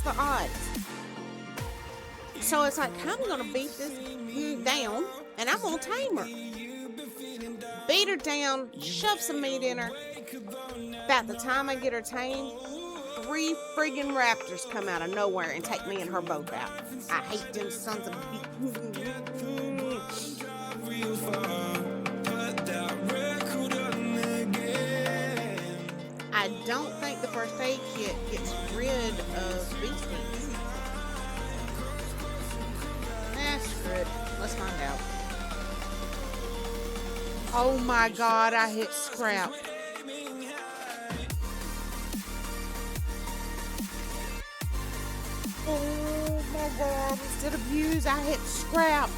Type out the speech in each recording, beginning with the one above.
the odds? So it's like, how am I going to beat this down? And I'm going to tame her. Beat her down, shove some meat in her. About the time I get her tamed, 3 friggin' raptors come out of nowhere and take me and her both out. I hate them sons of I don't think the first aid kit gets rid of bee stings. Screw it. Let's find out. Oh my god, I hit scrap. Oh my god, instead of use, I hit scrap.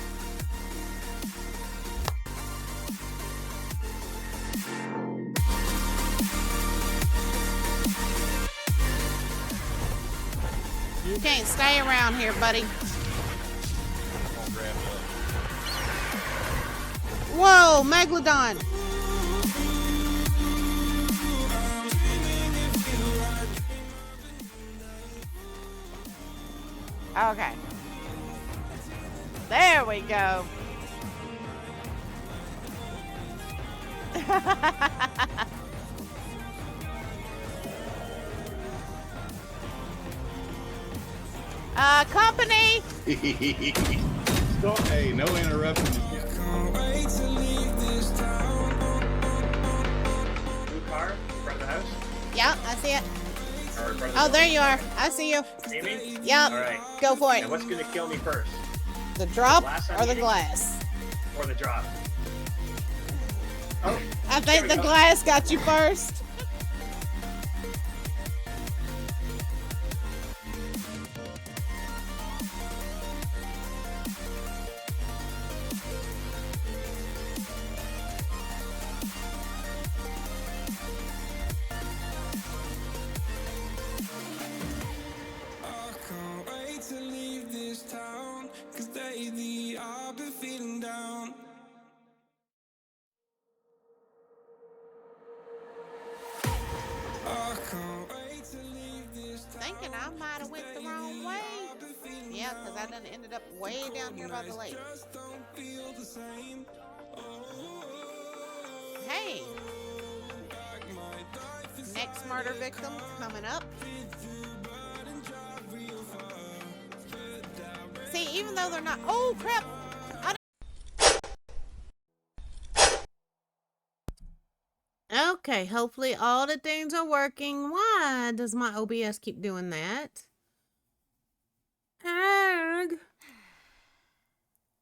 You can't stay around here, buddy. Whoa, Megalodon. Okay. There we go. Company. Hey, no interruptions. Blue car in front of the house? Yeah, I see it. Oh, there you are. I see you. See me? Yep. All right. Go for it. And what's going to kill me first? The drop glass or the eating? glass? Or the drop? Oh, I think the go. glass got you first. Thinking I might have went the wrong way. Yeah, because I done ended up way down here by the lake. Hey. Next murder victim coming up. See, even though they're not... Oh, crap. Okay, hopefully all the things are working. Why does my OBS keep doing that? Arg.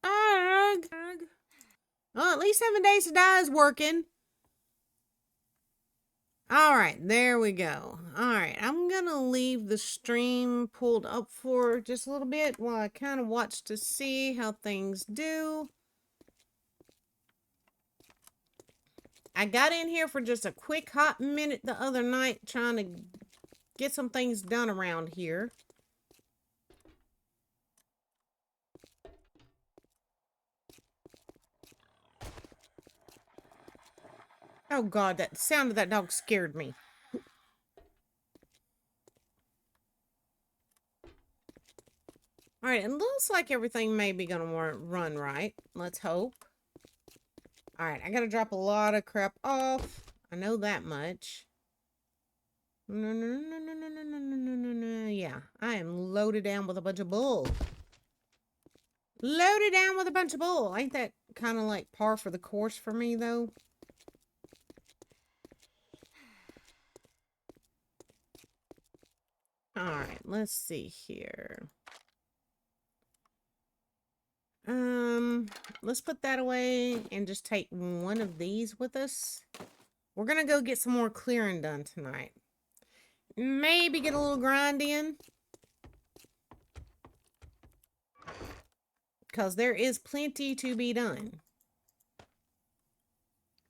Arg. Well, at least 7 Days to Die is working. Alright, there we go. Alright, I'm gonna leave the stream pulled up for just a little bit while I kind of watch to see how things do. I got in here for just a quick hot minute the other night trying to get some things done around here. Oh god, that sound of that dog scared me. Alright, it looks like everything may be gonna run right. Let's hope. Alright, I gotta drop a lot of crap off. I know that much. No. Yeah, I am loaded down with a bunch of bull. Loaded down with a bunch of bull. Ain't that kind of like par for the course for me, though? Alright, let's see here. Let's put that away and just take one of these with us. We're gonna go get some more clearing done tonight. Maybe get a little grind in. Because there is plenty to be done.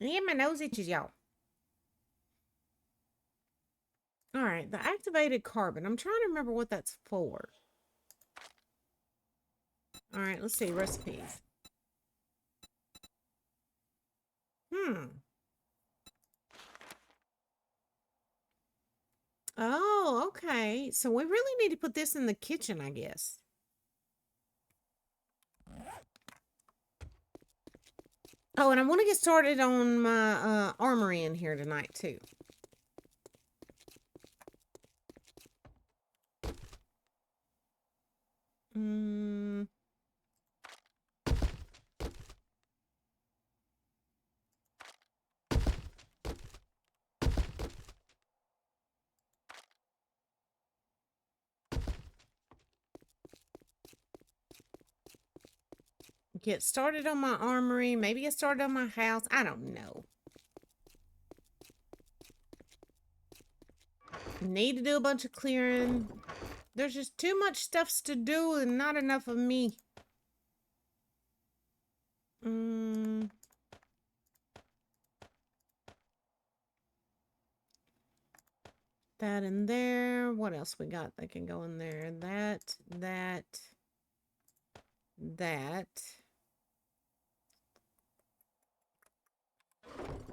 Yeah, my nose itches, y'all. Alright, the activated carbon. I'm trying to remember what that's for. Alright, let's see. Recipes. Oh, okay. So we really need to put this in the kitchen, I guess. Oh, and I want to get started on my armory in here tonight, too. Mm. Get started on my armory. Maybe get started on my house. I don't know. Need to do a bunch of clearing. There's just too much stuff to do and not enough of me. That in there. What else we got that can go in there? That.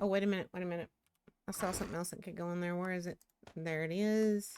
Oh, wait a minute. I saw something else that could go in there. Where is it? There it is.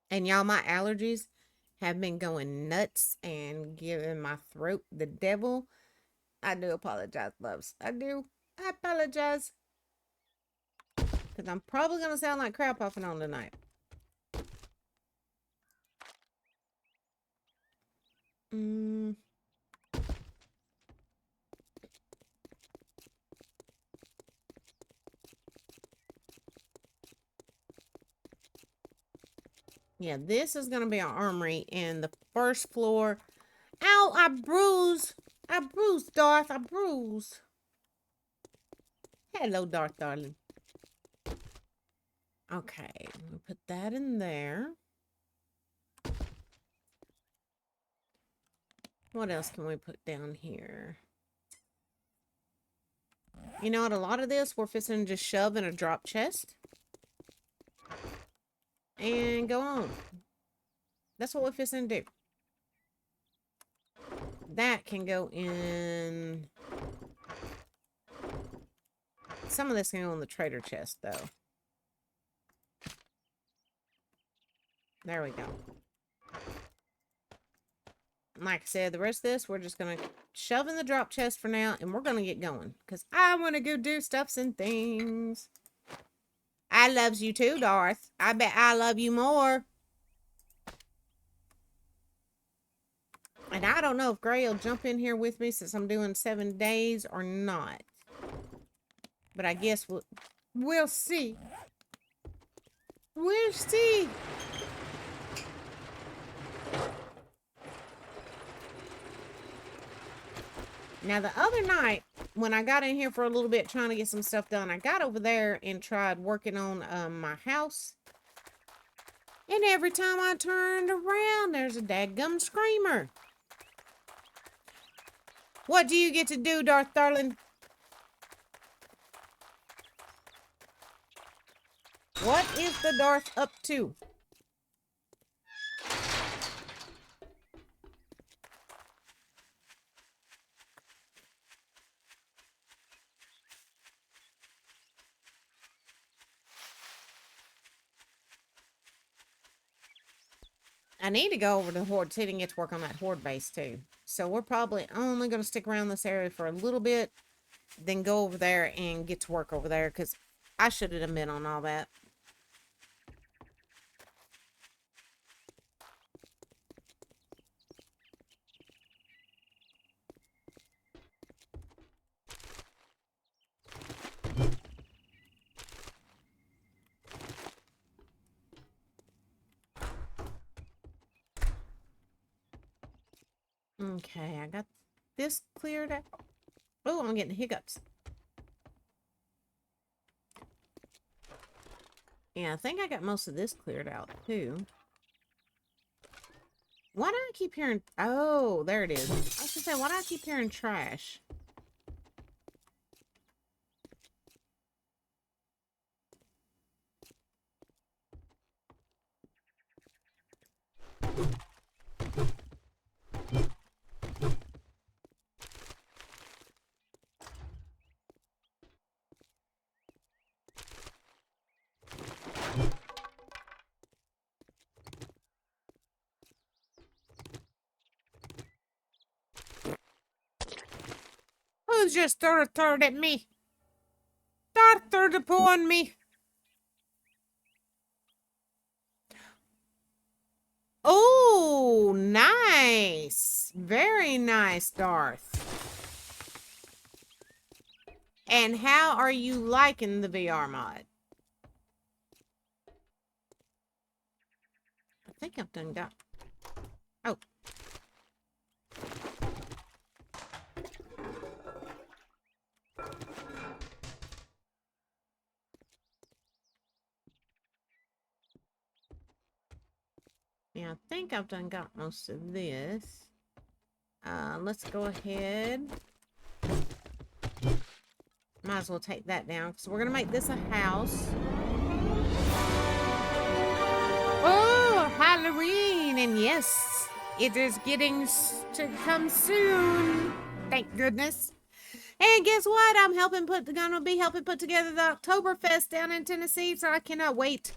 And y'all, my allergies have been going nuts and giving my throat the devil. I do apologize, loves. I do. I apologize. Because I'm probably going to sound like crap off and on tonight. Yeah, this is going to be our armory in the first floor. Ow, I bruised. Darth. I bruised. Hello, Darth, darling. Okay, we'll put that in there. What else can we put down here? You know what? A lot of this we're fixing to just shove in a drop chest. And go on. That's what we're fixing to do. That can go in. Some of this can go in the trader chest, though. There we go. Like I said, the rest of this, we're just going to shove in the drop chest for now, and we're going to get going. Because I want to go do stuffs and things. I loves you too, Darth. I bet I love you more. And I don't know if Gray will jump in here with me since I'm doing 7 days or not. But I guess we'll see. We'll see. Now, the other night, when I got in here for a little bit trying to get some stuff done, I got over there and tried working on my house. And every time I turned around, there's a dadgum screamer. What do you get to do, Darth Darling? What is the Darth up to? I need to go over to the Horde City and get to work on that Horde base too. So we're probably only going to stick around this area for a little bit, then go over there and get to work over there because I should have been on all that. Okay, I got this cleared out. Oh, I'm getting hiccups. Yeah, I think I got most of this cleared out, too. Why do I keep hearing... Oh, there it is. I was gonna say, why do I keep hearing trash? Who's just third at me? Third upon me. Oh, nice. Very nice, Darth. And how are you liking the VR mod? I think I've done got... Oh. Yeah, I think I've done got most of this. Let's go ahead. Might as well take that down. So we're going to make this a house. Oh, Halloween. And yes, it is getting to come soon. Thank goodness. And guess what? I'm gonna be helping put together the Oktoberfest down in Tennessee. So I cannot wait.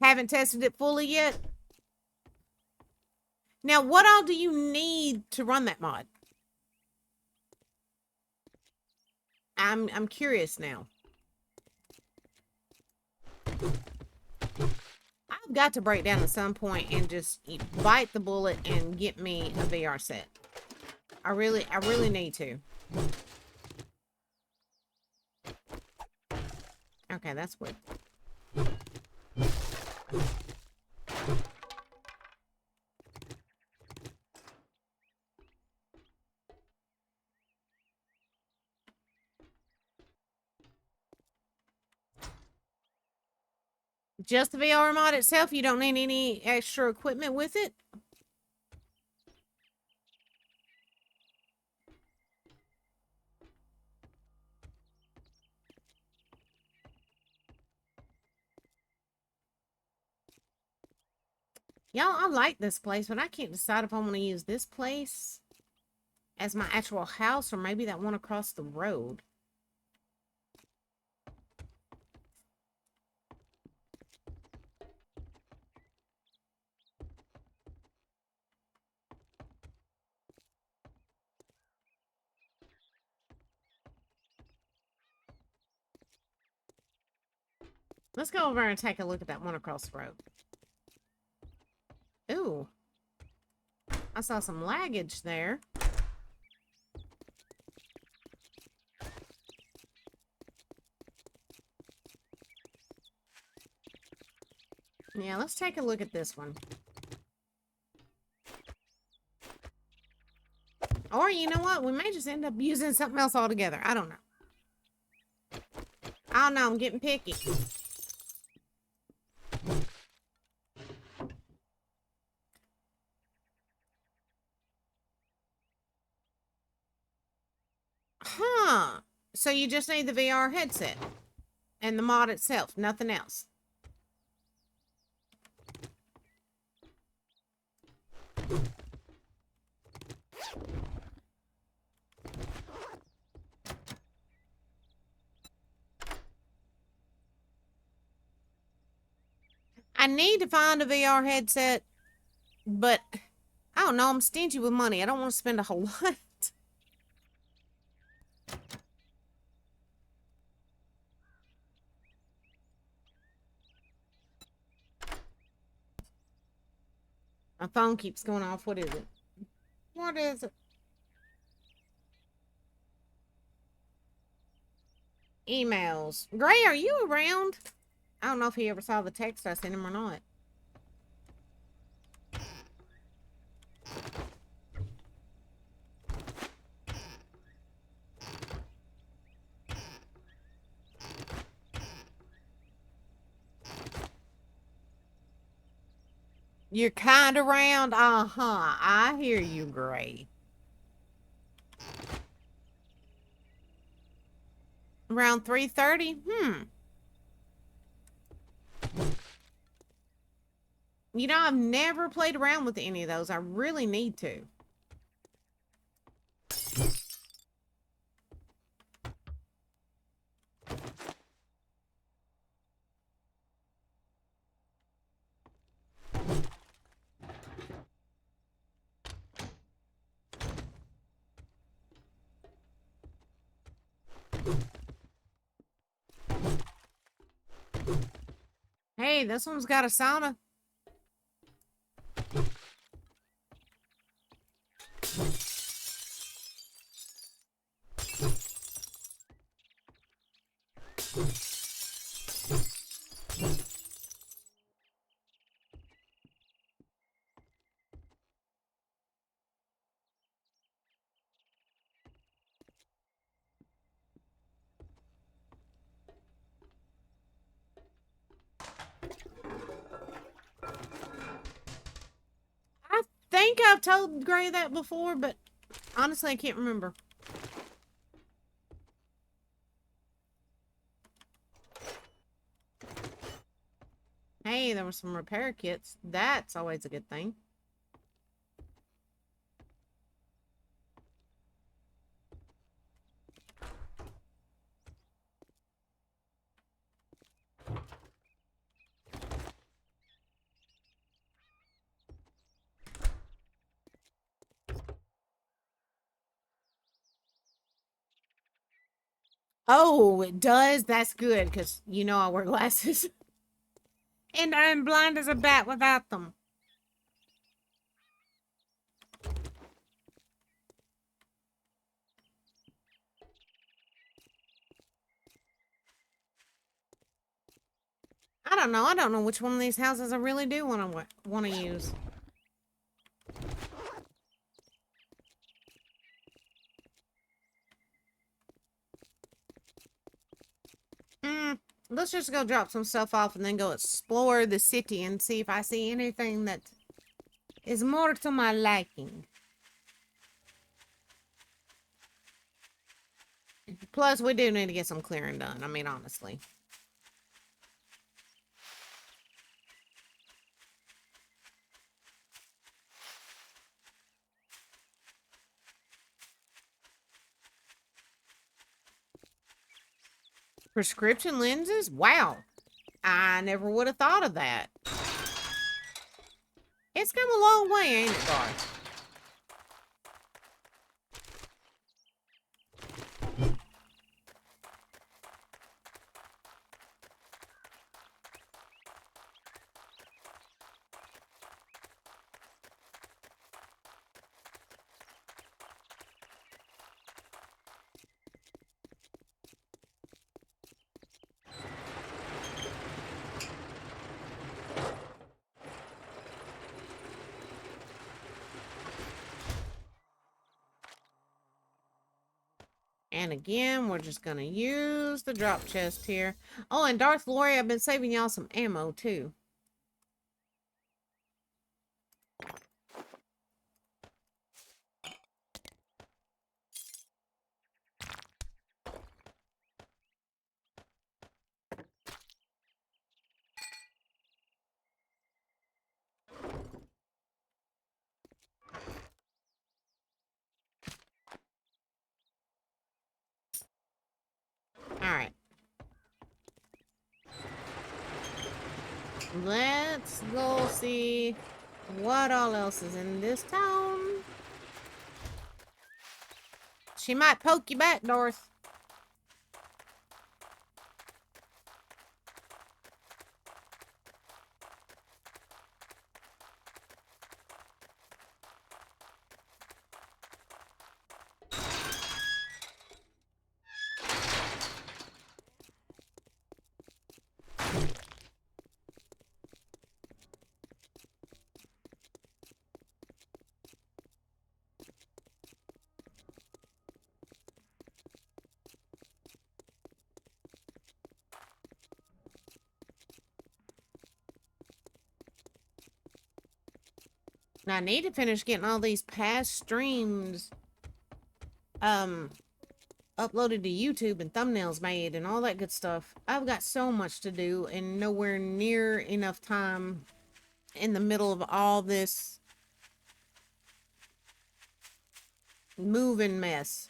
Haven't tested it fully yet. Now, what all do you need to run that mod? I'm curious now. I've got to break down at some point and just bite the bullet and get me a VR set. I really need to. Okay, that's weird. Just the VR mod itself? You don't need any extra equipment with it? Y'all, I like this place, but I can't decide if I want to use this place as my actual house or maybe that one across the road. Let's go over and take a look at that one across the road. Ooh. I saw some laggage there. Yeah, let's take a look at this one. Or, you know what? We may just end up using something else altogether. I don't know. I don't know. I'm getting picky. Huh. So you just need the VR headset and the mod itself, nothing else. I need to find a VR headset, but I don't know. I'm stingy with money. I don't want to spend a whole lot. My phone keeps going off. What is it? What is it? Emails. Gray, are you around? I don't know if he ever saw the text I sent him or not. You're kind of round? Uh-huh. I hear you, Gray. Around 3:30? You know, I've never played around with any of those. I really need to. Hey, this one's got a sauna. I think I've told Gray that before, but honestly, I can't remember. Hey, there were some repair kits. That's always a good thing. Oh, it does? That's good, because you know I wear glasses. And I'm blind as a bat without them. I don't know. I don't know which one of these houses I really do want to use. Let's just go drop some stuff off and then go explore the city and see if I see anything that is more to my liking. Plus, we do need to get some clearing done. I mean, honestly. Prescription lenses? Wow. I never would have thought of that. It's come a long way, ain't it, Garth? And again, we're just going to use the drop chest here. Oh, and Darth Lori, I've been saving y'all some ammo, too. Alright. Let's go see what all else is in this town. She might poke you back, Darth. I need to finish getting all these past streams uploaded to YouTube and thumbnails made and all that good stuff. I've got so much to do and nowhere near enough time in the middle of all this moving mess.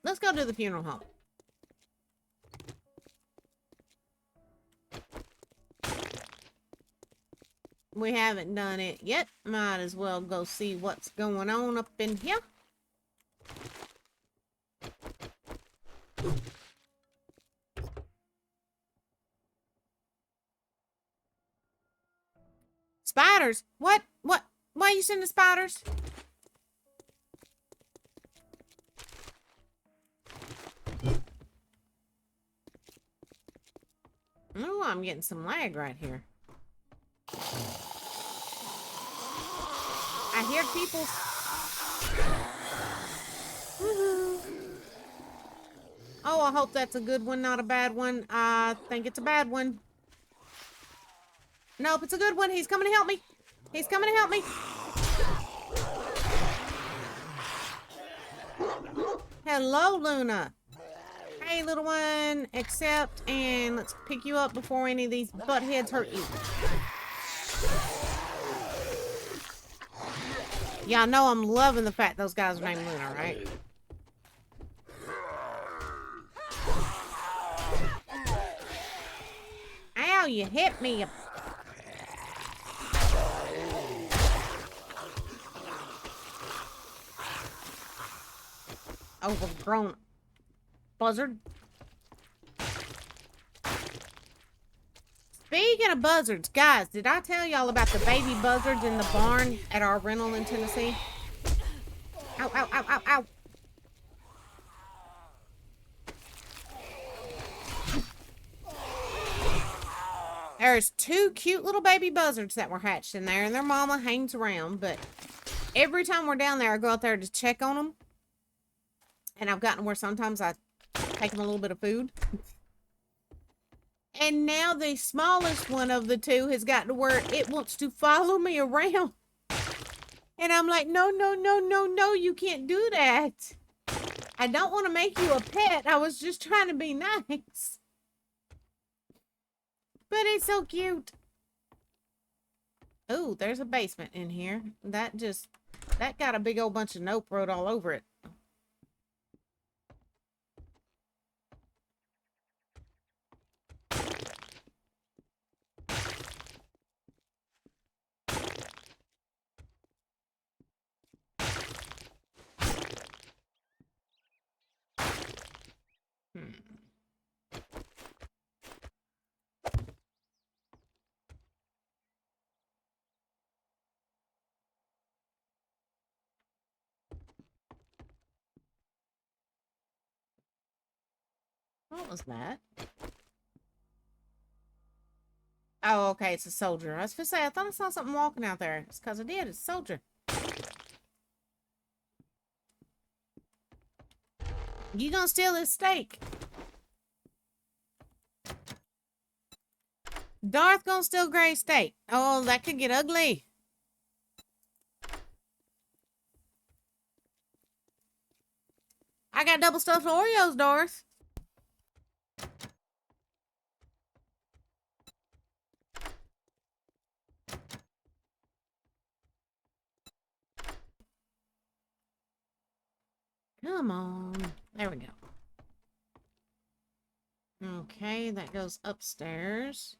Let's go to the funeral home. We haven't done it yet. Might as well go see what's going on up in here. Spiders? What? What? Why are you sending spiders? Oh, I'm getting some lag right here. I hear people. Oh, I hope that's a good one, not a bad one. I think it's a bad one. Nope, it's a good one. He's coming to help me. He's coming to help me. Hello, Luna. Hey, little one. Accept, and let's pick you up before any of these butt heads hurt you. Y'all know I'm loving the fact those guys are named Luna, right? Ow, you hit me. Overgrown buzzard. Speaking of buzzards, guys, did I tell y'all about the baby buzzards in the barn at our rental in Tennessee? Ow, ow, ow, ow, ow. There's 2 cute little baby buzzards that were hatched in there, and their mama hangs around, but every time we're down there, I go out there to check on them. And I've gotten where sometimes I take them a little bit of food. And now the smallest one of the 2 has gotten to where it wants to follow me around. And I'm like, no, no, no, no, no, you can't do that. I don't want to make you a pet. I was just trying to be nice. But it's so cute. Oh, there's a basement in here. That got a big old bunch of nope wrote all over it. What was that? Oh, okay, it's a soldier. I was gonna say, I thought I saw something walking out there. It's because I did. It's a soldier. You gonna steal his steak? Darth gonna steal Gray's steak. Oh, that could get ugly. I got double stuffed Oreos, Darth. Come on. There we go. Okay, that goes upstairs.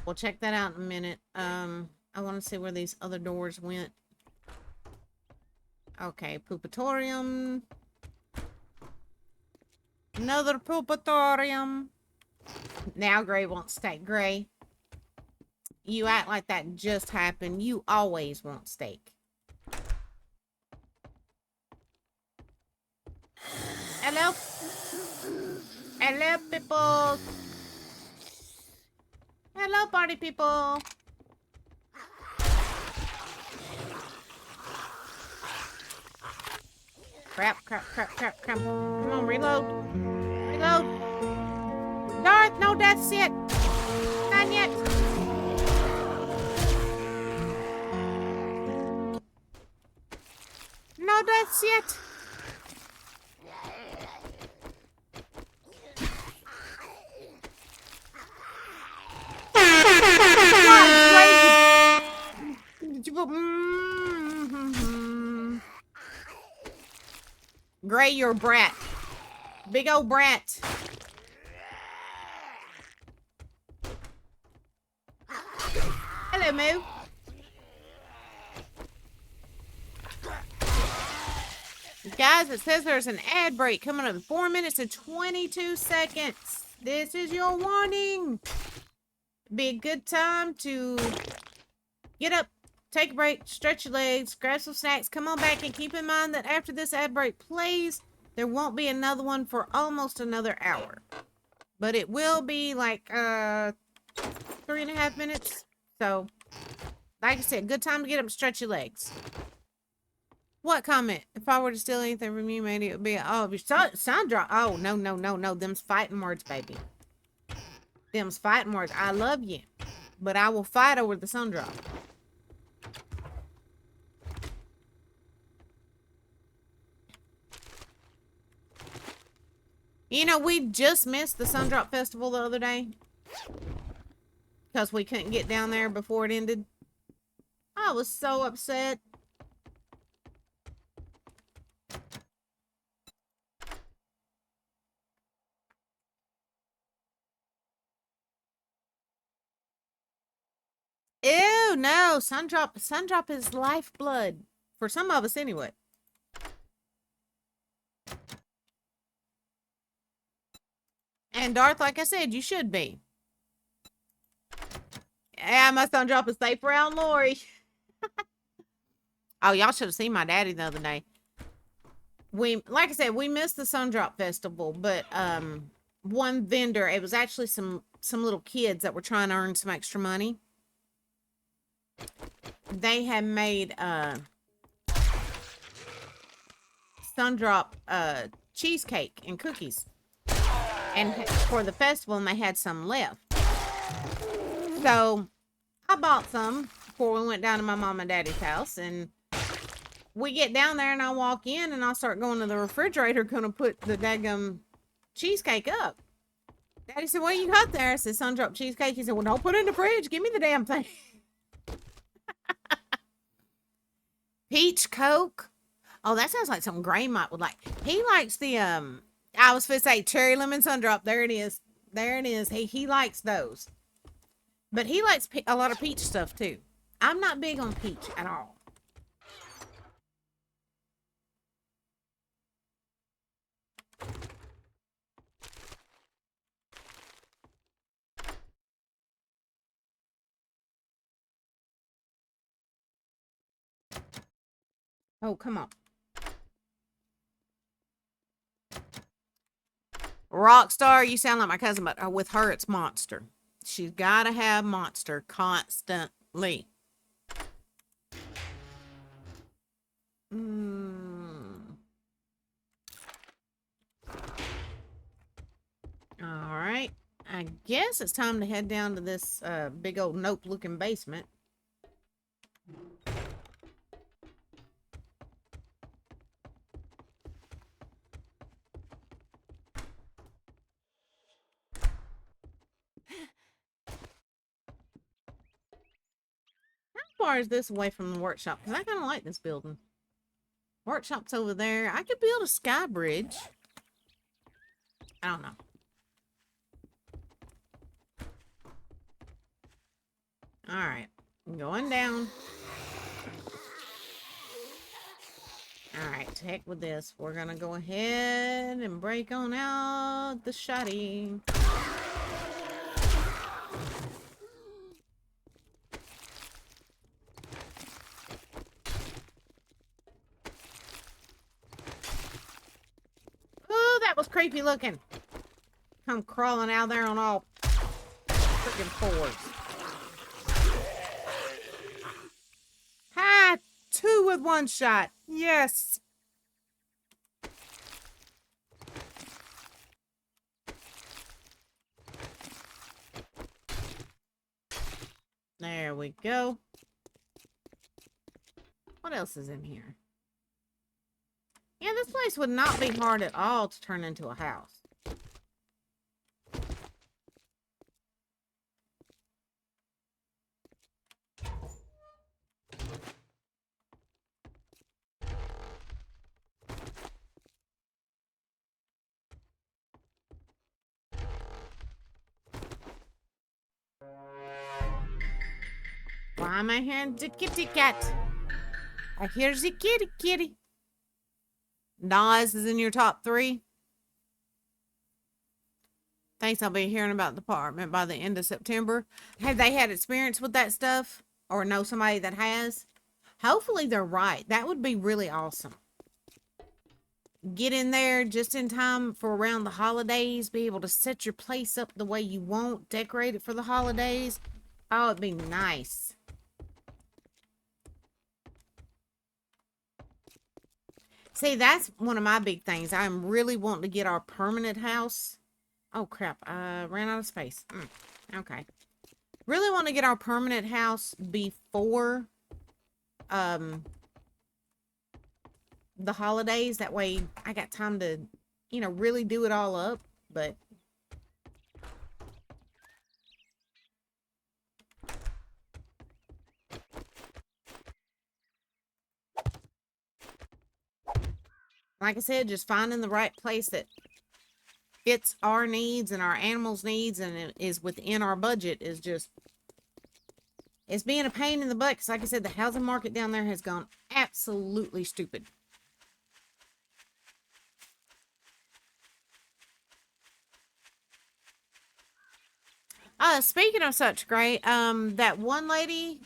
We'll check that out in a minute. I want to see where these other doors went. Okay, poopatorium. Another poopatorium. Now Gray wants steak. Gray, you act like that just happened. You always want steak. Hello? Hello, people. Hello, party people. Crap, crap, crap, crap, crap. Come on, reload. Reload. Darth! what? No deaths yet. Not yet. No deaths yet. Gray, you're a brat. Big old brat. Hello, Moo. Guys, it says there's an ad break coming up in 4 minutes and 22 seconds. This is your warning. Be a good time to get up, take a break, stretch your legs, grab some snacks, come on back, and keep in mind that after this ad break plays, there won't be another one for almost another hour. But it will be like 3.5 minutes. So, like I said, good time to get up and stretch your legs. What comment? If I were to steal anything from you, Mandy, it would be, oh, Sandra. Oh, no. Them's fighting words, baby. Them's fighting words. I love you, but I will fight over the sun drop. You know, we just missed the sun drop festival the other day because we couldn't get down there before it ended. I was so upset. Ew, no. Sun drop is lifeblood. For some of us, anyway. And Darth, like I said, you should be. Yeah, my sun drop is safe around Lori. Oh, y'all should have seen my daddy the other day. Like I said, we missed the sun drop festival, but one vendor, it was actually some little kids that were trying to earn some extra money. They had made sun drop cheesecake and cookies, and for the festival, and they had some left. So I bought some before we went down to my mom and daddy's house, and we get down there and I walk in and I start going to the refrigerator, gonna put the daggum cheesecake up. Daddy said, what you got there? I said, sun drop cheesecake. He said, well, don't put it in the fridge. Give me the damn thing. Peach Coke. Oh, that sounds like something Gray might would like. He likes the, I was supposed to say cherry lemon sun drop. There it is. There it is. He likes those. But he likes a lot of peach stuff too. I'm not big on peach at all. Oh, come on. Rockstar, you sound like my cousin, but with her, it's Monster. She's got to have Monster constantly. All right. I guess it's time to head down to this big old nope-looking basement. How far is this away from the workshop? Because I kind of like this building. Workshop's over there. I could build a sky bridge. I don't know. All right. I'm going down. All right. To heck with this. We're going to go ahead and break on out the shotty. Oh, that was creepy looking. Come crawling out there on all freaking fours. Ha! 2 with 1 shot. Yes. There we go. What else is in here? Yeah, this place would not be hard at all to turn into a house. Why am I hearing the kitty cat? I hear the kitty kitty. Nas is in your top 3. Thanks, I'll be hearing about the apartment by the end of September. Have they had experience with that stuff? Or know somebody that has? Hopefully they're right. That would be really awesome. Get in there just in time for around the holidays. Be able to set your place up the way you want. Decorate it for the holidays. Oh, it'd be nice. See, that's one of my big things. I'm really wanting to get our permanent house. Oh, crap. I ran out of space. Okay. Really want to get our permanent house before the holidays. That way I got time to, you know, really do it all up. But like I said, just finding the right place that fits our needs and our animals' needs and is within our budget is just, it's being a pain in the butt. Because like I said, the housing market down there has gone absolutely stupid. Speaking of such great, that one lady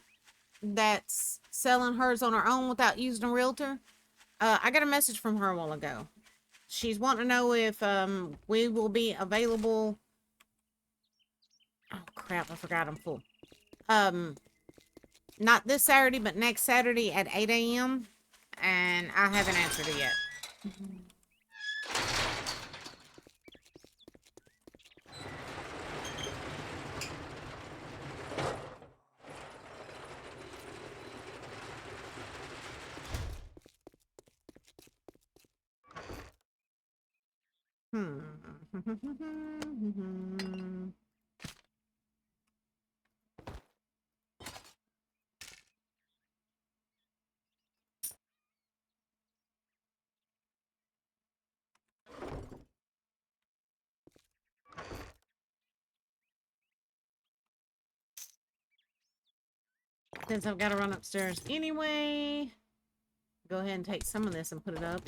that's selling hers on her own without using a realtor, I got a message from her a while ago. She's wanting to know if we will be available. Oh crap, I forgot I'm full. Not this Saturday, but next Saturday at 8 a.m. And I haven't answered it yet. Since I've got to run upstairs anyway, go ahead and take some of this and put it up.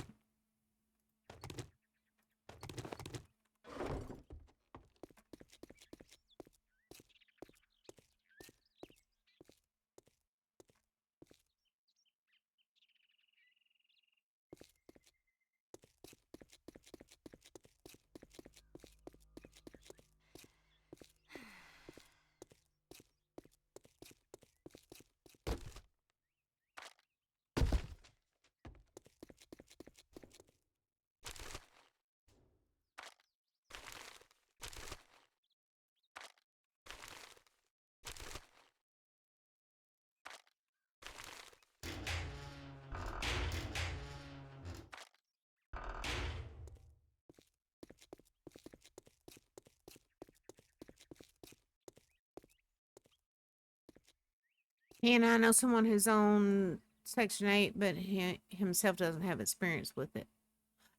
And I know someone who's on Section 8, but he himself doesn't have experience with it.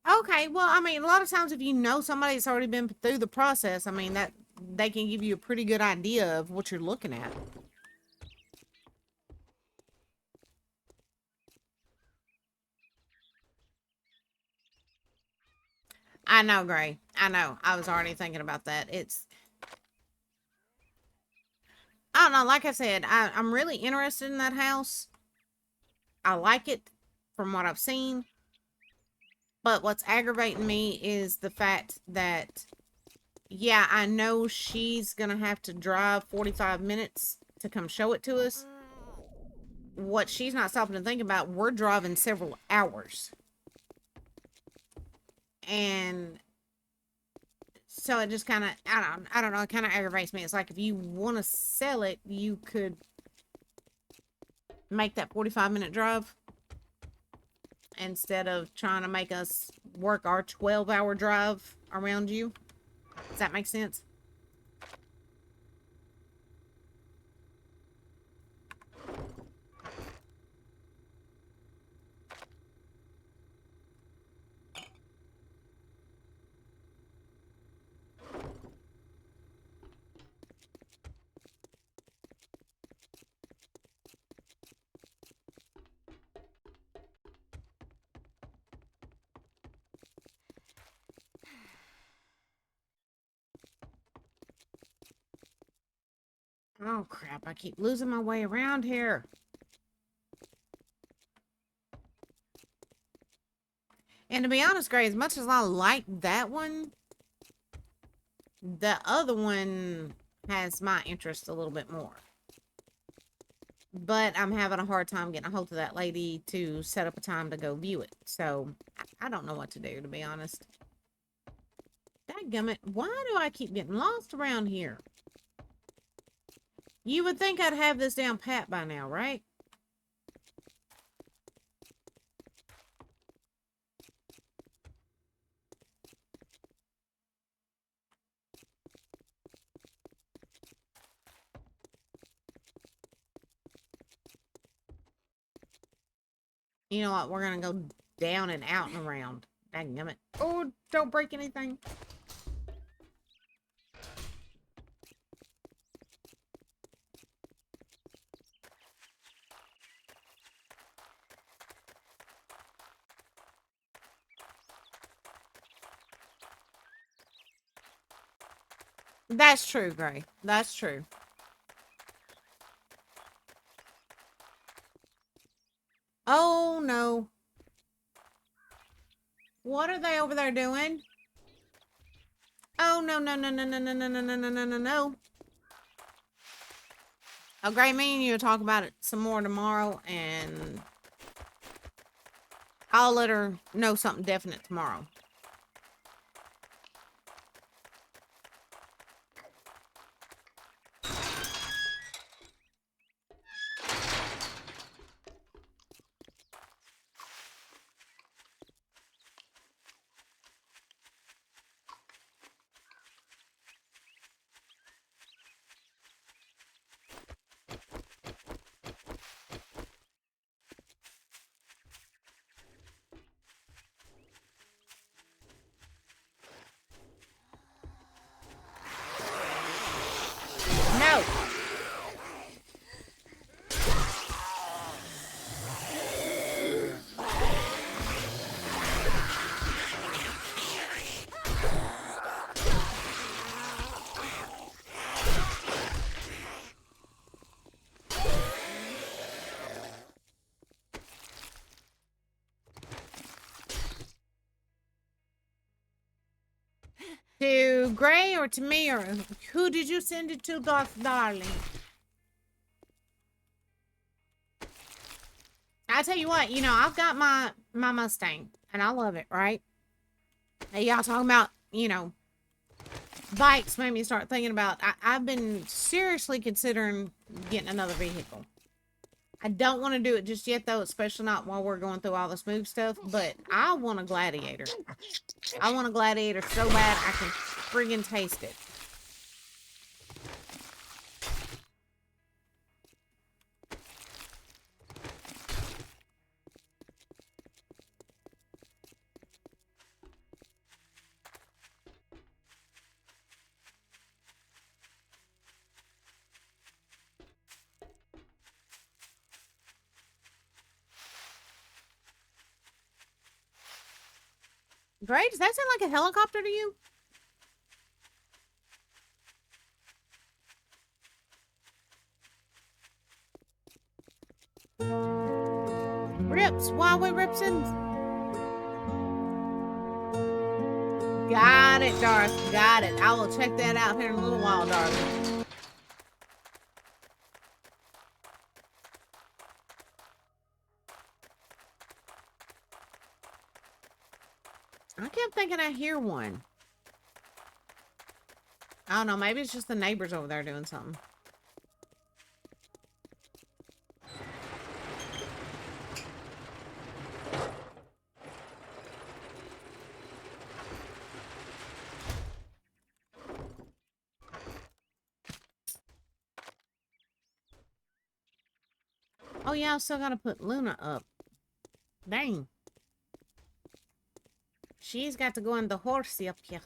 Okay, well, I mean, a lot of times if you know somebody that's already been through the process, I mean, that they can give you a pretty good idea of what you're looking at. I know, Gray. I know. I was already thinking about that. I don't know. Like I said, I'm really interested in that house. I like it from what I've seen. But what's aggravating me is the fact that, yeah, I know she's going to have to drive 45 minutes to come show it to us. What she's not stopping to think about, we're driving several hours. And so it just kind of, I don't know, it kind of aggravates me. It's like if you want to sell it, you could make that 45-minute drive instead of trying to make us work our 12-hour drive around you. Does that make sense? Oh, crap. I keep losing my way around here. And to be honest, Gray, as much as I like that one, the other one has my interest a little bit more. But I'm having a hard time getting a hold of that lady to set up a time to go view it. So, I don't know what to do, to be honest. Dadgummit, why do I keep getting lost around here? You would think I'd have this down pat by now, right? You know what? We're going to go down and out and around. Dadgummit. Oh, don't break anything. That's true, Gray. That's true. Oh, no. What are they over there doing? Oh, no, no, no, no, no, no, no, no, no, no, no, no, no. Oh, Gray, me and you will talk about it some more tomorrow, and I'll let her know something definite tomorrow. No. To Gray or to me, or who did you send it to, darling? I tell you what, you know, I've got my Mustang, and I love it, right? Hey, y'all talking about, you know, bikes made me start thinking about, I've been seriously considering getting another vehicle. I don't want to do it just yet, though, especially not while we're going through all this move stuff, but I want a Gladiator. I want a Gladiator so bad I can friggin' taste it. Great, does that sound like a helicopter to you? Rips, why we ripsing? Got it, Darth. Got it. I will check that out here in a little while, darling. I kept thinking I hear one. I don't know. Maybe it's just the neighbors over there doing something. yeah, I still gotta put Luna up. Dang. She's got to go on the horsey up here.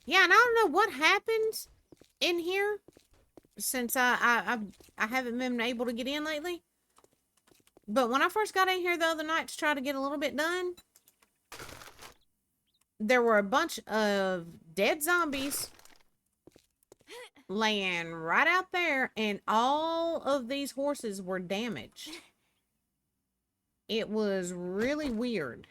Yeah, and I don't know what happened in here since I haven't been able to get in lately. But when I first got in here the other night to try to get a little bit done, there were a bunch of dead zombies laying right out there, and all of these horses were damaged. It was really weird.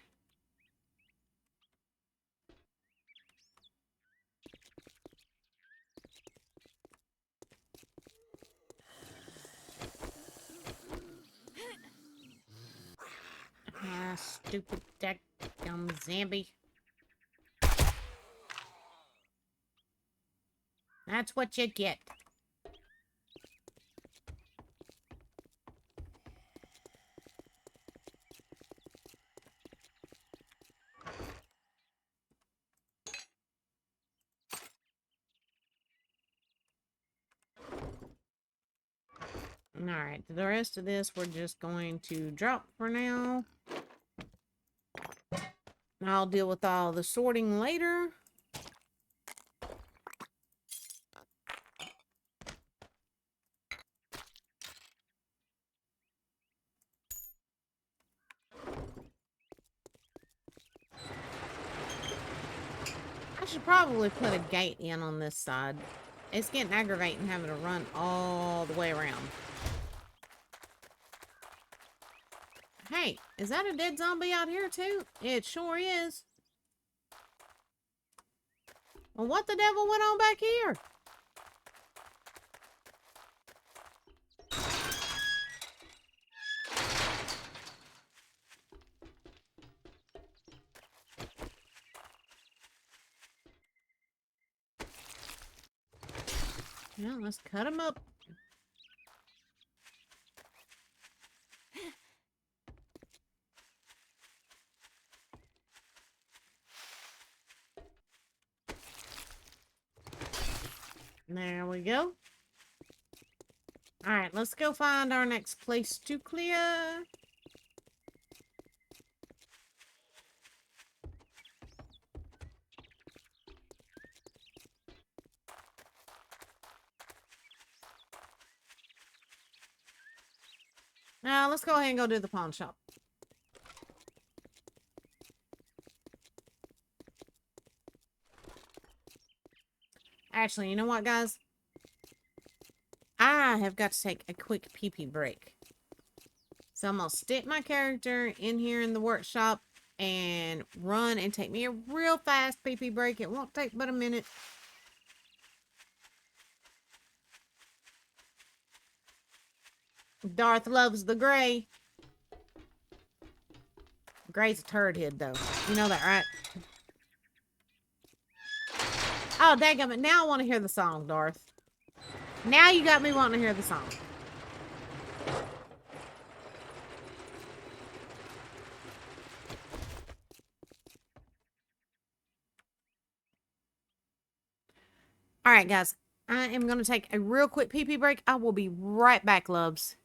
Ah, stupid dadgum zombie. That's what you get. Alright, the rest of this we're just going to drop for now. I'll deal with all the sorting later. I should probably put a gate in on this side. It's getting aggravating having to run all the way around. Hey, is that a dead zombie out here too? It sure is. Well, what the devil went on back here? Yeah, let's cut him up. There we go. Alright, let's go find our next place to clear. Now, let's go ahead and go to the pawn shop. Actually, you know what, guys? I have got to take a quick pee-pee break. So I'm going to stick my character in here in the workshop and run and take me a real fast pee-pee break. It won't take but a minute. Darth loves the gray. Gray's a turd head, though. You know that, right? Oh, dadgummit. Now I want to hear the song, Darth. Now you got me wanting to hear the song. Alright, guys. I am going to take a real quick pee-pee break. I will be right back, loves.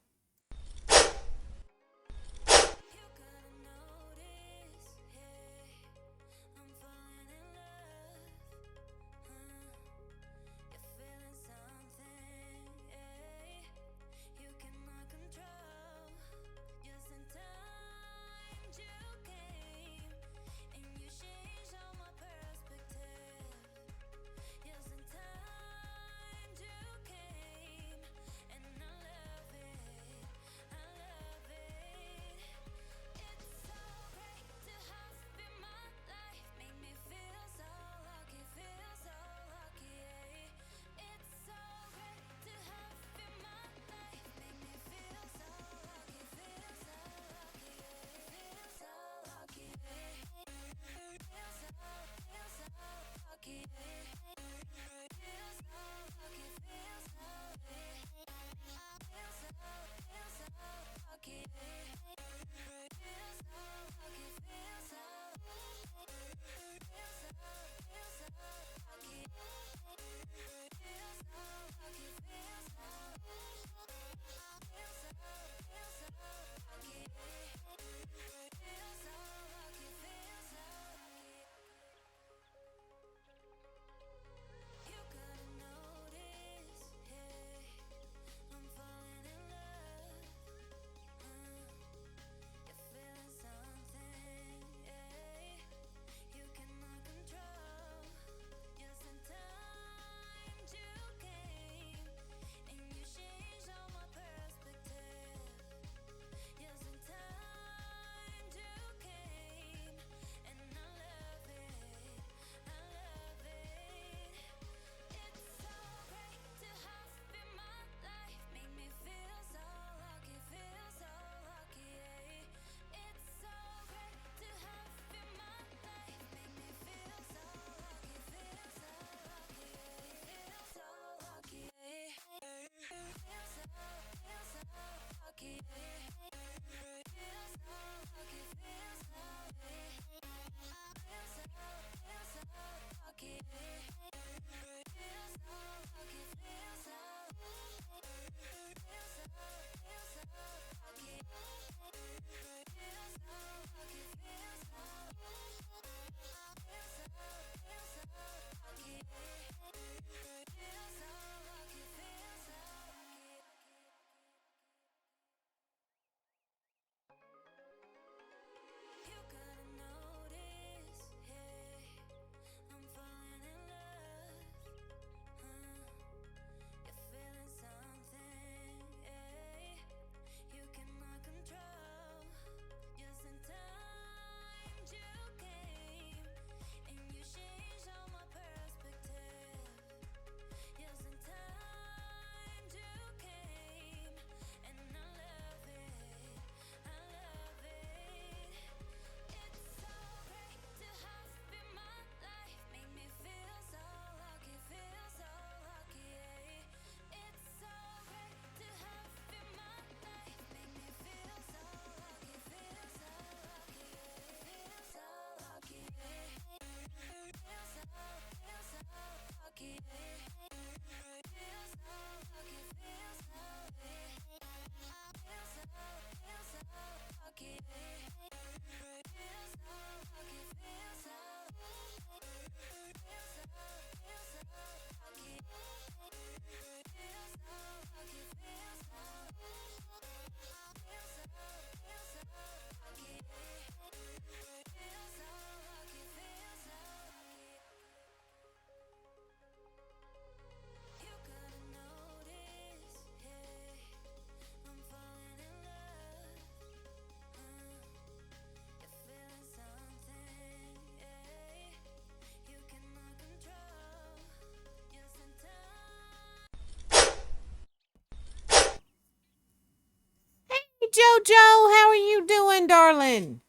doing, darling?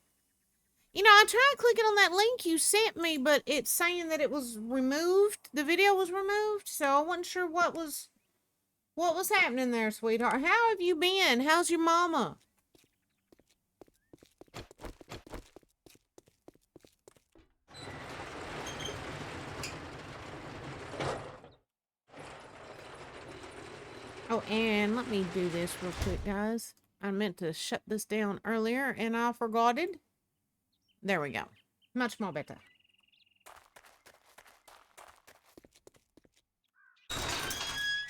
You know, I tried clicking on that link you sent me, but it's saying that it was removed. The video was removed, so I wasn't sure what was happening there, sweetheart. How have you been? How's your mama? Oh, and let me do this real quick, guys. I meant to shut this down earlier, and I forgot it. There we go. Much more better.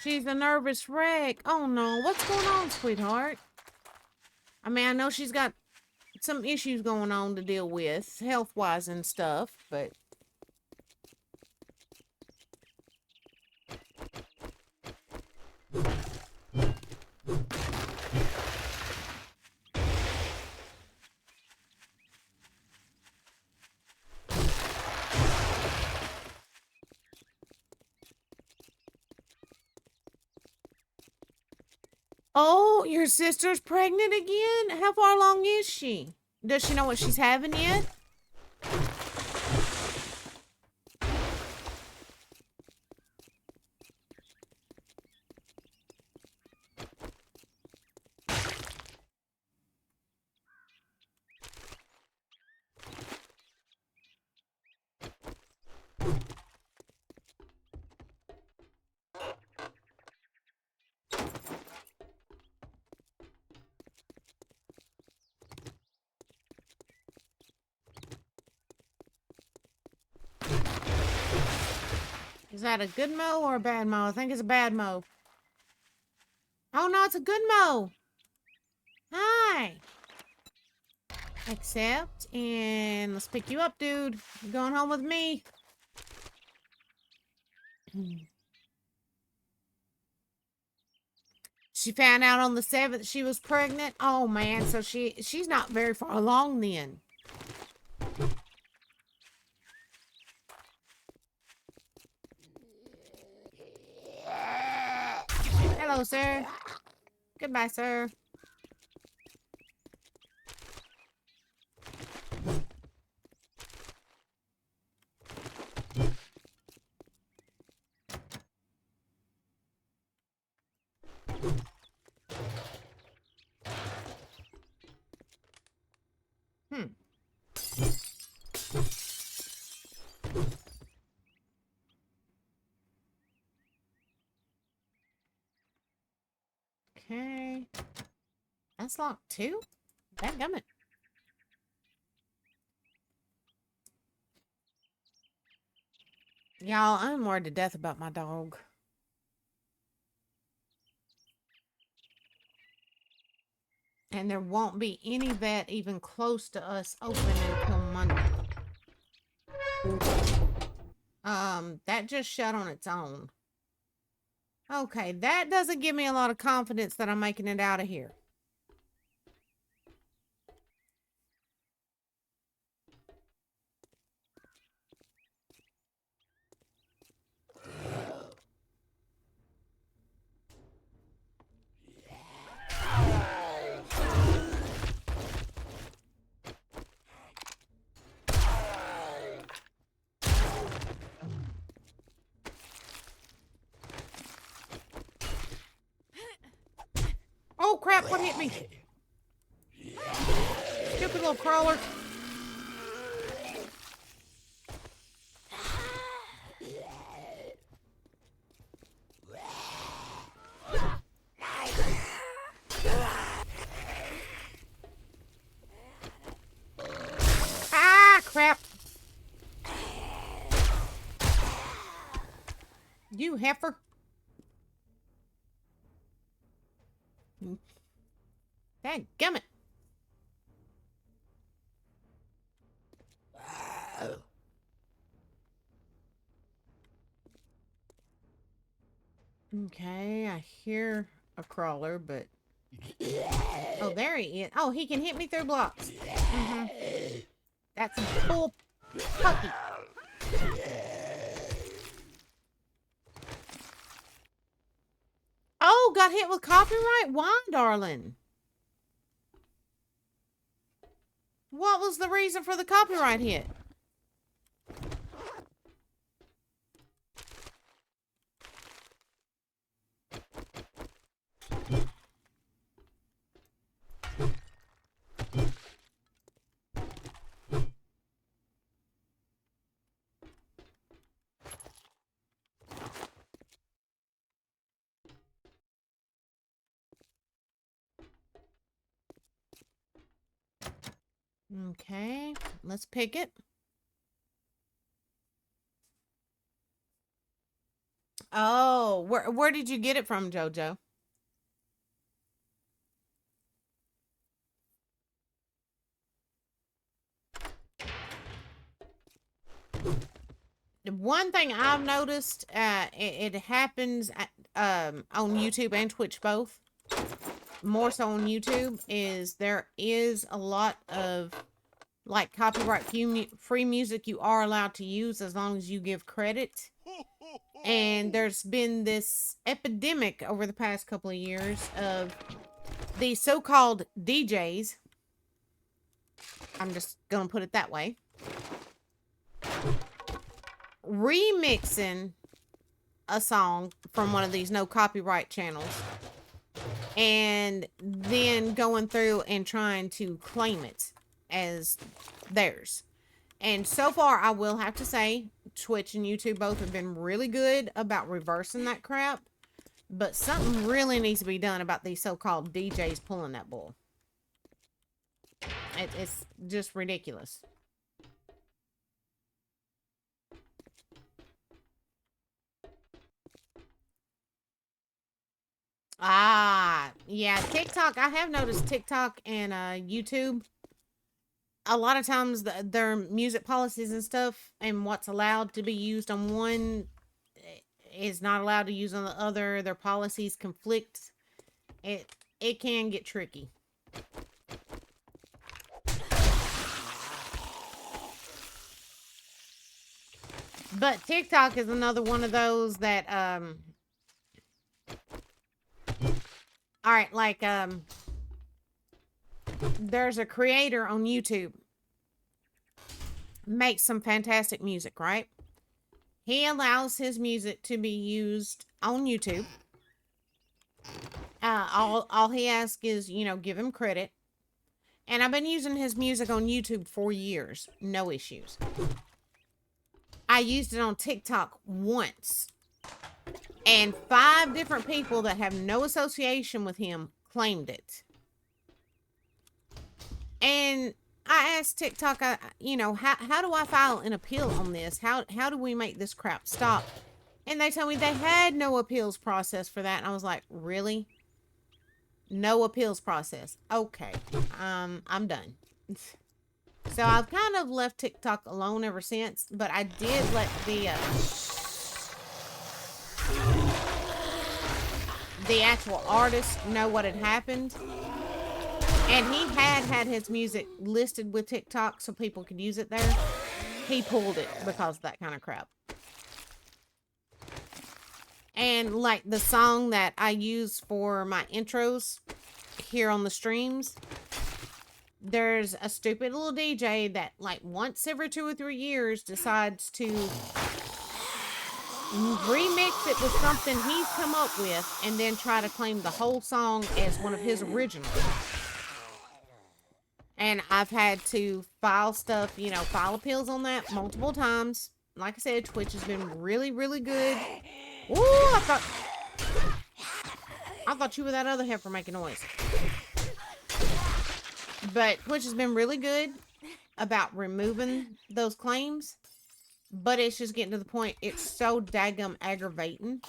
She's a nervous wreck. Oh, no. What's going on, sweetheart? I mean, I know she's got some issues going on to deal with, health-wise and stuff, but... Oh, your sister's pregnant again? How far along is she? Does she know what she's having yet? Is that a good mow or a bad mow? I think it's a bad mow. Oh, no, it's a good mow. Hi. Accept, and let's pick you up, dude. You're going home with me. She found out on the 7th she was pregnant. Oh, man, so she's not very far along then. Hello, sir. Goodbye, sir. Okay. That's locked too? Dadgummit. Y'all, I'm worried to death about my dog. And there won't be any vet even close to us open until Monday. That just shut on its own. Okay, that doesn't give me a lot of confidence that I'm making it out of here. Oh crap, what hit me? Stupid little crawler. Ah, crap. You heifer. Dadgummit. Okay, I hear a crawler, but... Oh, there he is. Oh, he can hit me through blocks. That's a full puppy. Oh, got hit with copyright? Why, darling? What was the reason for the copyright hit? Okay, let's pick it. Oh, where did you get it from, JoJo? One thing I've noticed, it happens on YouTube and Twitch both. More so on YouTube, is there is a lot of like copyright free music you are allowed to use as long as you give credit. And there's been this epidemic over the past couple of years of the so-called DJs. I'm just gonna put it that way. Remixing a song from one of these no copyright channels and then going through and trying to claim it as theirs. And so far, I will have to say, Twitch and YouTube both have been really good about reversing that crap. But something really needs to be done about these so-called DJs pulling that bull. It's just ridiculous. Ah, yeah, TikTok. I have noticed TikTok and YouTube. A lot of times their music policies and stuff and what's allowed to be used on one is not allowed to use on the other. Their policies conflict. It can get tricky. But TikTok is another one of those that all right, like there's a creator on YouTube, makes some fantastic music, right? He allows his music to be used on YouTube. All he asks is, you know, give him credit. And I've been using his music on YouTube for years. No issues. I used it on TikTok once. And 5 different people that have no association with him claimed it. And I asked TikTok, you know, how do I file an appeal on this? How do we make this crap stop? And they told me they had no appeals process for that. And I was like, really? No appeals process. Okay. I'm done. So I've kind of left TikTok alone ever since, but I did let the actual artist know what had happened. And he had his music listed with TikTok so people could use it there. He pulled it because of that kind of crap. And like the song that I use for my intros here on the streams, there's a stupid little DJ that like once every 2 or 3 years decides to remix it with something he's come up with and then try to claim the whole song as one of his originals. And I've had to file stuff, you know, file appeals on that multiple times. Like I said, Twitch has been really, really good. Ooh, I thought you were that other heifer making noise. But Twitch has been really good about removing those claims. But it's just getting to the point, it's so daggum aggravating.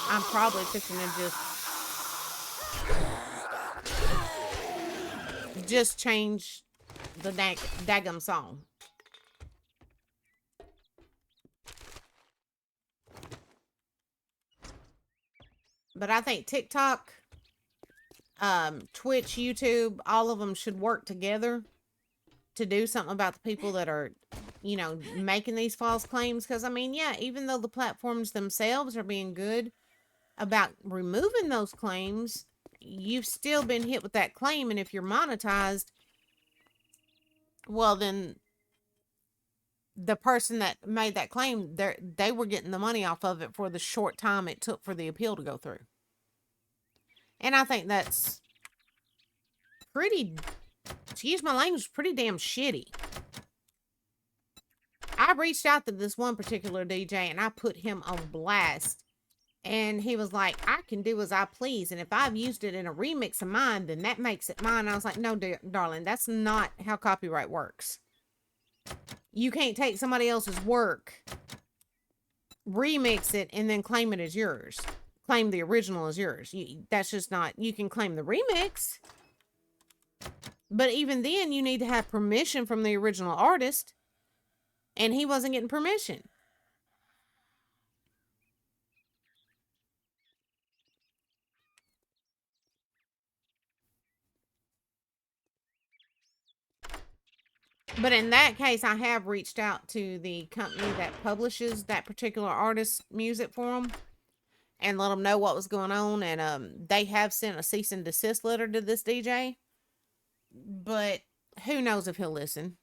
I'm probably fixing to just change the daggum song. But I think TikTok, Twitch, YouTube, all of them should work together to do something about the people that are, you know, making these false claims. Because, I mean, yeah, even though the platforms themselves are being good about removing those claims, you've still been hit with that claim, and if you're monetized, well, then the person that made that claim, they were getting the money off of it for the short time it took for the appeal to go through. And I think that's pretty, excuse my language, pretty damn shitty. I reached out to this one particular DJ and I put him on blast. And he was like, I can do as I please. And if I've used it in a remix of mine, then that makes it mine. I was like, no, darling, that's not how copyright works. You can't take somebody else's work, remix it, and then claim it as yours. Claim the original as yours. That's just not, you can claim the remix. But even then, you need to have permission from the original artist. And he wasn't getting permission. But in that case, I have reached out to the company that publishes that particular artist's music for them and let them know what was going on. And they have sent a cease and desist letter to this DJ. But who knows if he'll listen.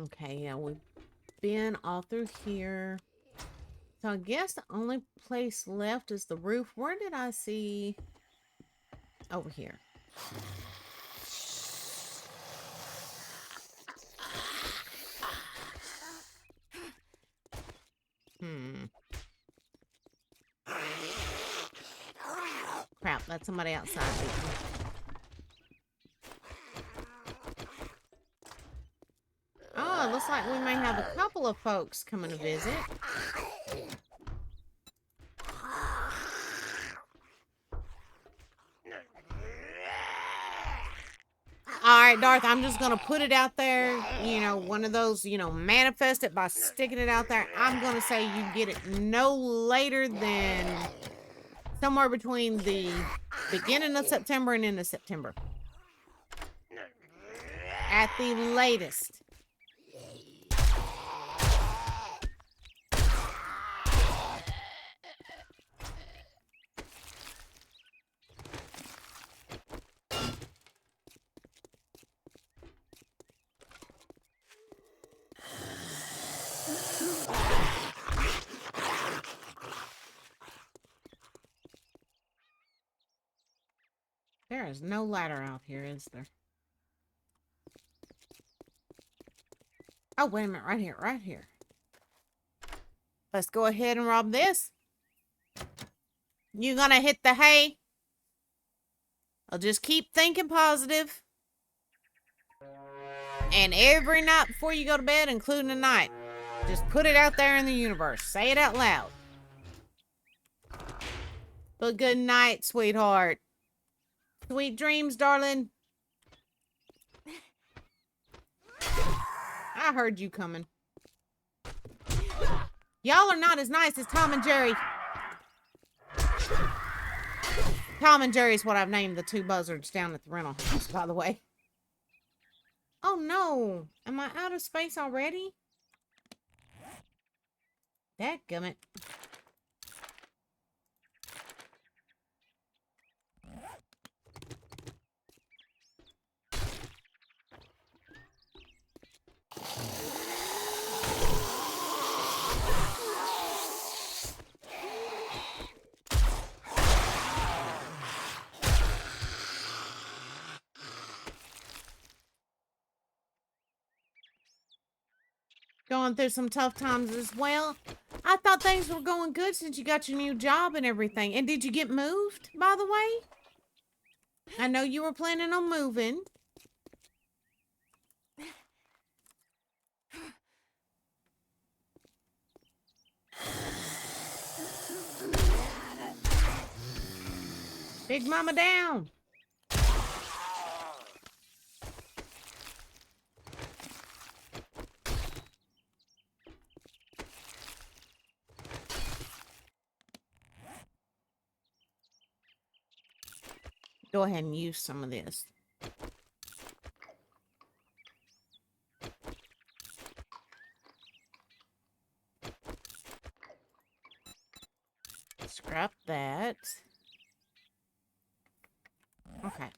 Okay, yeah, we've been all through here. So I guess the only place left is the roof. Where did I see? Over here. Crap, that's somebody outside. Oh, it looks like we may have a couple of folks coming to visit. Alright, Darth, I'm just going to put it out there. You know, one of those, manifest it by sticking it out there. I'm going to say you get it no later than somewhere between the beginning of September and end of September. At the latest. There is no ladder out here, is there? Oh, wait a minute. Right here. Right here. Let's go ahead and rob this. You gonna hit the hay? I'll just keep thinking positive. And every night before you go to bed, including tonight, just put it out there in the universe. Say it out loud. But good night, sweetheart. Sweet dreams, darling. I heard you coming. Y'all are not as nice as Tom and Jerry. Tom and Jerry is what I've named the two buzzards down at the rental house, by the way. Oh no. Am I out of space already? Dadgummit. Going through some tough times as well. I thought things were going good since you got your new job and everything. And did you get moved, by the way? I know you were planning on moving. Big Mama down. go ahead and use some of this. Scrap that. Okay.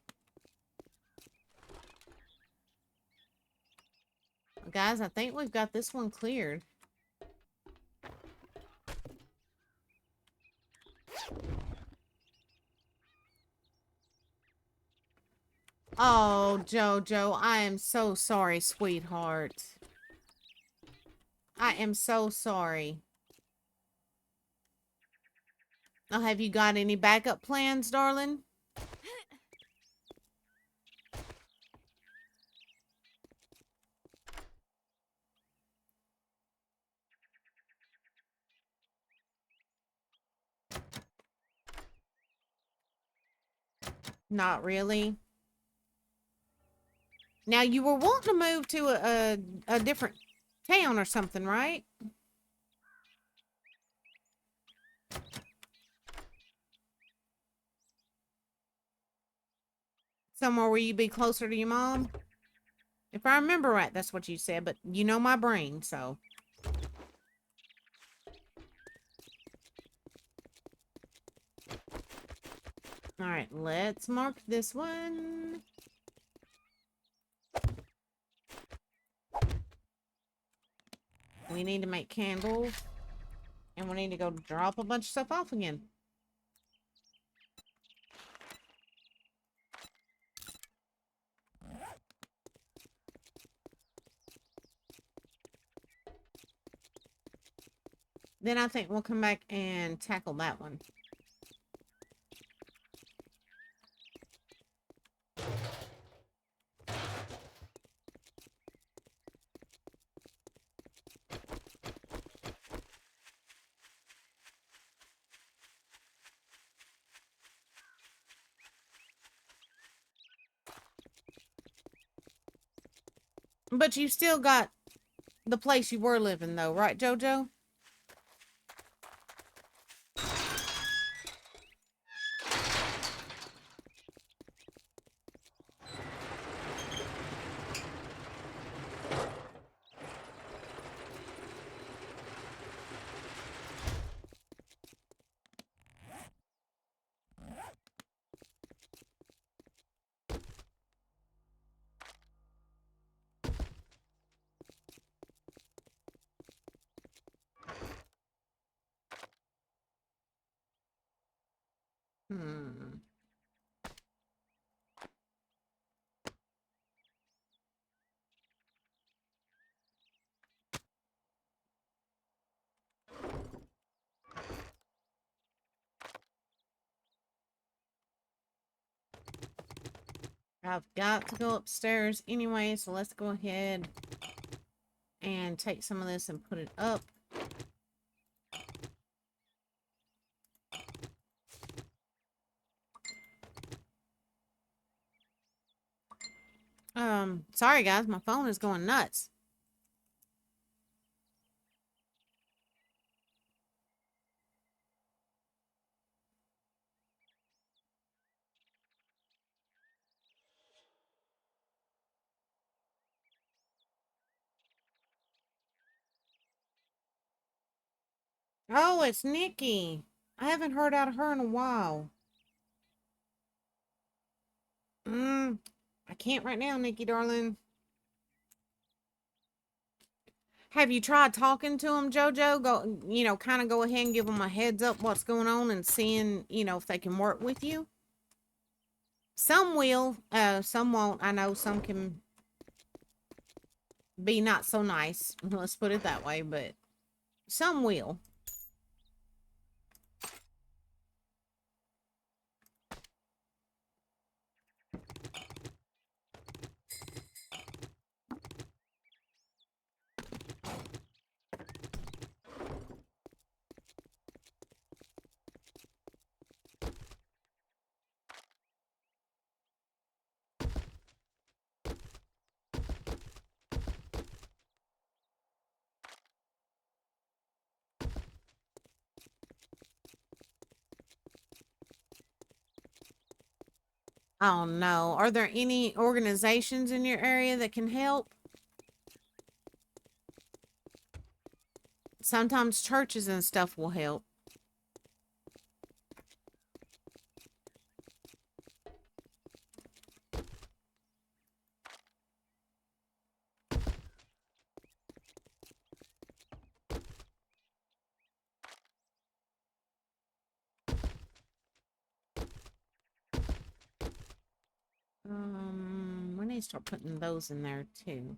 Guys, I think we've got this one cleared. Oh, Jojo, I am so sorry, sweetheart. I am so sorry. Oh, have you got any backup plans, darling? Not really. Now, you were wanting to move to a different town or something, right? Somewhere where you'd be closer to your mom? If I remember right, that's what you said, but you know my brain, so. Alright, let's mark this one. We need to make candles. And we need to go drop a bunch of stuff off again. Then I think we'll come back and tackle that one. But you still got the place you were living, though, right, Jojo? Hmm. I've got to go upstairs anyway, so let's go ahead and take some of this and put it up. Sorry guys, my phone is going nuts. Oh, it's Nikki. I haven't heard out of her in a while. I can't right now, Nikki, darling. Have you tried talking to them, Jojo? Go, kind of go ahead and give them a heads up what's going on and seeing, if they can work with you. Some will, some won't. I know some can be not so nice. Let's put it that way, but some will. Oh no. Are there any organizations in your area that can help? Sometimes churches and stuff will help. We need to start putting those in there too.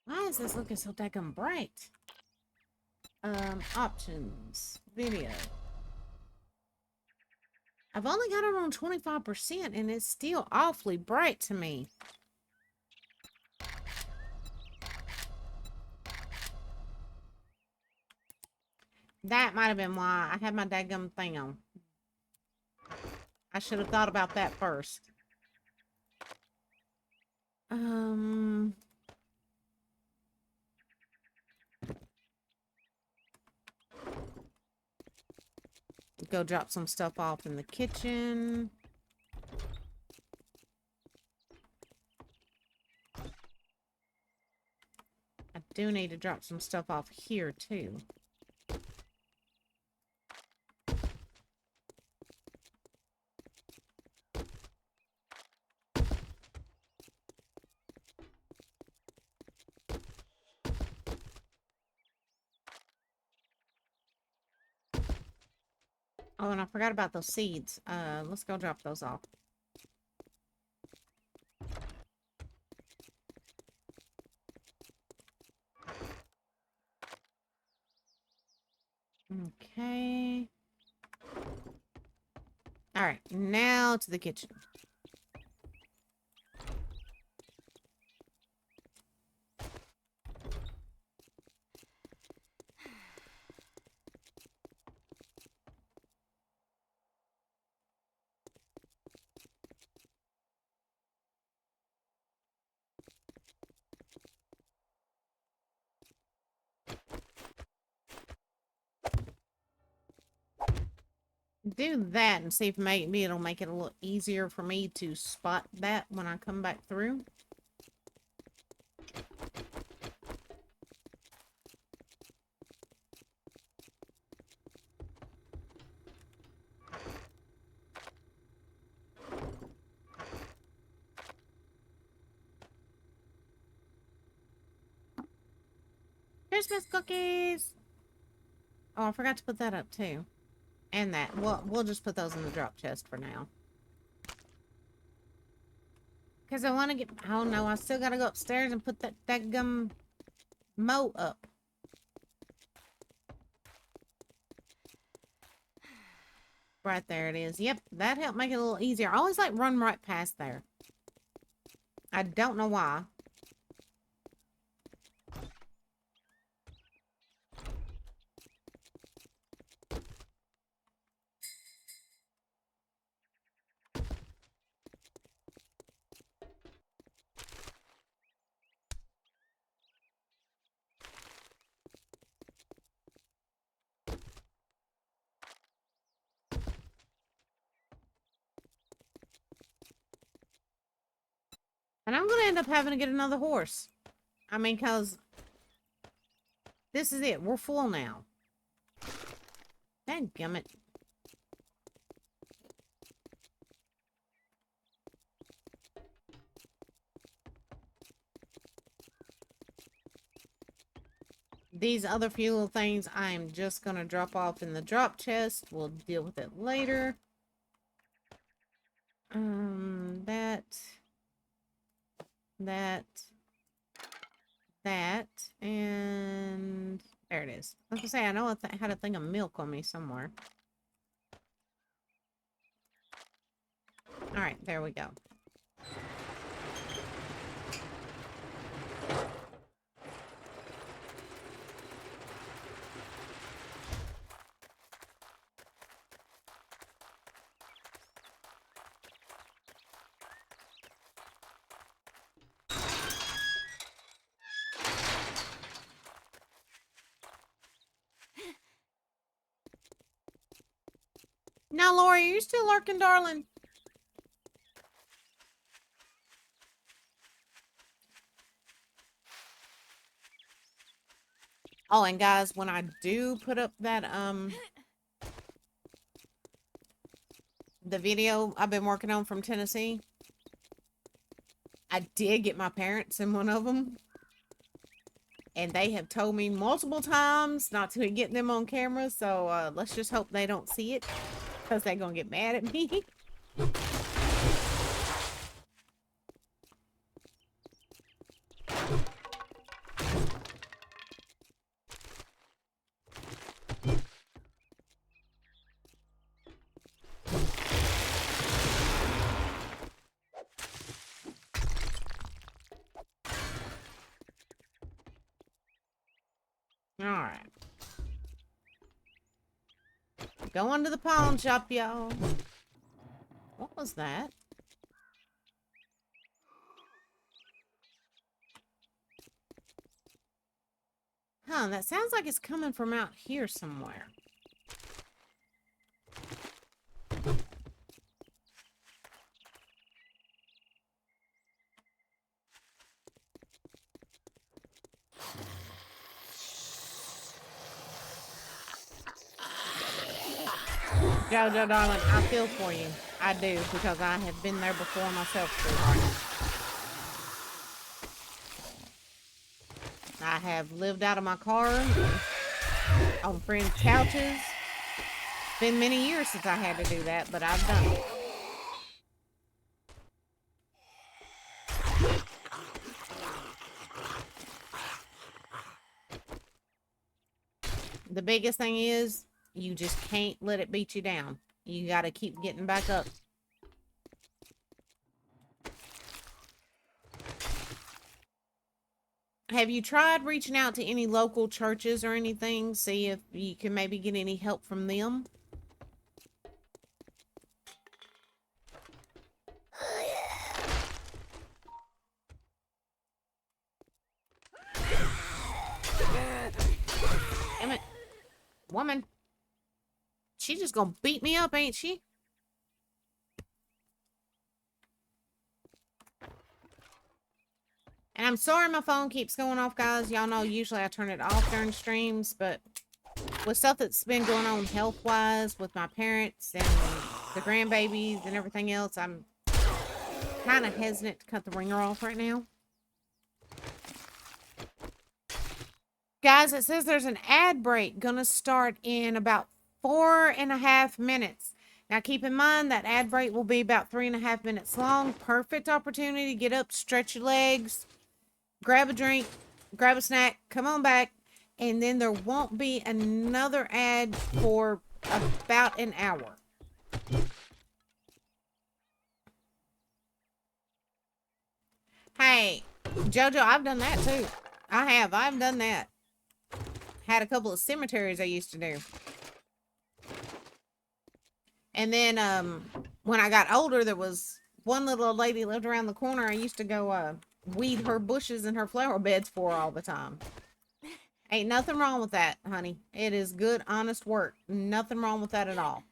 Why is this looking so daggum bright? Options. Video. I've only got it on 25% and it's still awfully bright to me. That might have been why I had my daggum thing on. I should have thought about that first. Go drop some stuff off in the kitchen. I do need to drop some stuff off here too. Oh, and I forgot about those seeds. Let's go drop those off. Okay. All right, now to the kitchen. Do that and see if maybe it'll make it a little easier for me to spot that when I come back through. Christmas cookies! Oh, I forgot to put that up too. And that. We'll just put those in the drop chest for now. Because I want to get... Oh no, I still got to go upstairs and put that daggum moat up. Right there it is. Yep, that helped make it a little easier. I always like run right past there. I don't know why. And I'm going to end up having to get another horse. I mean, because this is it. We're full now. Dadgummit. These other few little things I'm just going to drop off in the drop chest. We'll deal with it later. That, and there it is. I was gonna say, I know I had a thing of milk on me somewhere. Alright, there we go. Now, Lori, are you still lurking, darling? Oh, and guys, when I do put up that, the video I've been working on from Tennessee, I did get my parents in one of them. And they have told me multiple times not to get them on camera. So let's just hope they don't see it, because they're going to get mad at me. Alright. Going to the pawn shop, y'all. What was that? Huh, that sounds like it's coming from out here somewhere. Jojo, darling, I feel for you. I do, because I have been there before myself, sweetheart. I have lived out of my car, on friends' couches. It's been many years since I had to do that, but I've done it. The biggest thing is, you just can't let it beat you down. You gotta keep getting back up. Have you tried reaching out to any local churches or anything? See if you can maybe get any help from them? Damn it. Woman. She's just gonna beat me up, ain't she? And I'm sorry my phone keeps going off, guys. Y'all know usually I turn it off during streams, but with stuff that's been going on health-wise with my parents and the grandbabies and everything else, I'm kind of hesitant to cut the ringer off right now. Guys, it says there's an ad break gonna start in about 4.5 minutes. Now, keep in mind that ad break will be about 3.5 minutes long. Perfect opportunity to get up, stretch your legs, grab a drink, grab a snack, come on back, and then there won't be another ad for about an hour. Hey, Jojo, I've done that too. I've done that. Had a couple of cemeteries I used to do. And then when I got older, there was one little old lady lived around the corner. I used to go weed her bushes and her flower beds for her all the time. Ain't nothing wrong with that, honey. It is good, honest work. Nothing wrong with that at all.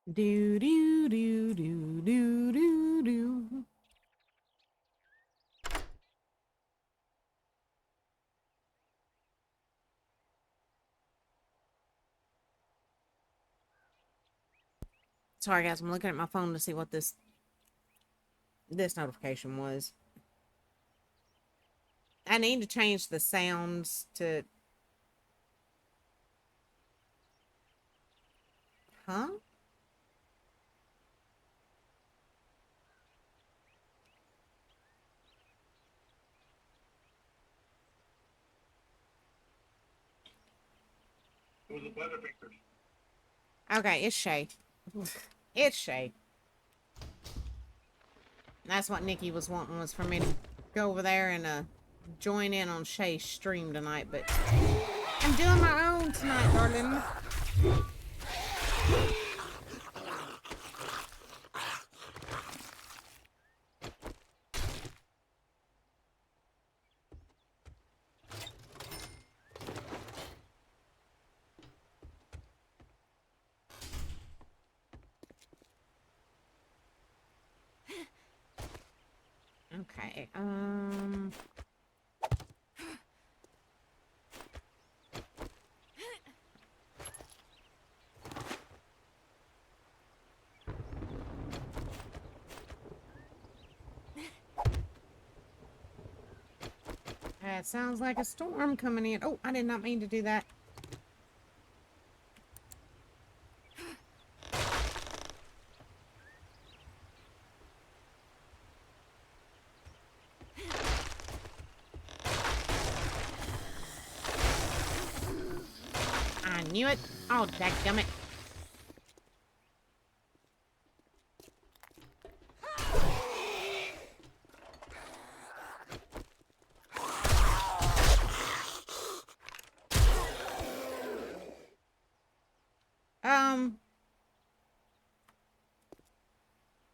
Do do do do do do do. Sorry guys, I'm looking at my phone to see what this notification was. I need to change the sounds to... Huh? Okay, it's Shay. It's Shay. That's what Nikki was wanting, was for me to go over there and join in on Shay's stream tonight, but I'm doing my own tonight, darling. Okay, that sounds like a storm coming in. Oh, I did not mean to do that. I knew it. Oh, dadgummit.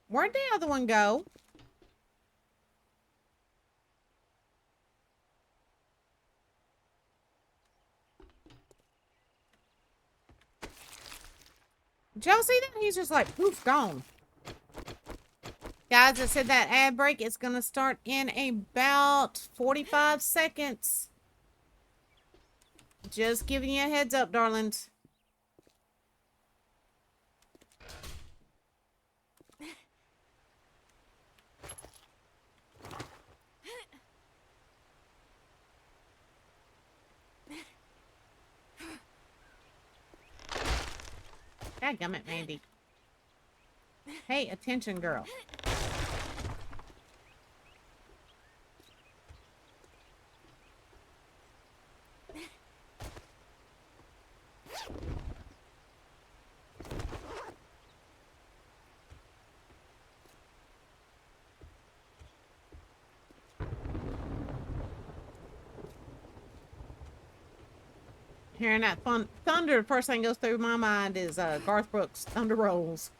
Where'd the other one go? Did y'all see that? He's just like, poof, gone. Guys, I said that ad break is going to start in about 45 seconds. Just giving you a heads up, darlings. Dadgummit, Mandy. Hey, attention, girl. Hearing that thunder, the first thing goes through my mind is Garth Brooks' Thunder Rolls.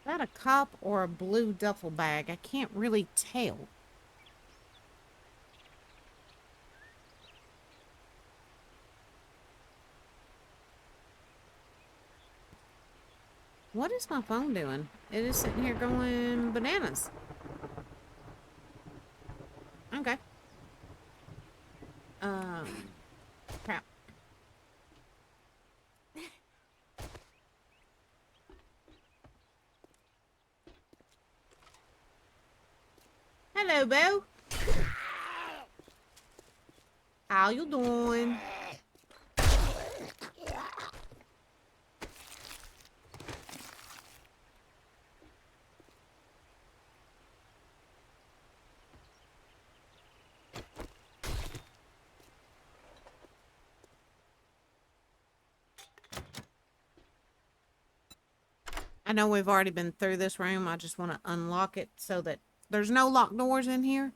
Is that a cop or a blue duffel bag? I can't really tell. What is my phone doing? It is sitting here going bananas. Okay. Crap. Hello, Bo. How you doing? I know we've already been through this room. I just want to unlock it so that there's no locked doors in here.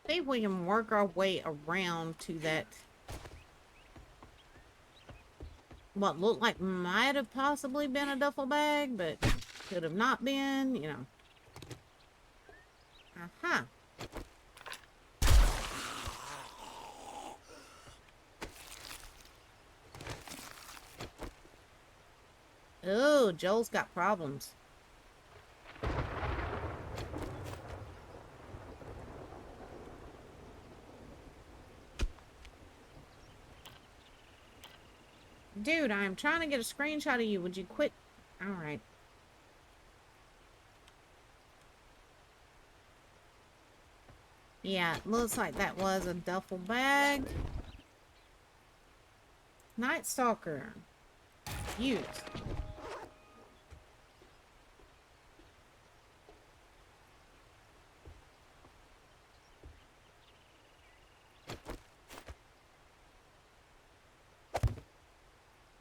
See if we can work our way around to that. What looked like might have possibly been a duffel bag, but could have not been, you know. Uh-huh. Oh, Joel's got problems. Dude, I am trying to get a screenshot of you. Would you quit? Alright. Yeah, it looks like that was a duffel bag. Night Stalker. Use.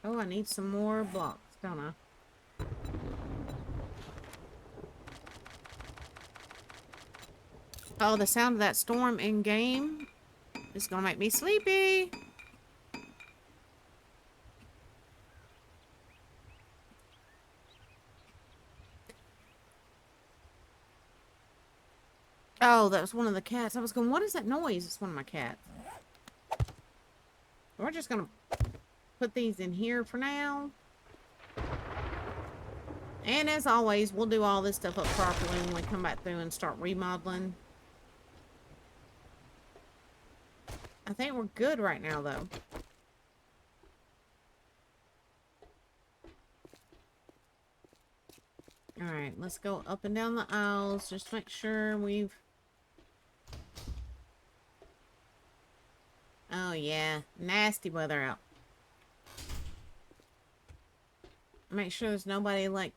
Oh, I need some more blocks, don't I? Oh, the sound of that storm in game is gonna make me sleepy. Oh, that was one of the cats. I was going, what is that noise? It's one of my cats. We're just gonna put these in here for now. And as always, we'll do all this stuff up properly when we come back through and start remodeling. I think we're good right now, though. Alright, let's go up and down the aisles. Just make sure we've... Oh, yeah. Nasty weather out. Make sure there's nobody, like,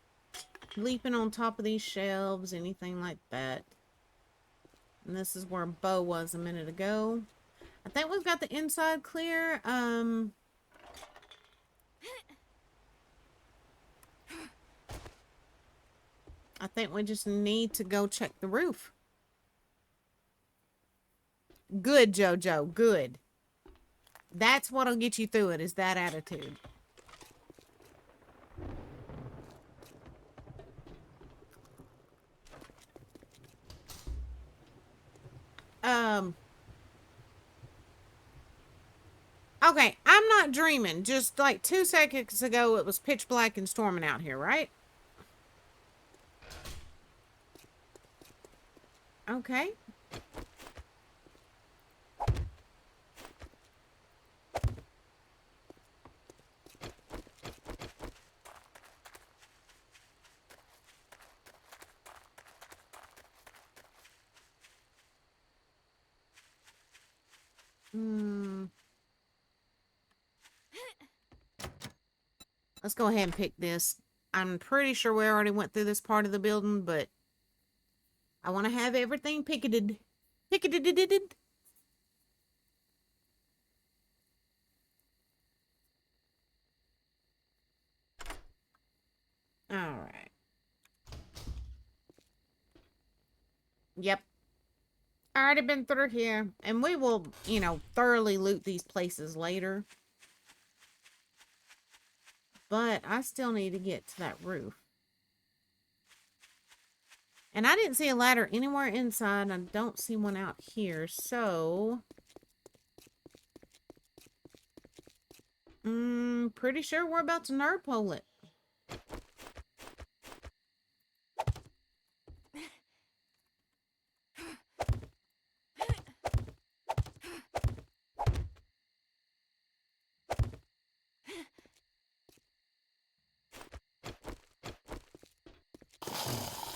leaping on top of these shelves, anything like that. And this is where Bo was a minute ago. I think we've got the inside clear. I think we just need to go check the roof. Good, JoJo. Good. That's what'll get you through it, is that attitude. Okay, I'm not dreaming. Just like 2 seconds ago, it was pitch black and storming out here, right? Okay. Let's go ahead and pick this. I'm pretty sure we already went through this part of the building, but I want to have everything picketed. Picketed. Alright. Yep. Already been through here. And we will, you know, thoroughly loot these places later. But I still need to get to that roof. And I didn't see a ladder anywhere inside. I don't see one out here. So... pretty sure we're about to nerd pole it.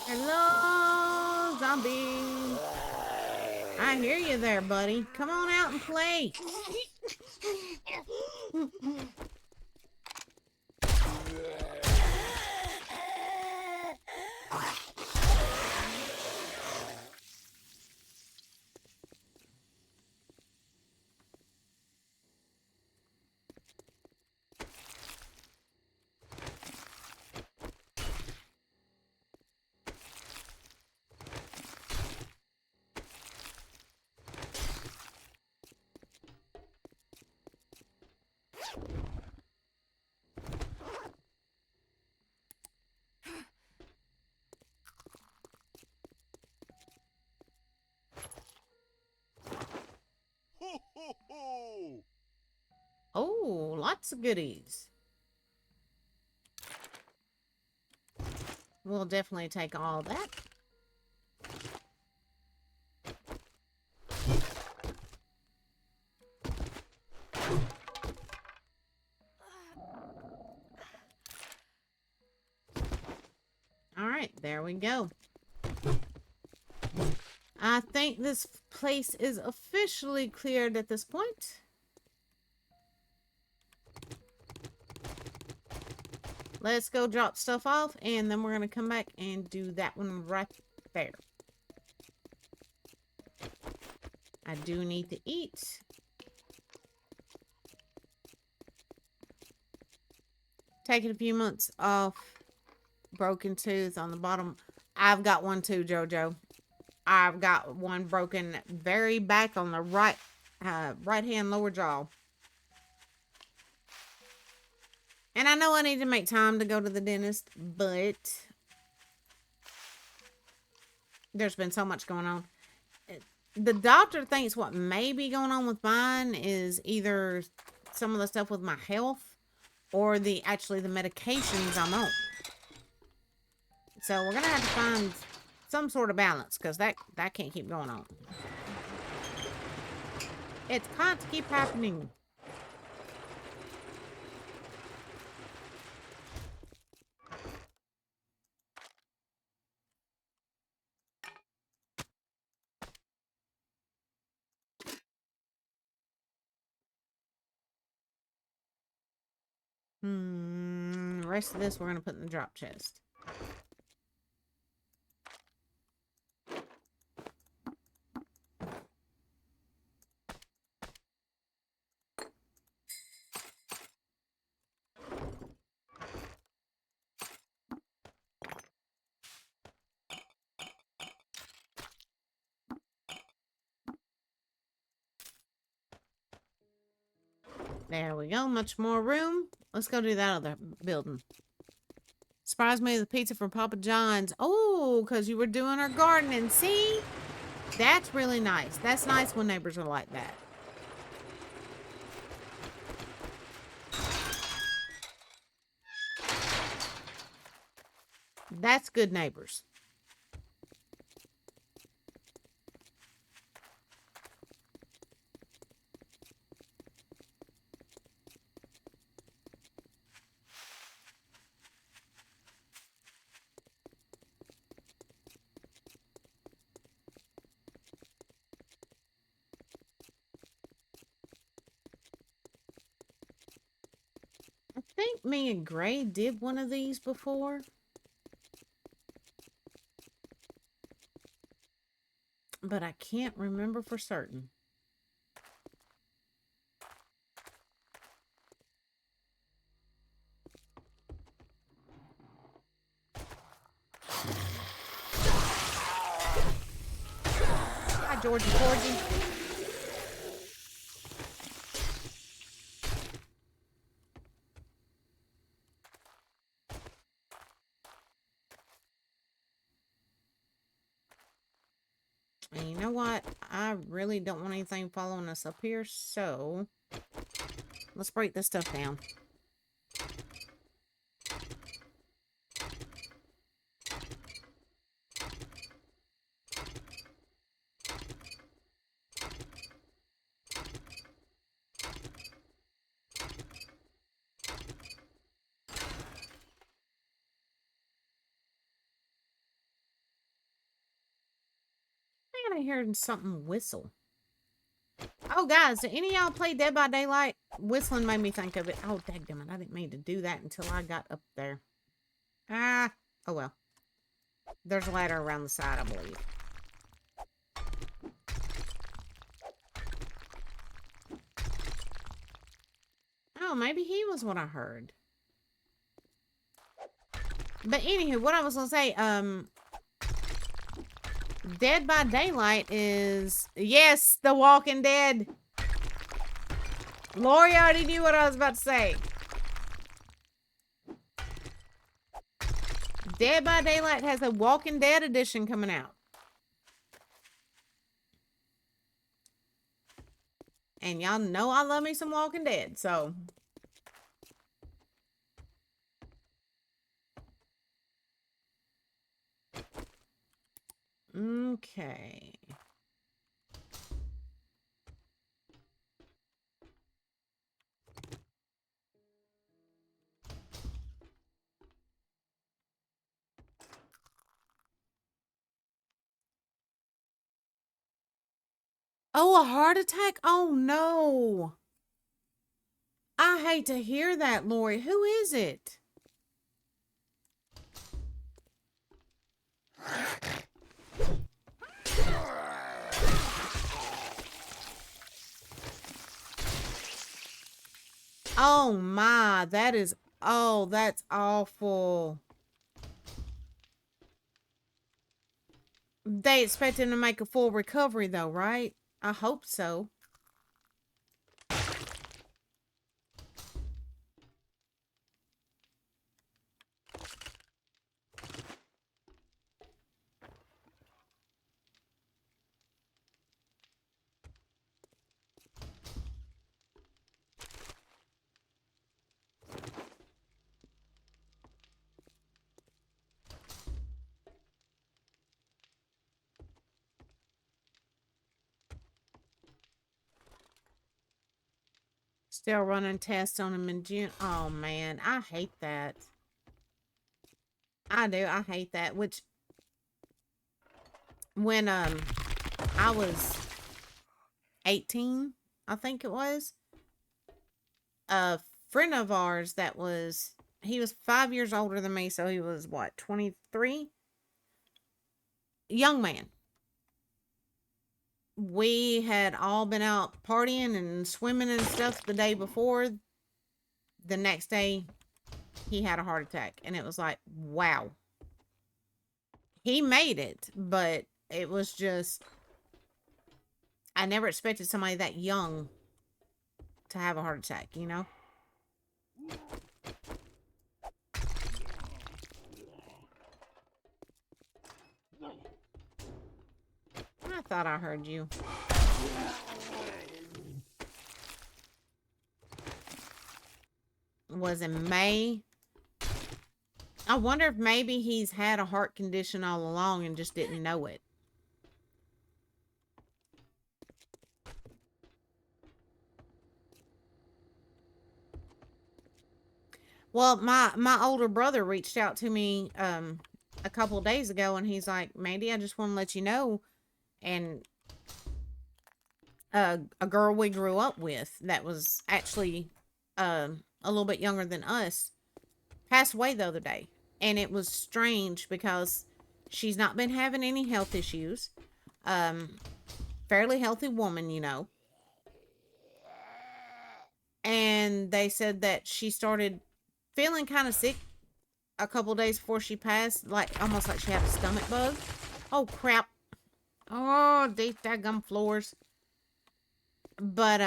Hello, zombie. I hear you there, buddy. Come on out and play. Lots of goodies. We'll definitely take all that. All right, there we go. I think this place is officially cleared at this point. Let's go drop stuff off, and then we're going to come back and do that one right there. I do need to eat. Taking a few months off. Broken tooth on the bottom. I've got one too, Jojo. I've got one broken very back on the right hand lower jaw. And I know I need to make time to go to the dentist, but there's been so much going on. The doctor thinks what may be going on with mine is either some of the stuff with my health or actually the medications I'm on. So we're going to have to find some sort of balance, because that can't keep going on. It can't keep happening. The rest of this we're going to put in the drop chest. There we go. Much more room. Let's go do that other building. Surprised me with pizza from Papa John's. Oh, because you were doing our gardening. See? That's really nice. That's nice when neighbors are like that. That's good neighbors. I think me and Gray did one of these before. But I can't remember for certain. Hi, Georgie Porgy. And you know what? I really don't want anything following us up here, so let's break this stuff down. I heard something whistle. Oh, guys, did any of y'all play Dead by Daylight? Whistling made me think of it. Oh, dadgummit, I didn't mean to do that until I got up there. Oh well. There's a ladder around the side, I believe. Oh, maybe he was what I heard. But anywho, what I was gonna say, Dead by Daylight is... Yes, The Walking Dead. Lori already knew what I was about to say. Dead by Daylight has a Walking Dead edition coming out. And y'all know I love me some Walking Dead, so... Okay. Oh, a heart attack? Oh, no. I hate to hear that, Lori. Who is it? Oh, my. That is... Oh, that's awful. They expect him to make a full recovery, though, right? I hope so. Still running tests on him in June. Oh, man. I hate that. I do. I hate that. Which, when I was 18, I think it was, a friend of ours that was, he was 5 years older than me, so he was what, 23? Young man. We had all been out partying and swimming and stuff the day before. The next day, he had a heart attack, and it was like, wow. He made it, but it was just, I never expected somebody that young to have a heart attack, you know? I thought I heard you. Was in May. I wonder if maybe he's had a heart condition all along and just didn't know it. Well, my older brother reached out to me a couple of days ago, and he's like, Mandy, I just want to let you know, and a girl we grew up with that was actually a little bit younger than us passed away the other day. And it was strange because she's not been having any health issues. Fairly healthy woman, you know. And they said that she started feeling kind of sick a couple days before she passed, like almost like she had a stomach bug. Oh crap. Oh, these daggum floors. But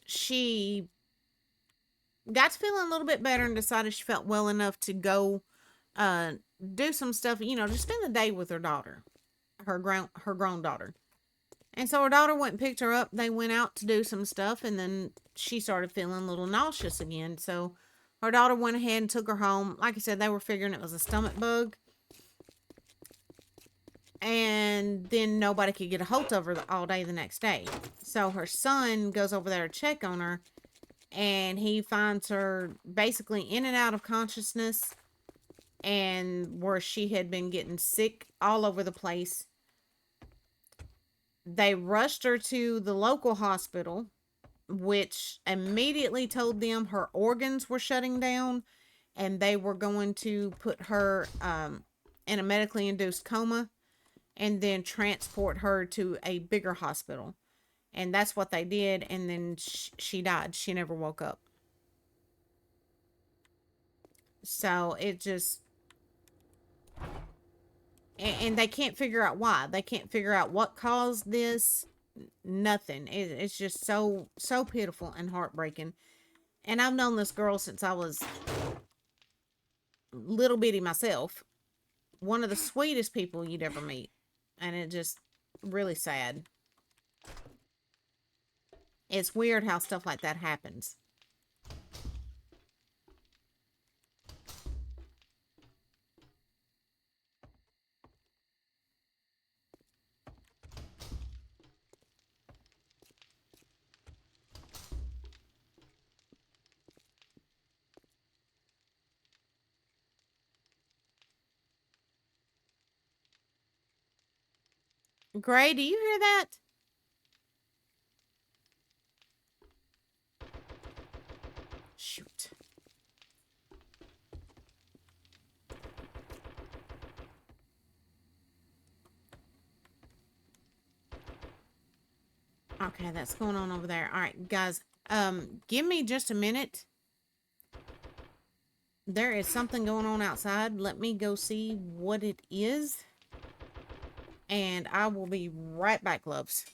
she got to feeling a little bit better and decided she felt well enough to go do some stuff, you know, just spend the day with her daughter, her grown daughter. And so her daughter went and picked her up. They went out to do some stuff, and then she started feeling a little nauseous again. So her daughter went ahead and took her home. Like I said, they were figuring it was a stomach bug. And then nobody could get a hold of her all day the next day. So her son goes over there to check on her, and he finds her basically in and out of consciousness, and where she had been getting sick all over the place. They rushed her to the local hospital, which immediately told them her organs were shutting down and they were going to put her in a medically induced coma and then transport her to a bigger hospital. And that's what they did. And then she died. She never woke up. So it just, and they can't figure out why. They can't figure out what caused this. Nothing. It's just so pitiful and heartbreaking. And I've known this girl since I was little bitty myself. One of the sweetest people you'd ever meet. And it just really sad. It's weird how stuff like that happens. Gray, do you hear that? Shoot. Okay, that's going on over there. All right, guys, give me just a minute. There is something going on outside. Let me go see what it is. And I will be right back, loves.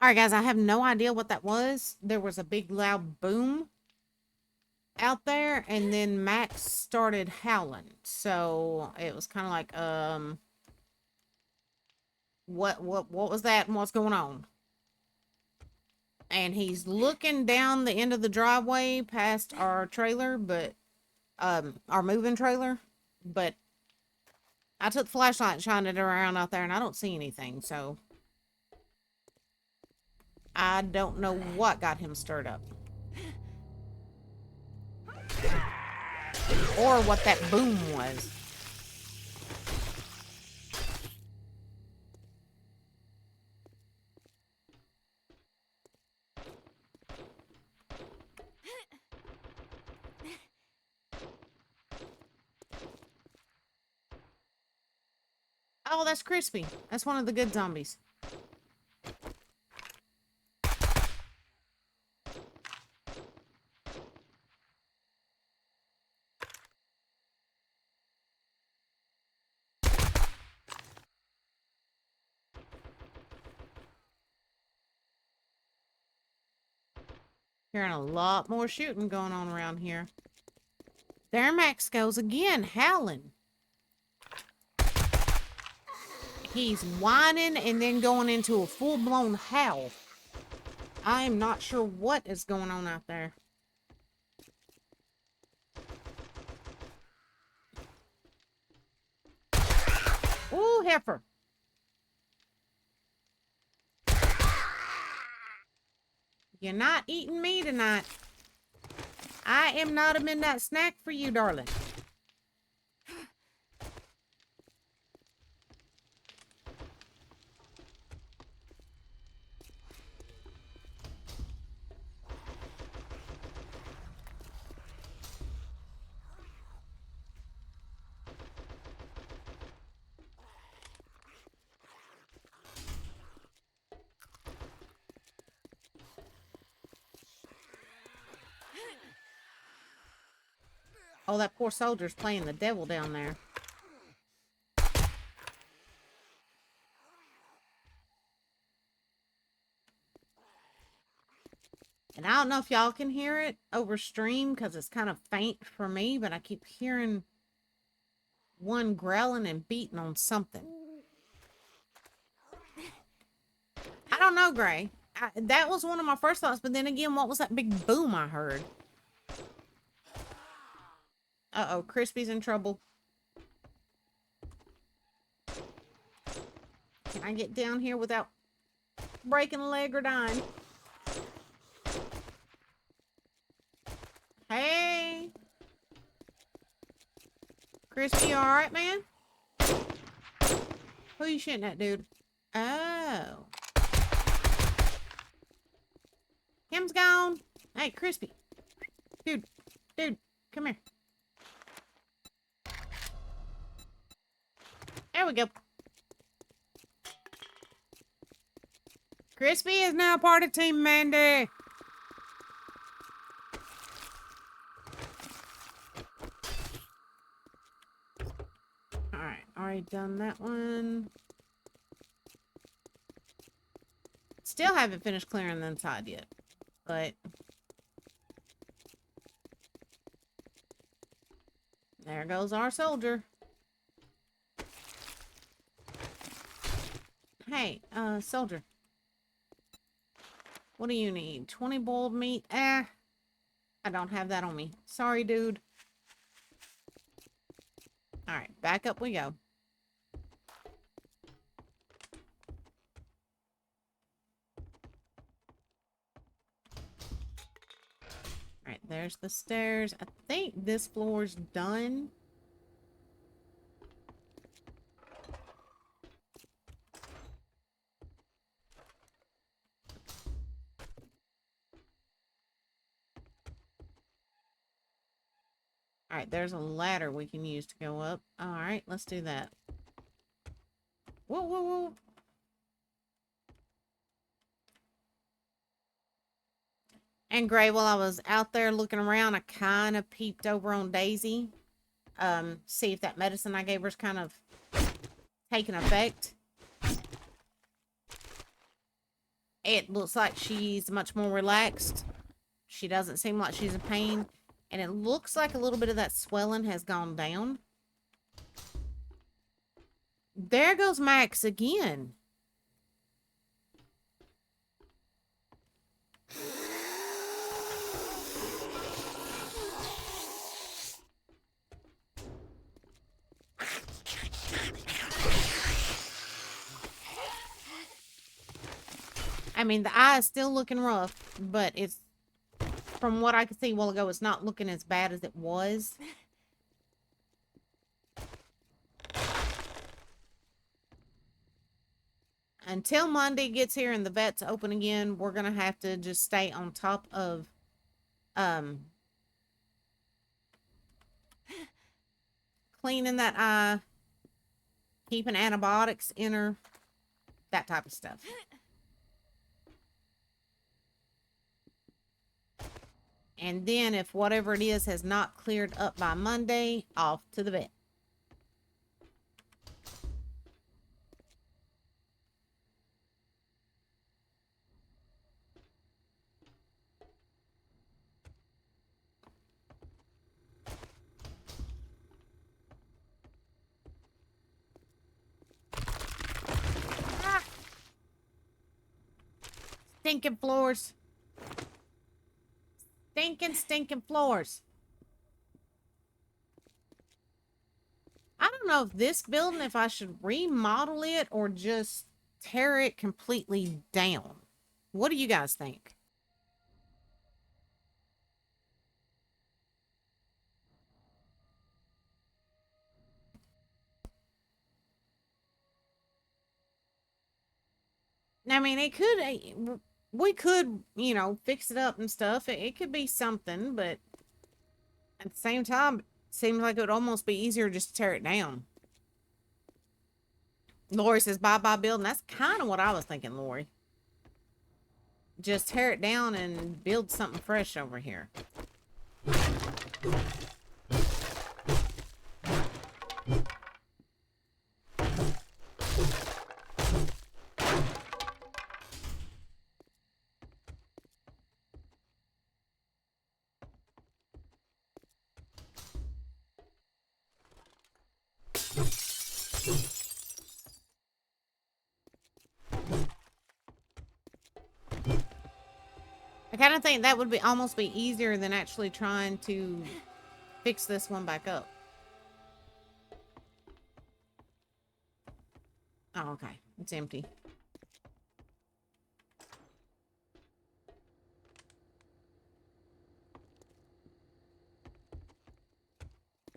All right, guys, I have no idea what that was. There was a big loud boom out there, and then Max started howling. So it was kind of like, what was that, and what's going on? And he's looking down the end of the driveway past our trailer, but our moving trailer. But I took the flashlight and shined it around out there, and I don't see anything. So I don't know what got him stirred up, or what that boom was. Oh, that's Crispy. That's one of the good zombies. Hearing a lot more shooting going on around here. There Max goes again, howling. He's whining and then going into a full-blown howl. I am not sure what is going on out there. Ooh, heifer. You're not eating me tonight. I am not a midnight snack for you, darling. Oh, that poor soldier's playing the devil down there. And I don't know if y'all can hear it over stream because it's kind of faint for me, but I keep hearing one growling and beating on something. I don't know, Gray. That was one of my first thoughts, but then again, what was that big boom I heard? Uh-oh, Crispy's in trouble. Can I get down here without breaking a leg or dying? Hey! Crispy, you alright, man? Who you shooting at, dude? Oh. Him's gone. Hey, Crispy. Dude, come here. There we go. Crispy is now part of Team Mandy. Alright, already done that one. Still haven't finished clearing the inside yet. But there goes our soldier. Hey, soldier. What do you need? 20 boiled meat? I don't have that on me. Sorry, dude. Alright, back up we go. Alright, there's the stairs. I think this floor's done. Alright, there's a ladder we can use to go up. Alright, let's do that. Whoa, whoa, whoa. And Gray, while I was out there looking around, I kind of peeped over on Daisy. See if that medicine I gave her's kind of taking effect. It looks like she's much more relaxed. She doesn't seem like she's in pain. And it looks like a little bit of that swelling has gone down. There goes Max again. I mean, the eye is still looking rough, but it's, from what I could see a while ago, it's not looking as bad as it was. Until Monday gets here and the vet's open again, we're going to have to just stay on top of, cleaning that eye, keeping antibiotics in her, that type of stuff. And then if whatever it is has not cleared up by Monday, off to the vet. Ah! Stinking floors. Stinking floors. I don't know if this building, if I should remodel it or just tear it completely down. What do you guys think? I mean, it could, we could, fix it up and stuff. It could be something, but at the same time, it seems like it would almost be easier just to tear it down. Lori says, bye bye building. That's kind of what I was thinking, Lori. Just tear it down and build something fresh over here. I kind of think that would be almost be easier than actually trying to fix this one back up. Oh, okay. It's empty.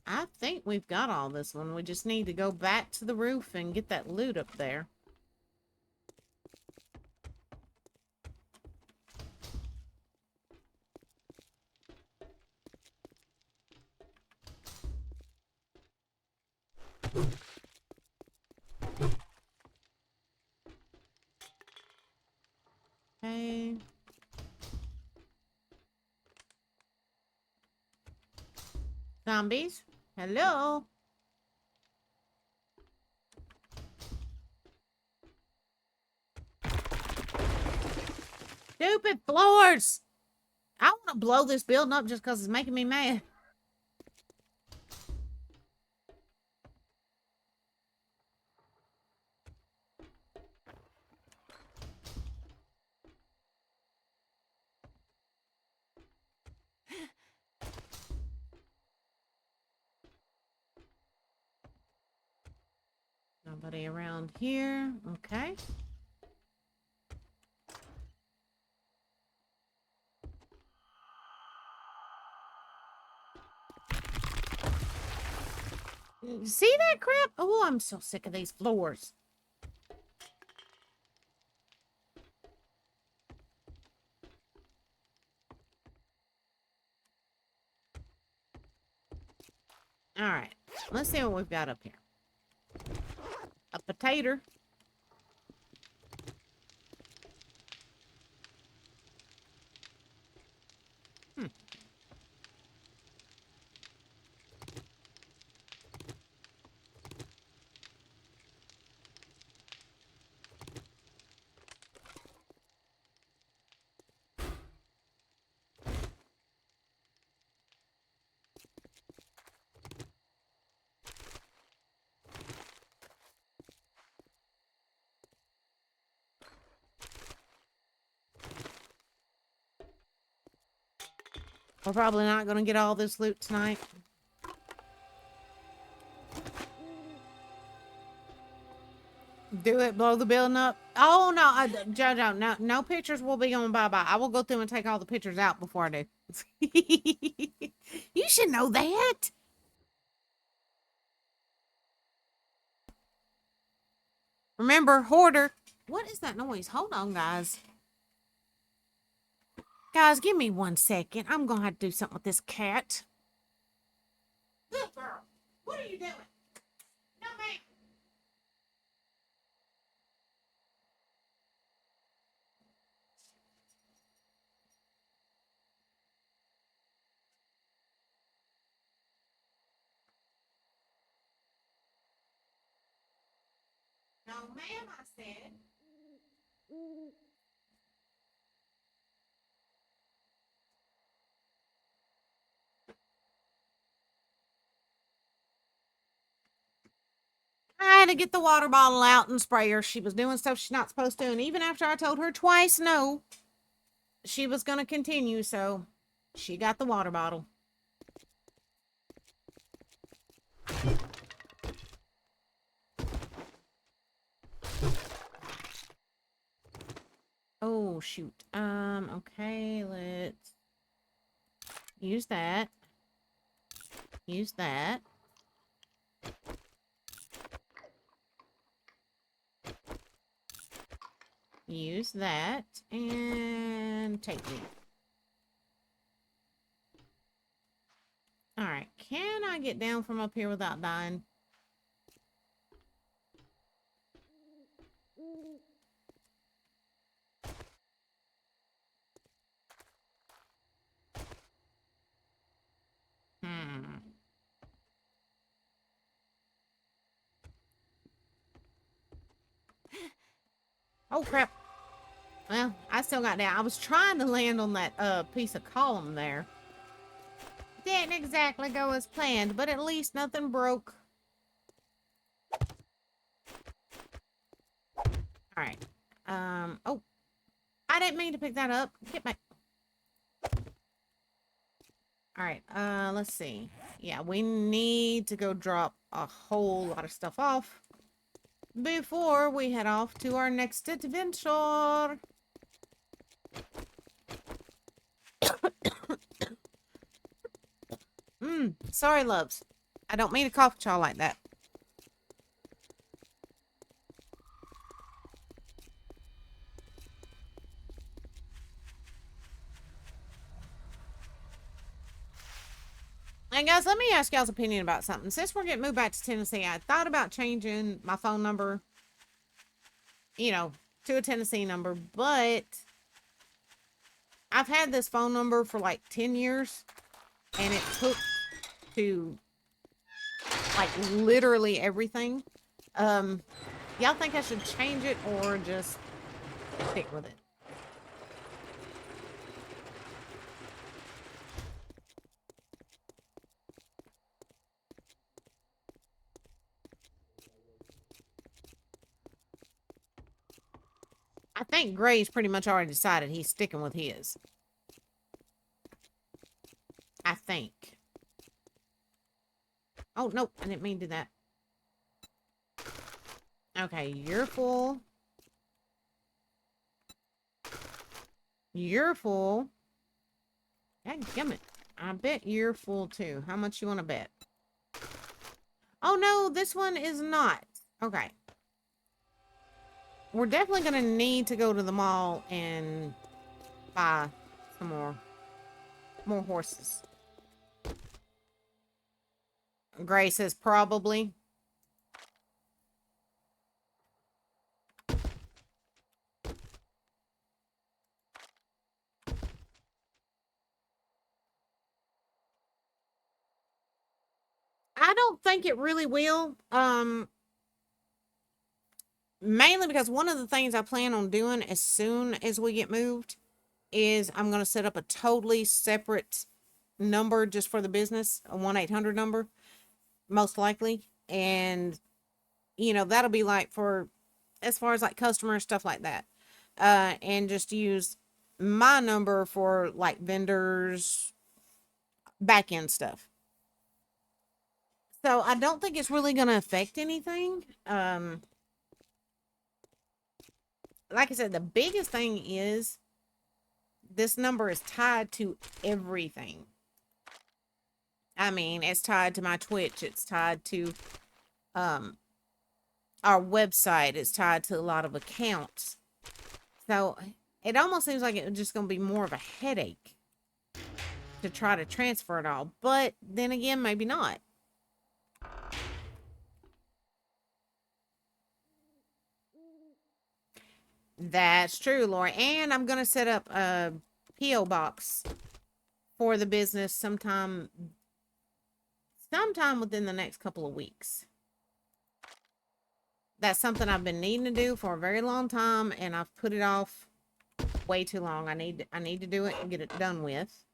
I think we've got all this one. We just need to go back to the roof and get that loot up there. Okay. Zombies? Hello? Stupid floors! I want to blow this building up just because it's making me mad. Nobody around here. Okay. See that crap? Oh, I'm so sick of these floors. All right. Let's see what we've got up here. A potato. We're probably not going to get all this loot tonight. Do it, blow the building up. Oh, no, Jojo, no pictures will be on bye-bye. I will go through and take all the pictures out before I do. You should know that. Remember, hoarder. What is that noise? Hold on, guys. Guys, give me 1 second. I'm going to have to do something with this cat. Good girl. What are you doing? No, ma'am. No, ma'am, I said. I had to get the water bottle out and spray her. She was doing stuff she's not supposed to. And even after I told her twice no, she was going to continue. So she got the water bottle. Oh, shoot. Okay, let's use that. Use that. Use that. And take me. Alright, can I get down from up here without dying? Oh, crap. Well, I still got down. I was trying to land on that piece of column there. Didn't exactly go as planned, but at least nothing broke. Alright. Oh. I didn't mean to pick that up. Get back. Alright, let's see. Yeah, we need to go drop a whole lot of stuff off before we head off to our next adventure. Sorry, loves. I don't mean to cough at y'all like that. And guys, let me ask y'all's opinion about something. Since we're getting moved back to Tennessee, I thought about changing my phone number, you know, to a Tennessee number, but I've had this phone number for like 10 years, and it took to like literally everything. Y'all think I should change it or just stick with it? I think Gray's pretty much already decided he's sticking with his. I think. Oh, nope. I didn't mean to do that. Okay, you're full. You're full. Dadgummit. I bet you're full too. How much you want to bet? Oh no, this one is not. Okay. We're definitely going to need to go to the mall and buy some more horses. Gray says probably. I don't think it really will. Mainly because one of the things I plan on doing as soon as we get moved is I'm going to set up a totally separate number just for the business, a 1-800 number, most likely. And, you know, that'll be like for, as far as like customers, stuff like that. And just use my number for like vendors, back end stuff. So I don't think it's really going to affect anything. Like I said, the biggest thing is this number is tied to everything. I mean, it's tied to my Twitch. It's tied to our website. It's tied to a lot of accounts. So it almost seems like it's just going to be more of a headache to try to transfer it all. But then again, maybe not. That's true, Lori. And I'm going to set up a P.O. box for the business sometime within the next couple of weeks. That's something I've been needing to do for a very long time, and I've put it off way too long. I need to do it and get it done with.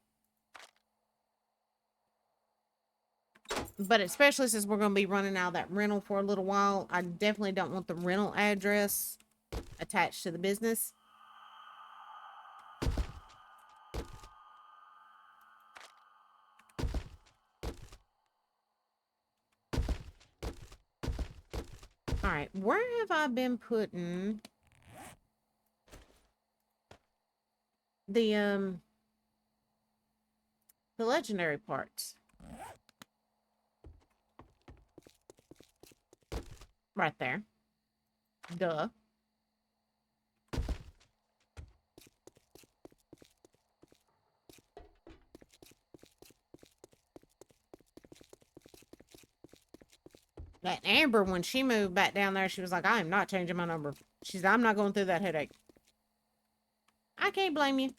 But especially since we're going to be running out of that rental for a little while, I definitely don't want the rental address attached to the business. All right, where have I been putting the legendary parts. Right there. Duh. That Amber, when she moved back down there, she was like, I am not changing my number. She said, I'm not going through that headache. I can't blame you.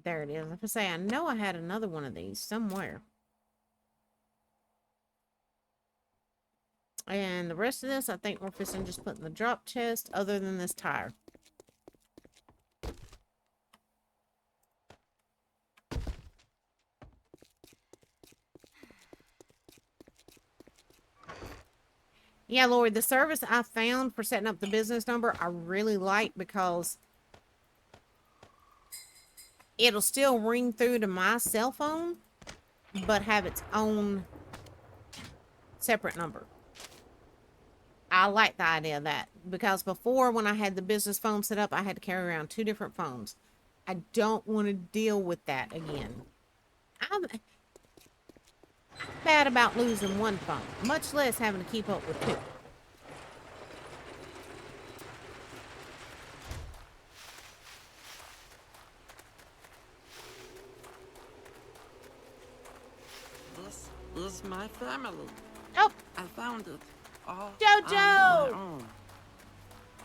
There it is. I have to say, I know I had another one of these somewhere. And the rest of this, I think we're fixing just put in the drop chest, other than this tire. Yeah, Lord, the service I found for setting up the business number, I really like because it'll still ring through to my cell phone, but have its own separate number. I like the idea of that because before, when I had the business phone set up, I had to carry around 2 different phones. I don't want to deal with that again. I'm bad about losing one phone, much less having to keep up with 2. This is my family. Oh, I found it all Jojo! on my own.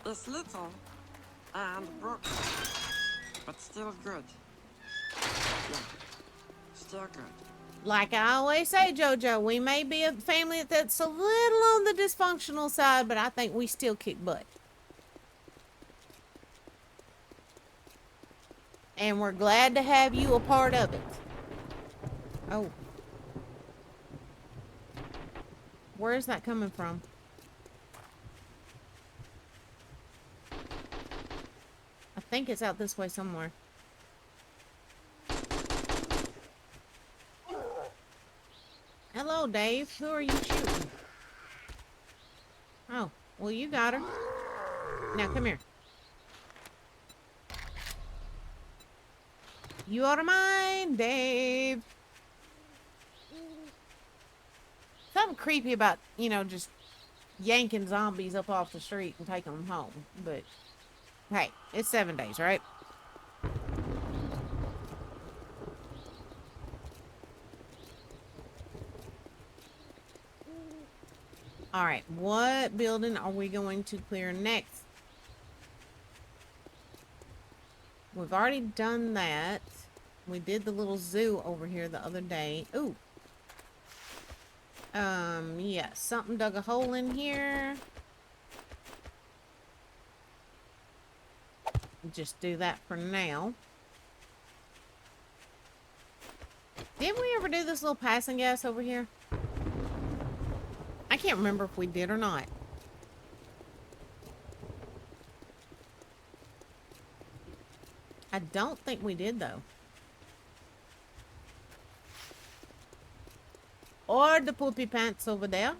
It's little and broken, but still good. Yeah, still good. Like I always say, Jojo, we may be a family that's a little on the dysfunctional side, but I think we still kick butt. And we're glad to have you a part of it. Oh. Where is that coming from? I think it's out this way somewhere. Hello, Dave. Who are you shooting? Oh, well, you got her. Now, come here. You ought to mind, Dave. Something creepy about, you know, just yanking zombies up off the street and taking them home. But, hey, it's 7 days, right? Alright, what building are we going to clear next? We've already done that. We did the little zoo over here the other day. Ooh. Yeah, something dug a hole in here. Just do that for now. Didn't we ever do this little passing gas over here? I can't remember if we did or not. I don't think we did, though. Or the poopy pants over there.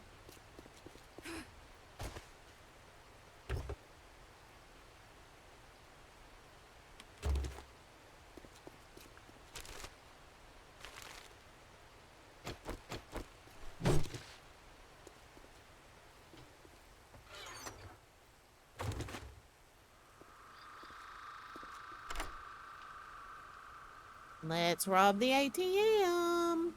Let's rob the ATM.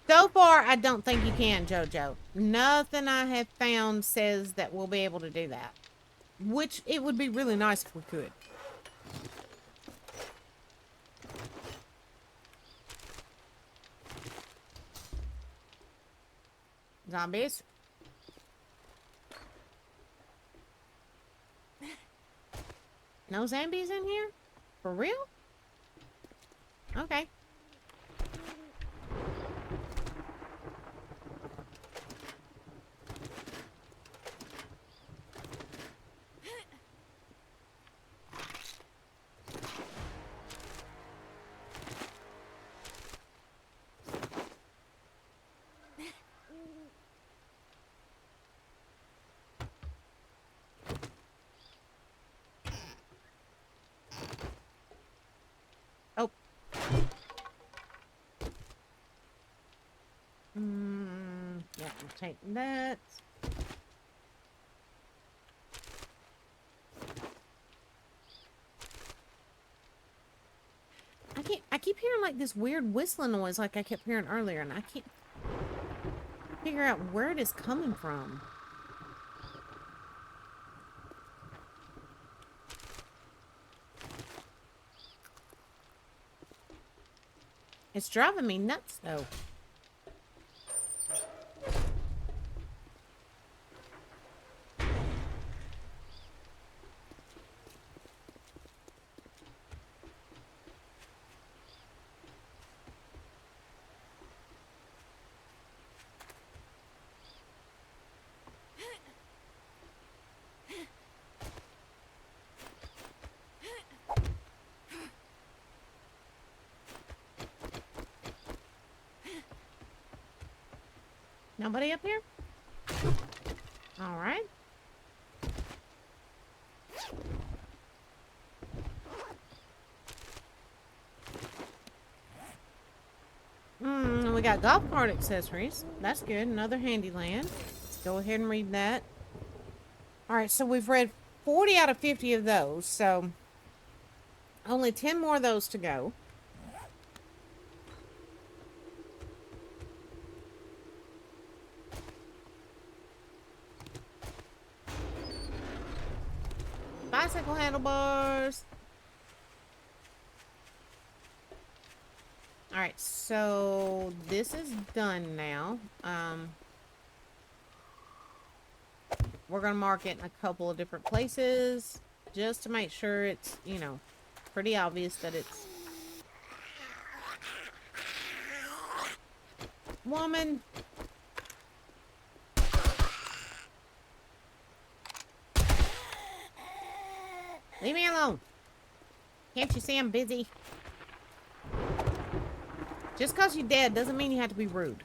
So far, I don't think you can, Jojo. Nothing I have found says that we'll be able to do that. Which, it would be really nice if we could. Zombies. No zombies in here? For real? Okay. Oh. Yeah, we'll take that. I keep hearing like this weird whistling noise like I kept hearing earlier, and I can't figure out where it is coming from. It's driving me nuts though. Nobody up here? All right. We got golf cart accessories. That's good. Another Handyland. Let's go ahead and read that. All right, so we've read 40 out of 50 of those, so only 10 more of those to go. Bicycle handlebars. All right, so this is done now. We're going to mark it in a couple of different places just to make sure it's, you know, pretty obvious that it's... Woman! Leave me alone! Can't you see I'm busy? Just because you're dead doesn't mean you have to be rude.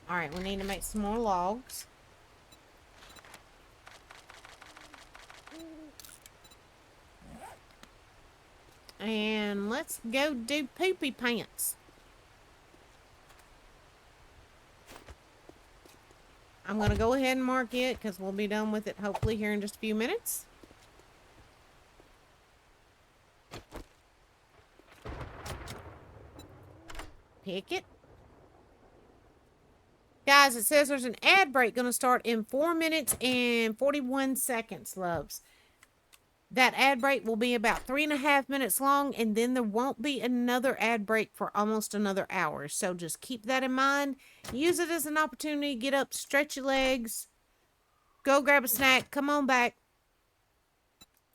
Alright, we need to make some more logs. And let's go do poopy pants. I'm going to go ahead and mark it because we'll be done with it hopefully here in just a few minutes. Pick it. Guys, it says there's an ad break going to start in 4 minutes and 41 seconds, loves. That ad break will be about 3.5 minutes long, and then there won't be another ad break for almost another hour. So just keep that in mind. Use it as an opportunity. Get up, stretch your legs, go grab a snack, come on back.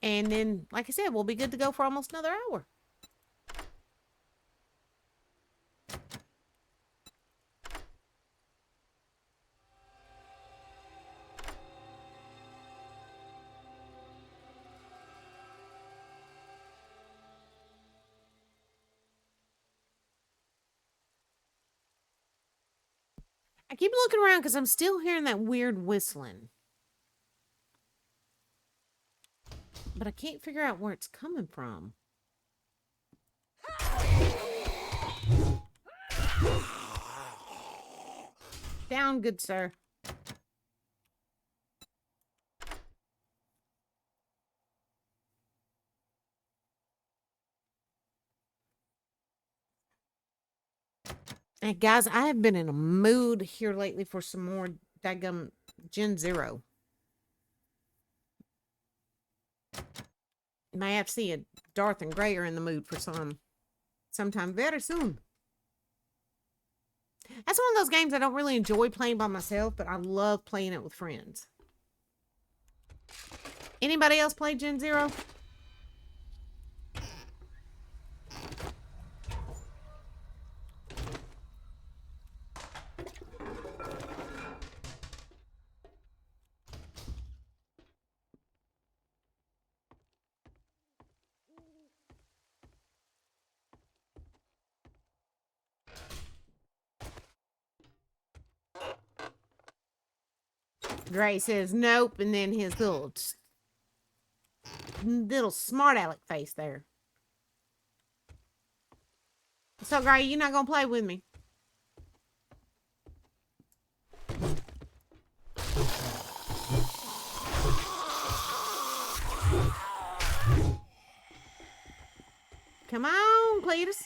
And then, like I said, we'll be good to go for almost another hour. I keep looking around because I'm still hearing that weird whistling. But I can't figure out where it's coming from. Down, good sir. And guys, I have been in a mood here lately for some more daggum Gen Zero. May have to see a Darth and Gray are in the mood for some sometime very soon. That's one of those games I don't really enjoy playing by myself, but I love playing it with friends. Anybody else play Gen Zero? Dre says nope, and then his little smart aleck face there. So, Gray, you're not gonna play with me? Come on, Cletus.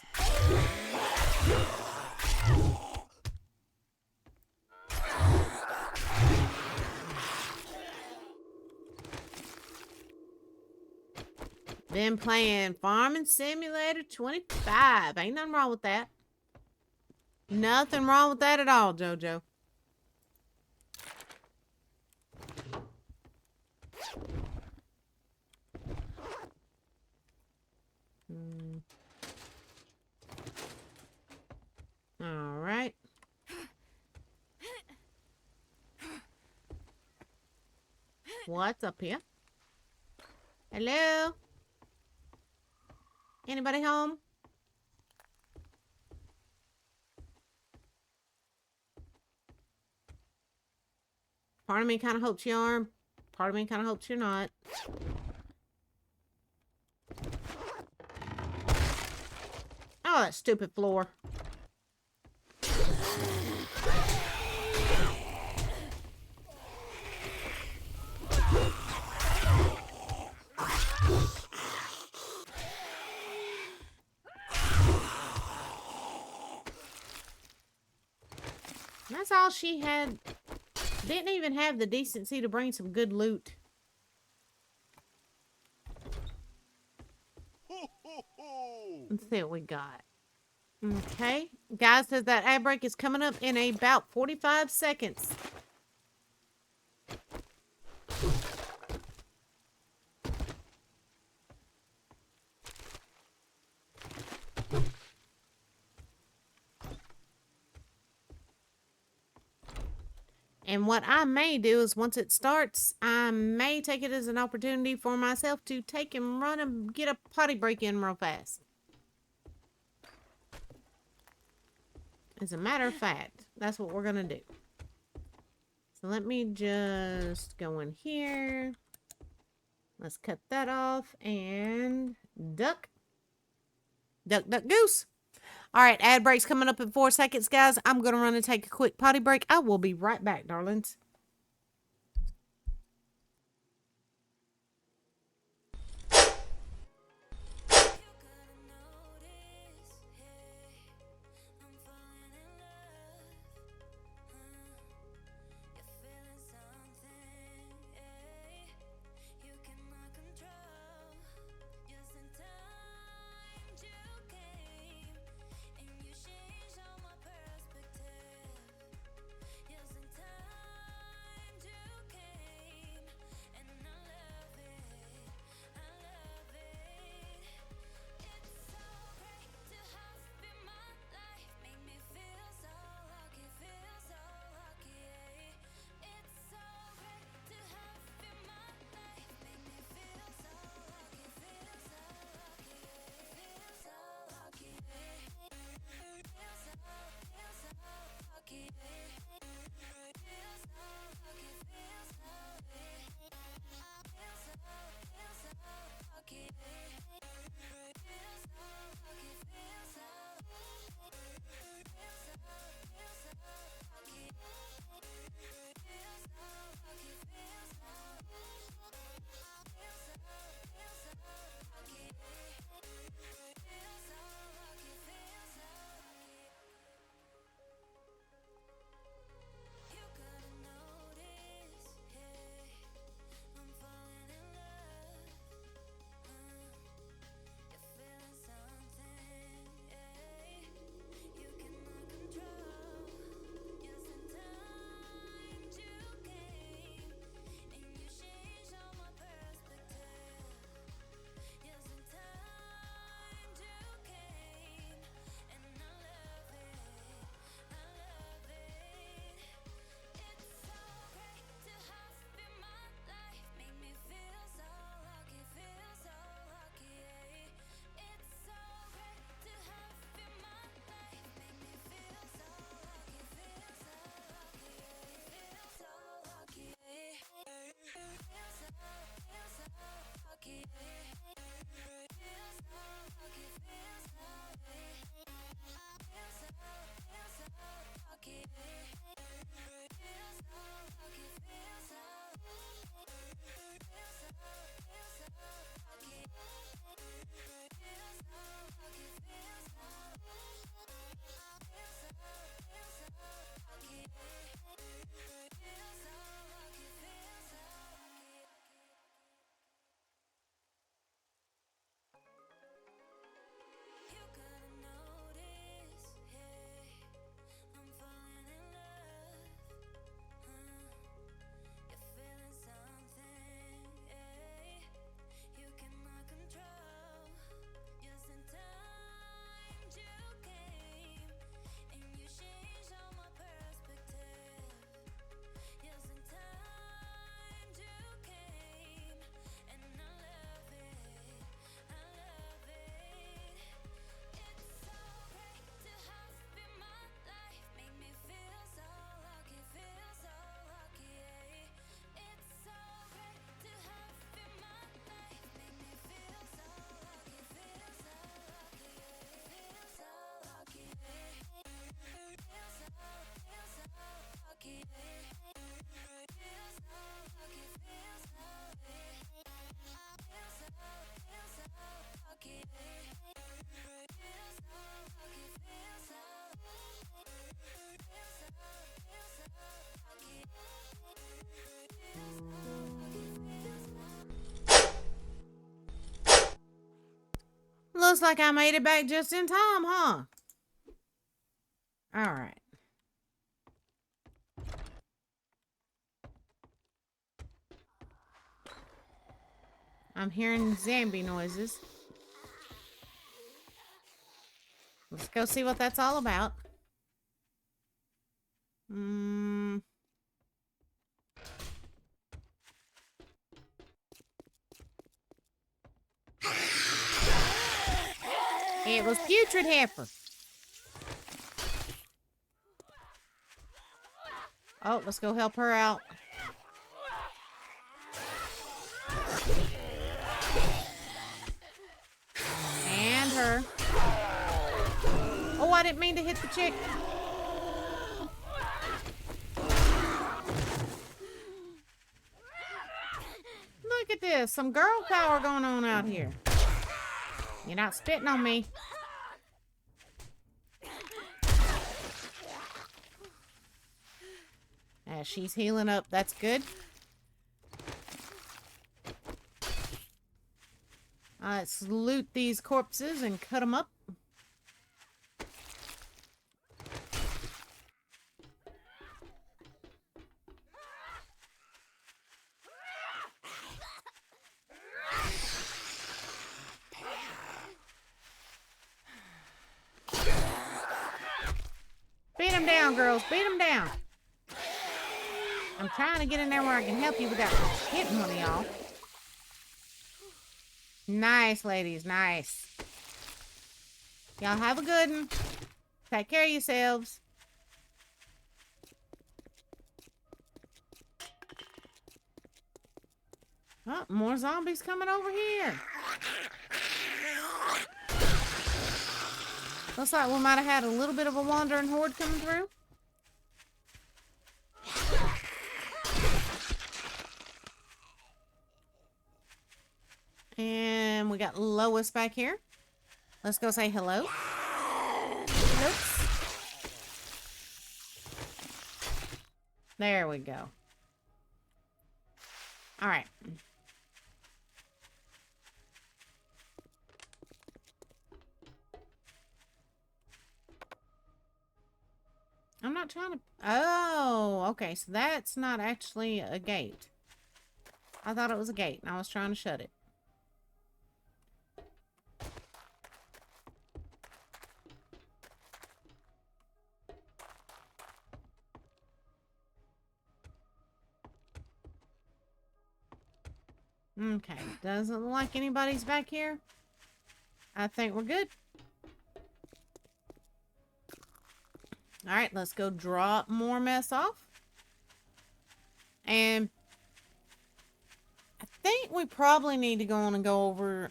Been playing Farming Simulator 25. Ain't nothing wrong with that. Nothing wrong with that at all, JoJo. All right. What's up here? Hello? Anybody home? Part of me kind of hopes you are. Part of me kind of hopes you're not. Oh, that stupid floor. That's all she had. Didn't even have the decency to bring some good loot. Let's see what we got. Okay. Guys, says that ad break is coming up in about 45 seconds. And what I may do is once it starts, I may take it as an opportunity for myself to take and run and get a potty break in real fast. As a matter of fact, that's what we're going to do. So let me just go in here. Let's cut that off and duck. Duck, duck, goose. All right, ad break's coming up in 4 seconds, guys. I'm going to run and take a quick potty break. I will be right back, darlings. looks like I made it back just in time, huh? Alright. I'm hearing zombie noises. Let's go see what that's all about. It was Putrid Heifer. Oh, let's go help her out. And her. Oh, I didn't mean to hit the chick. Look at this. Some girl power going on out here. You're not spitting on me. She's healing up. That's good. Let's loot these corpses and cut them up. Beat them down, girls. Beat them down. I'm trying to get in there where I can help you without hitting one of y'all. Nice, ladies. Nice. Y'all have a good one. Take care of yourselves. Oh, more zombies coming over here. Looks like we might have had a little bit of a wandering horde coming through. And we got Lois back here. Let's go say hello. Oops. There we go. All right. I'm not trying to... Oh, okay. So that's not actually a gate. I thought it was a gate, and I was trying to shut it. Okay. Doesn't look like anybody's back here. I think we're good. Alright, let's go drop more mess off. And I think we probably need to go on and go over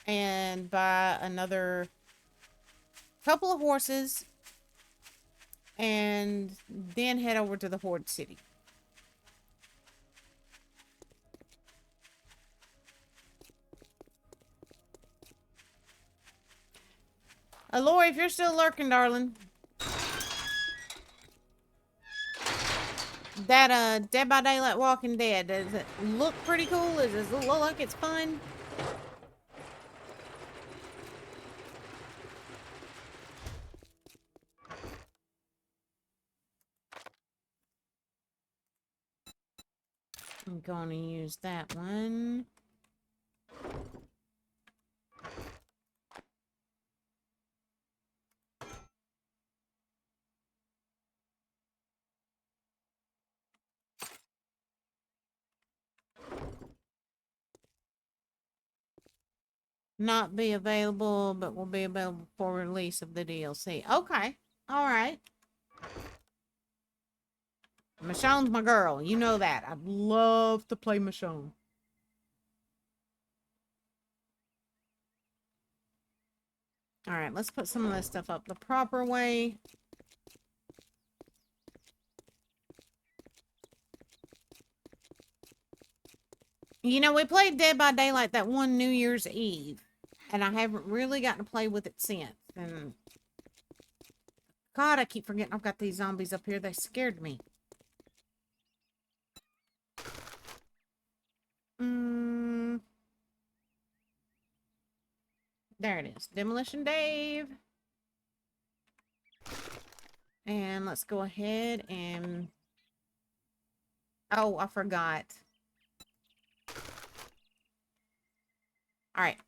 and buy another couple of horses and then head over to the Horde City. Lori, if you're still lurking, darling. That Dead by Daylight Walking Dead, does it look pretty cool? Does it look like it's fun? I'm going to use that one. Not be available, but will be available for release of the DLC. Okay. Alright. Michonne's my girl. You know that. I'd love to play Michonne. Alright, let's put some of this stuff up the proper way. You know, we played Dead by Daylight that one New Year's Eve. And I haven't really gotten to play with it since. And God, I keep forgetting I've got these zombies up here. They scared me. There it is. Demolition Dave. And let's go ahead and... Oh, I forgot. Alright.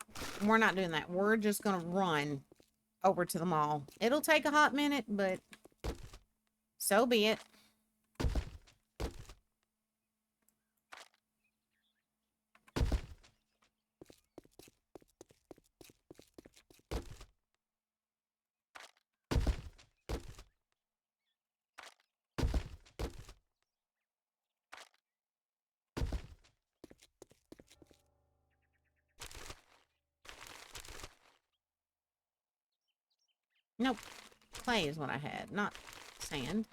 We're not doing that. We're just going to run over to the mall. It'll take a hot minute, but so be it. Nope. Clay is what I had, not sand.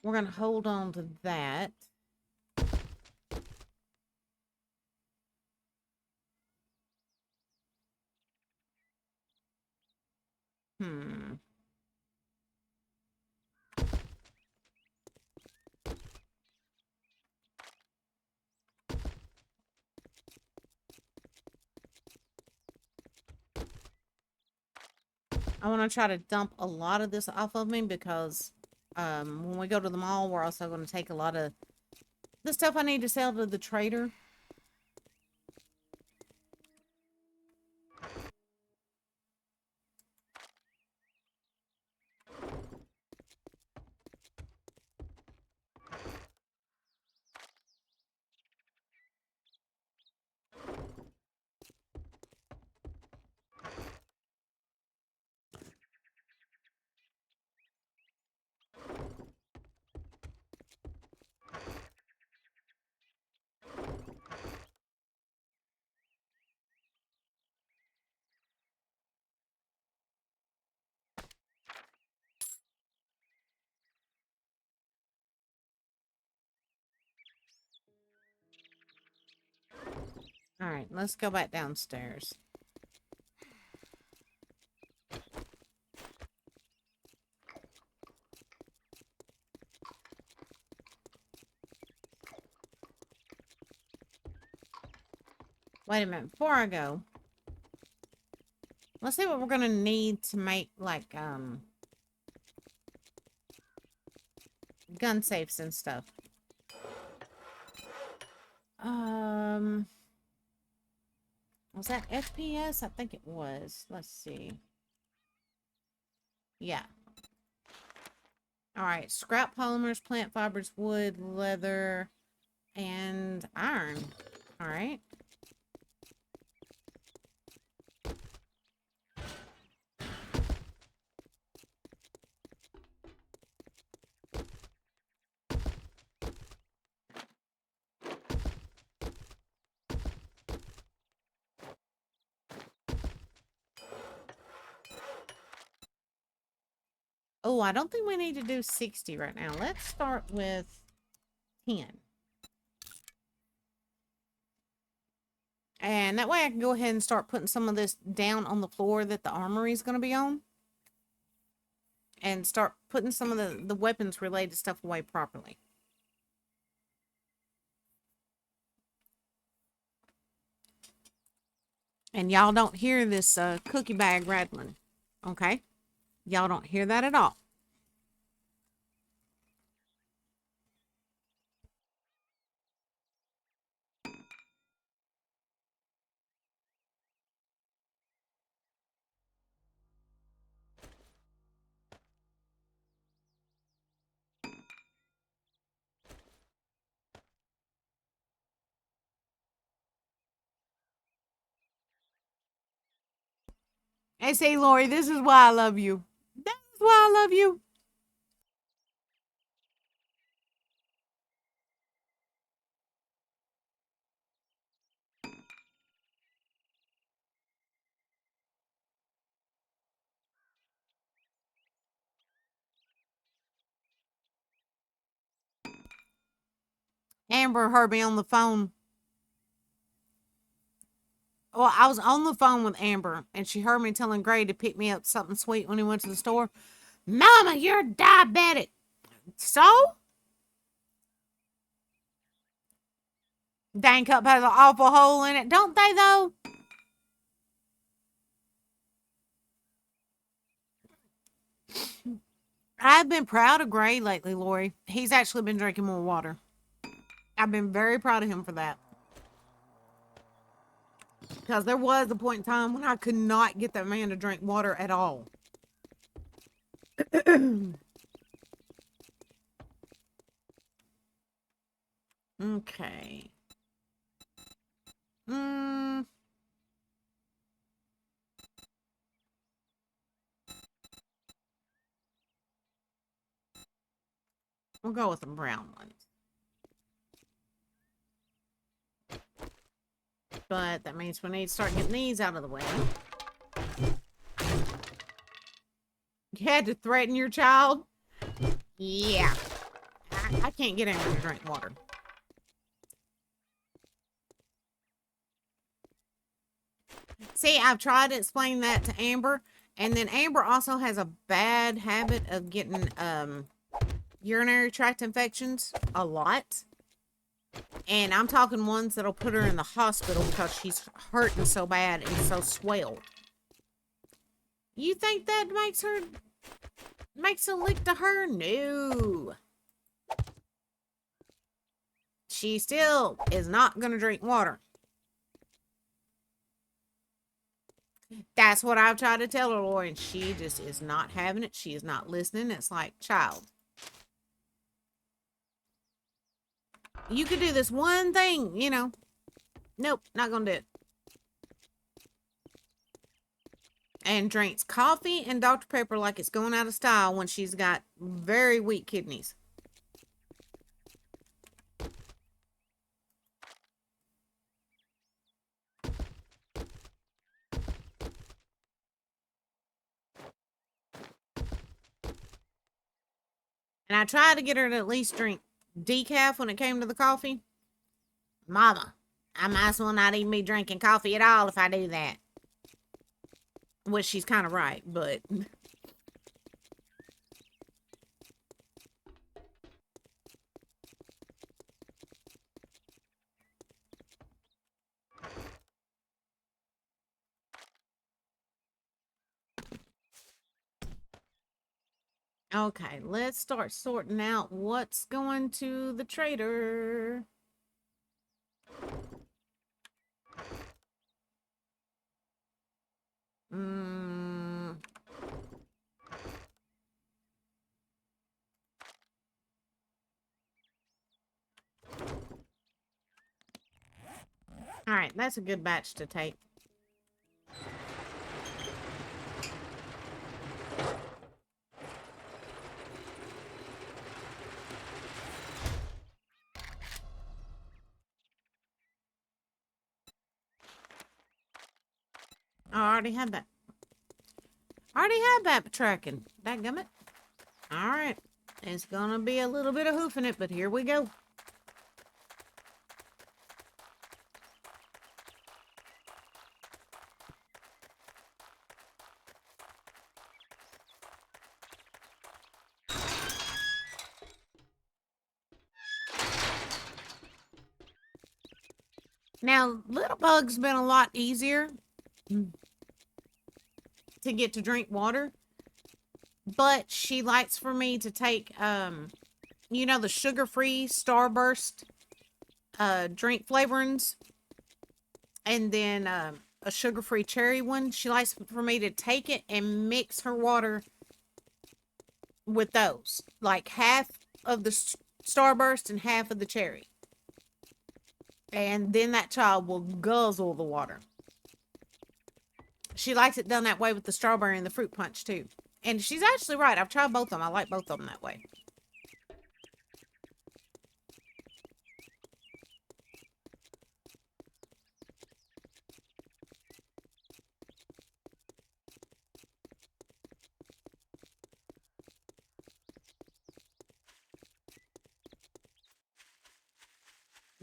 We're going to hold on to that. I want to try to dump a lot of this off of me because when we go to the mall, we're also going to take a lot of the stuff I need to sell to the trader. All right, let's go back downstairs. Wait a minute, before I go, let's see what we're going to need to make, like, gun safes and stuff. Was that FPS? I think it was. Let's see. Yeah. All right, scrap polymers, plant fibers, wood, leather, and iron. All right. Oh, I don't think we need to do 60 right now. Let's start with 10. And that way I can go ahead and start putting some of this down on the floor that the armory is going to be on. And start putting some of the weapons related stuff away properly. And y'all don't hear this cookie bag rattling. Okay? Y'all don't hear that at all. Hey, say, Lori, this is why I love you. That's why I love you. Amber heard me on the phone. Well, I was on the phone with Amber, and she heard me telling Gray to pick me up something sweet when he went to the store. Mama, you're diabetic. So? Dang cup has an awful hole in it, don't they, though? I've been proud of Gray lately, Lori. He's actually been drinking more water. I've been very proud of him for that. Because there was a point in time when I could not get that man to drink water at all. Okay. We'll go with some brown ones. But that means we need to start getting these out of the way. You had to threaten your child? Yeah. I can't get anyone to drink water. See, I've tried to explain that to Amber. And then Amber also has a bad habit of getting urinary tract infections a lot. And I'm talking ones that'll put her in the hospital because she's hurting so bad and so swelled. You think that makes a lick to her? No. She still is not going to drink water. That's what I've tried to tell her, Lori, and she just is not having it. She is not listening. It's like, child, you could do this one thing, you know. Nope, not going to do it. And drinks coffee and Dr. Pepper like it's going out of style when she's got very weak kidneys. And I tried to get her to at least drink decaf when it came to the coffee. Mama, I might as well not even be drinking coffee at all if I do that. Which she's kind of right, but... Okay, let's start sorting out what's going to the trader. Alright, that's a good batch to take. Oh, I already had that. I already had that tracking. Dadgummit. Alright. It's gonna be a little bit of hoofing it, but here we go. Now, Little Bug's been a lot easier to get to drink water. But she likes for me to take, you know, the sugar-free Starburst drink flavorings. And then a sugar-free cherry one. She likes for me to take it and mix her water with those. Like half of the Starburst and half of the cherry. And then that child will guzzle the water. She likes it done that way with the strawberry and the fruit punch too. And she's actually right. I've tried both of them. I like both of them that way.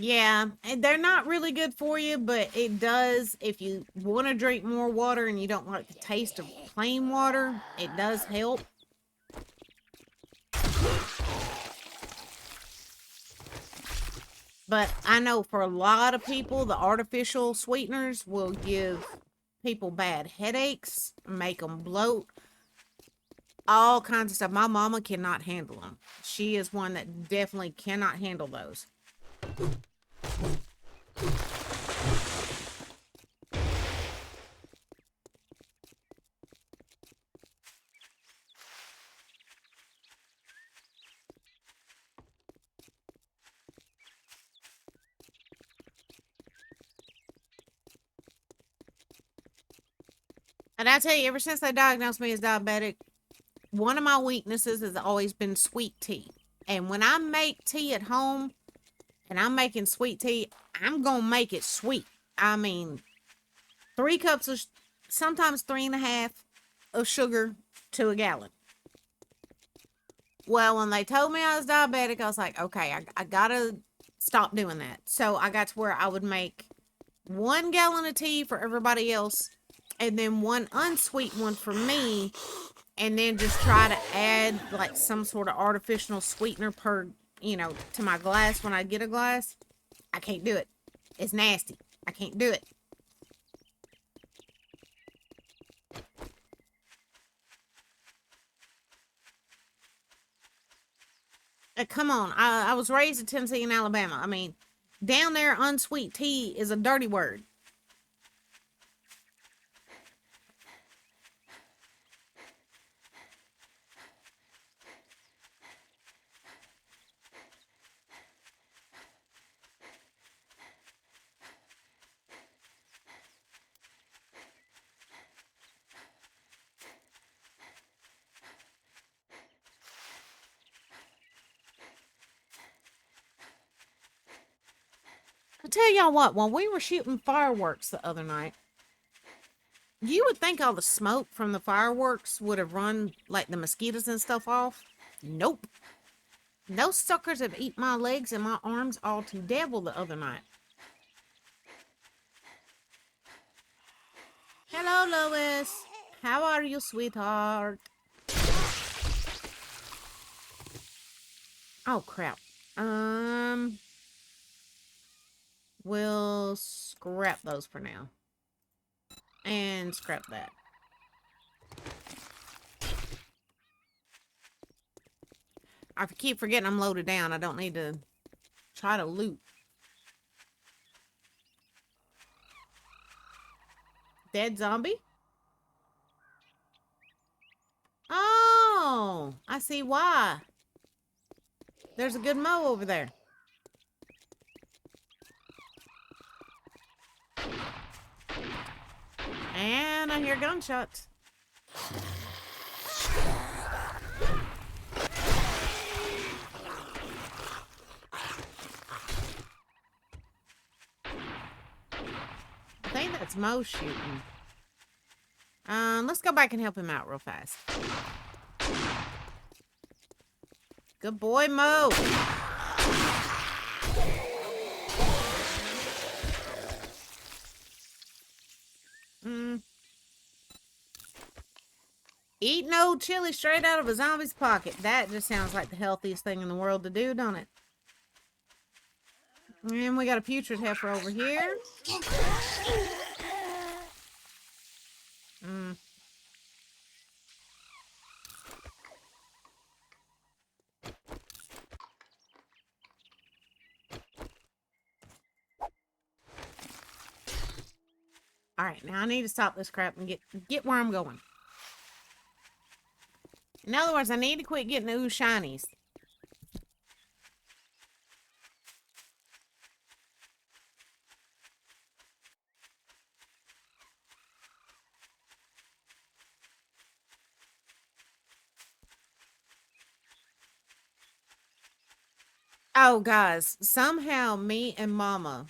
Yeah, and they're not really good for you, but it does, if you want to drink more water and you don't like the taste of plain water, it does help. But I know for a lot of people, the artificial sweeteners will give people bad headaches, make them bloat, all kinds of stuff. My mama cannot handle them. She is one that definitely cannot handle those. And I tell you, ever since they diagnosed me as diabetic, one of my weaknesses has always been sweet tea. And when I make tea at home and I'm making sweet tea, I'm going to make it sweet. I mean, 3 cups of, sometimes 3.5 of sugar to a gallon. Well, when they told me I was diabetic, I was like, okay, I gotta stop doing that. So I got to where I would make 1 gallon of tea for everybody else and then one unsweet one for me, and then just try to add like some sort of artificial sweetener per, to my glass when I get a glass. I can't do it. It's nasty. I can't do it. Come on. I was raised in Tennessee and Alabama. I mean, down there, unsweet tea is a dirty word. I tell y'all what, when we were shooting fireworks the other night, you would think all the smoke from the fireworks would have run like the mosquitoes and stuff off. Nope. Those suckers have eaten my legs and my arms all to devil the other night. Hello, Lois. How are you, sweetheart? Oh, crap. We'll scrap those for now. And scrap that. I keep forgetting I'm loaded down. I don't need to try to loot. Dead zombie? Oh, I see why. There's a good mow over there. And I hear gunshots. I think that's Mo shooting. Let's go back and help him out real fast. Good boy, Mo. Eat no chili straight out of a zombie's pocket. That just sounds like the healthiest thing in the world to do, don't it? And we got a putrid heifer over here. All right, now I need to stop this crap and get where I'm going. In other words, I need to quit getting ooh shinies. Oh, guys, somehow me and Mama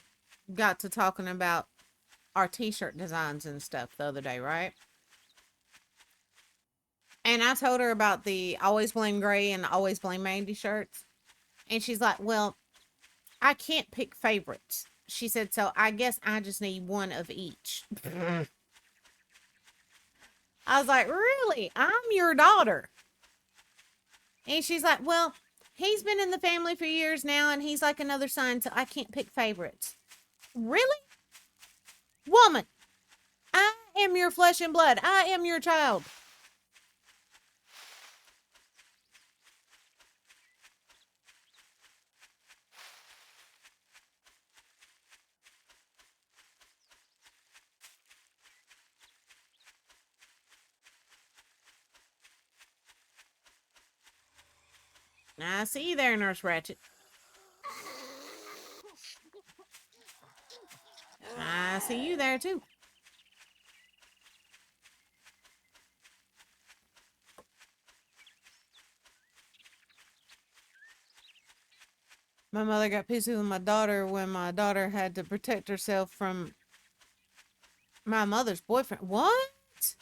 got to talking about our t-shirt designs and stuff the other day, right? And I told her about the Always Blame Gray and Always Blame Mandy shirts. And she's like, well, I can't pick favorites. She said, so I guess I just need one of each. I was like, really? I'm your daughter. And she's like, well, he's been in the family for years now, and he's like another son, so I can't pick favorites. Really? Woman, I am your flesh and blood. I am your child. I see you there, Nurse Ratchet. I see you there, too. My mother got pissy with my daughter when my daughter had to protect herself from my mother's boyfriend. What?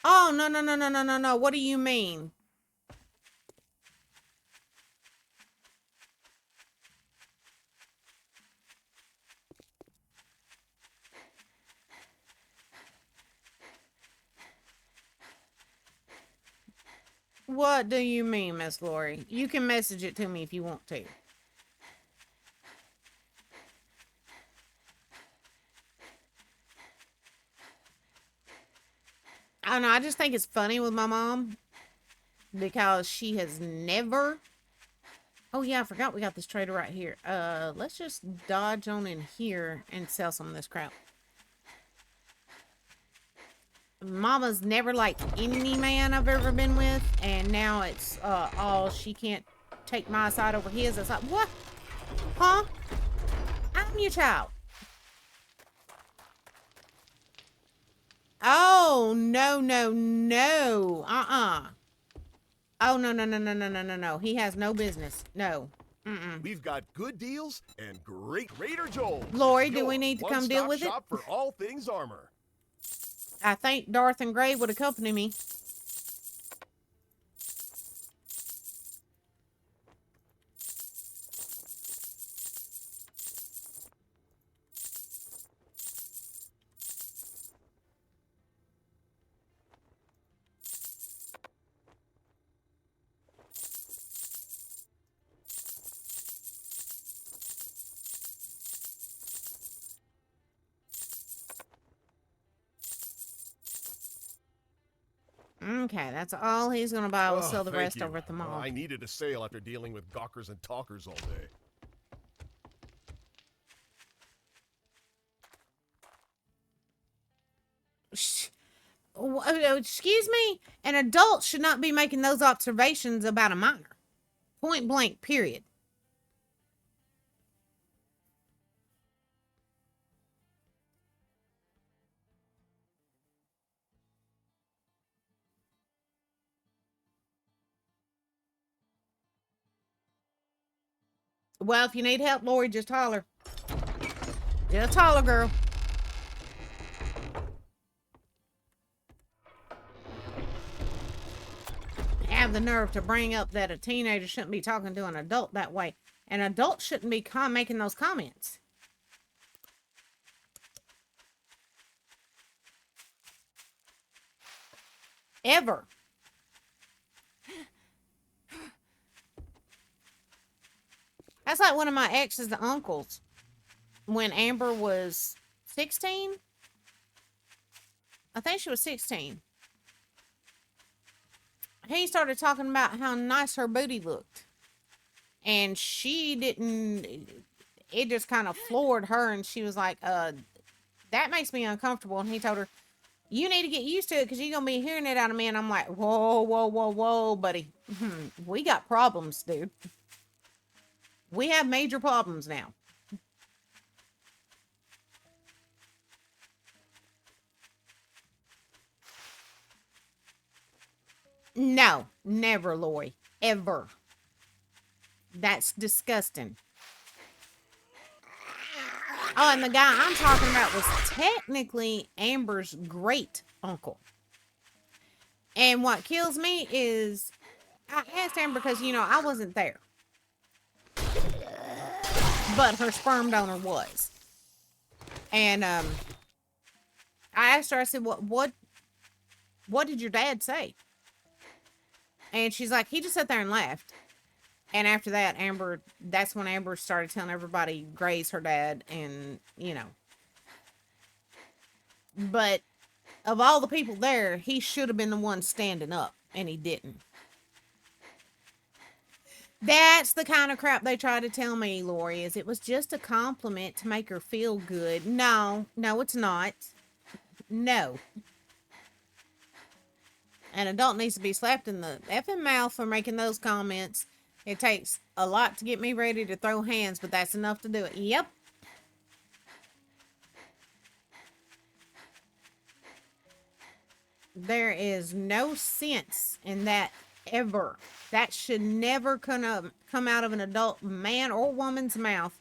Oh, no, no, no, no, no, no, no. What do you mean? What do you mean, Miss Lori? You can message it to me if you want to. I don't know. I just think it's funny with my mom because she has never. Oh yeah, I forgot we got this trader right here. Let's just dodge on in here and sell some of this crap. Mama's never liked any man I've ever been with, and now it's all she can't take my side over his. It's like, what? Huh? I'm your child. Oh, no, no, no. Oh, no, no, no, no, no, no, no, no. He has no business. No. We've got good deals and great Raider Joel. Lori, do we need to come deal with it? Shop for all things armor. I think Darth and Gray would accompany me. Okay, that's all he's gonna buy. We'll sell the Thank rest you. over at the mall. I needed a sale after dealing with gawkers and talkers all day. Excuse me? An adult should not be making those observations about a minor. Point blank, period. Well, if you need help, Lori, just holler. Just holler, girl. Have the nerve to bring up that a teenager shouldn't be talking to an adult that way. An adult shouldn't be making those comments. Ever. That's like one of my ex's uncles. When Amber was 16? I think she was 16. He started talking about how nice her booty looked. And she didn't... It just kind of floored her. And she was like, that makes me uncomfortable. And he told her, you need to get used to it because you're going to be hearing it out of me. And I'm like, whoa, whoa, whoa, whoa, buddy. We got problems, dude. We have major problems now. No, never, Lori. Ever. That's disgusting. Oh, and the guy I'm talking about was technically Amber's great uncle. And what kills me is, I asked Amber because, you know, I wasn't there. but her sperm donor was. And I asked her, I said, what did your dad say? And she's like, he just sat there and laughed. And after that, that's when Amber started telling everybody Gray's her dad, and, you know. But of all the people there, he should have been the one standing up, and he didn't. That's the kind of crap they try to tell me, Lori, is it was just a compliment to make her feel good. No, it's not. No. An adult needs to be slapped in the effing mouth for making those comments. It takes a lot to get me ready to throw hands, but that's enough to do it. Yep. There is no sense in that ever. That should never come out of an adult man or woman's mouth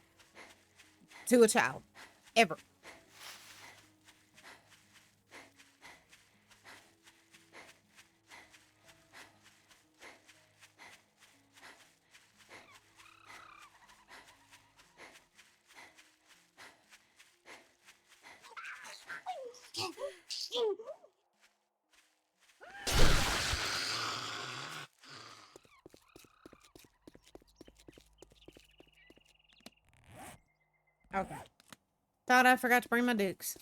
to a child. Ever. Okay. Thought I forgot to bring my dukes.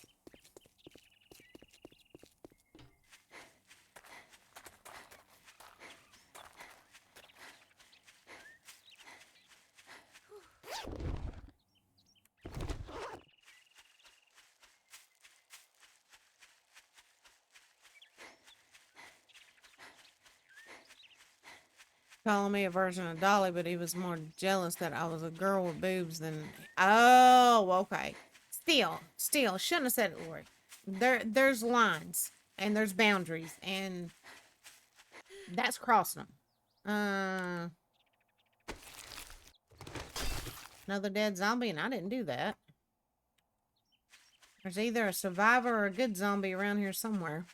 Calling me a version of Dolly, but he was more jealous that I was a girl with boobs than... Oh, okay. Still, shouldn't have said it, Lori. There's lines, and there's boundaries, and that's crossing them. Another dead zombie, and I didn't do that. There's either a survivor or a good zombie around here somewhere.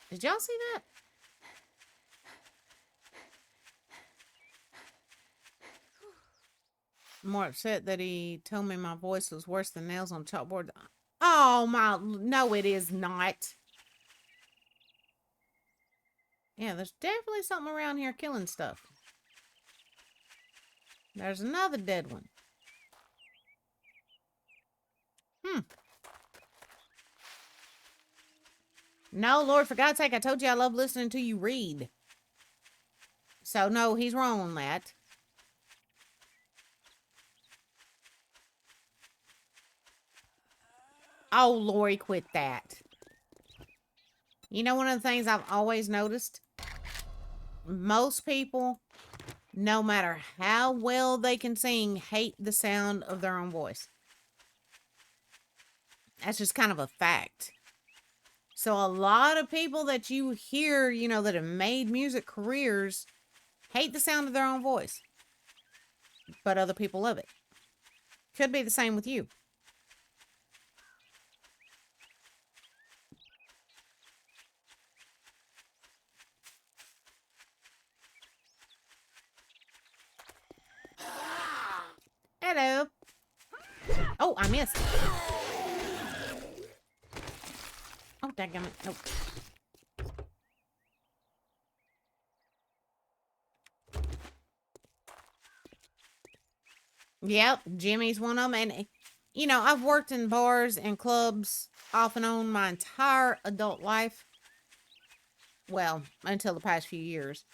Did y'all see that? I'm more upset that he told me my voice was worse than nails on chalkboard. Oh my, no it is not. Yeah, there's definitely something around here killing stuff. There's another dead one. No, Lord, for God's sake, I told you I love listening to you read. So, no, he's wrong on that. Oh, Lori, quit that. You know, one of the things I've always noticed? Most people, no matter how well they can sing, hate the sound of their own voice. That's just kind of a fact. So a lot of people that you hear, you know, that have made music careers, hate the sound of their own voice. But other people love it. Could be the same with you. Hello. Oh, I missed. Oh, dadgummit. Nope. Yep, Jimmy's one of them. And, you know, I've worked in bars and clubs off and on my entire adult life. Well, until the past few years.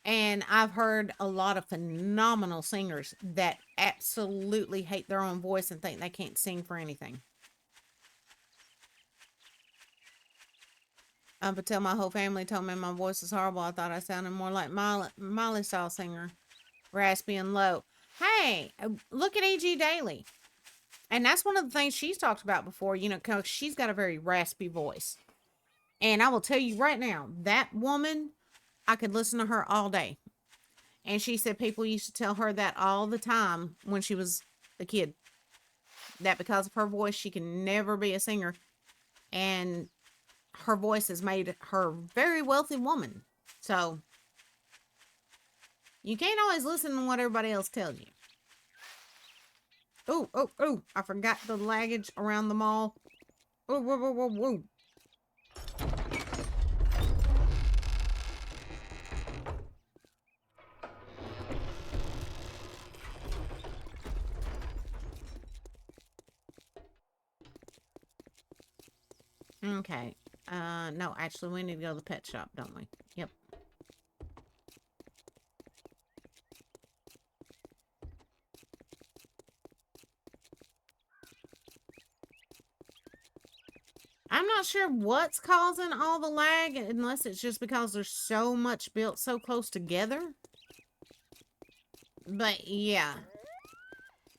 And I've heard a lot of phenomenal singers that absolutely hate their own voice and think they can't sing for anything. Up until my whole family told me my voice is horrible, I thought I sounded more like Molly style singer. Raspy and low. Hey, look at A.G. Daly. And that's one of the things she's talked about before, you know, because she's got a very raspy voice. And I will tell you right now, that woman, I could listen to her all day. And she said people used to tell her that all the time when she was a kid. That because of her voice, she can never be a singer. And her voice has made her a very wealthy woman. So, you can't always listen to what everybody else tells you. Oh, oh, oh. I forgot the luggage around the mall. Oh, whoa, whoa, whoa, whoa. Okay. No, actually, we need to go to the pet shop, don't we? Yep. I'm not sure what's causing all the lag, unless it's just because there's so much built so close together. But yeah,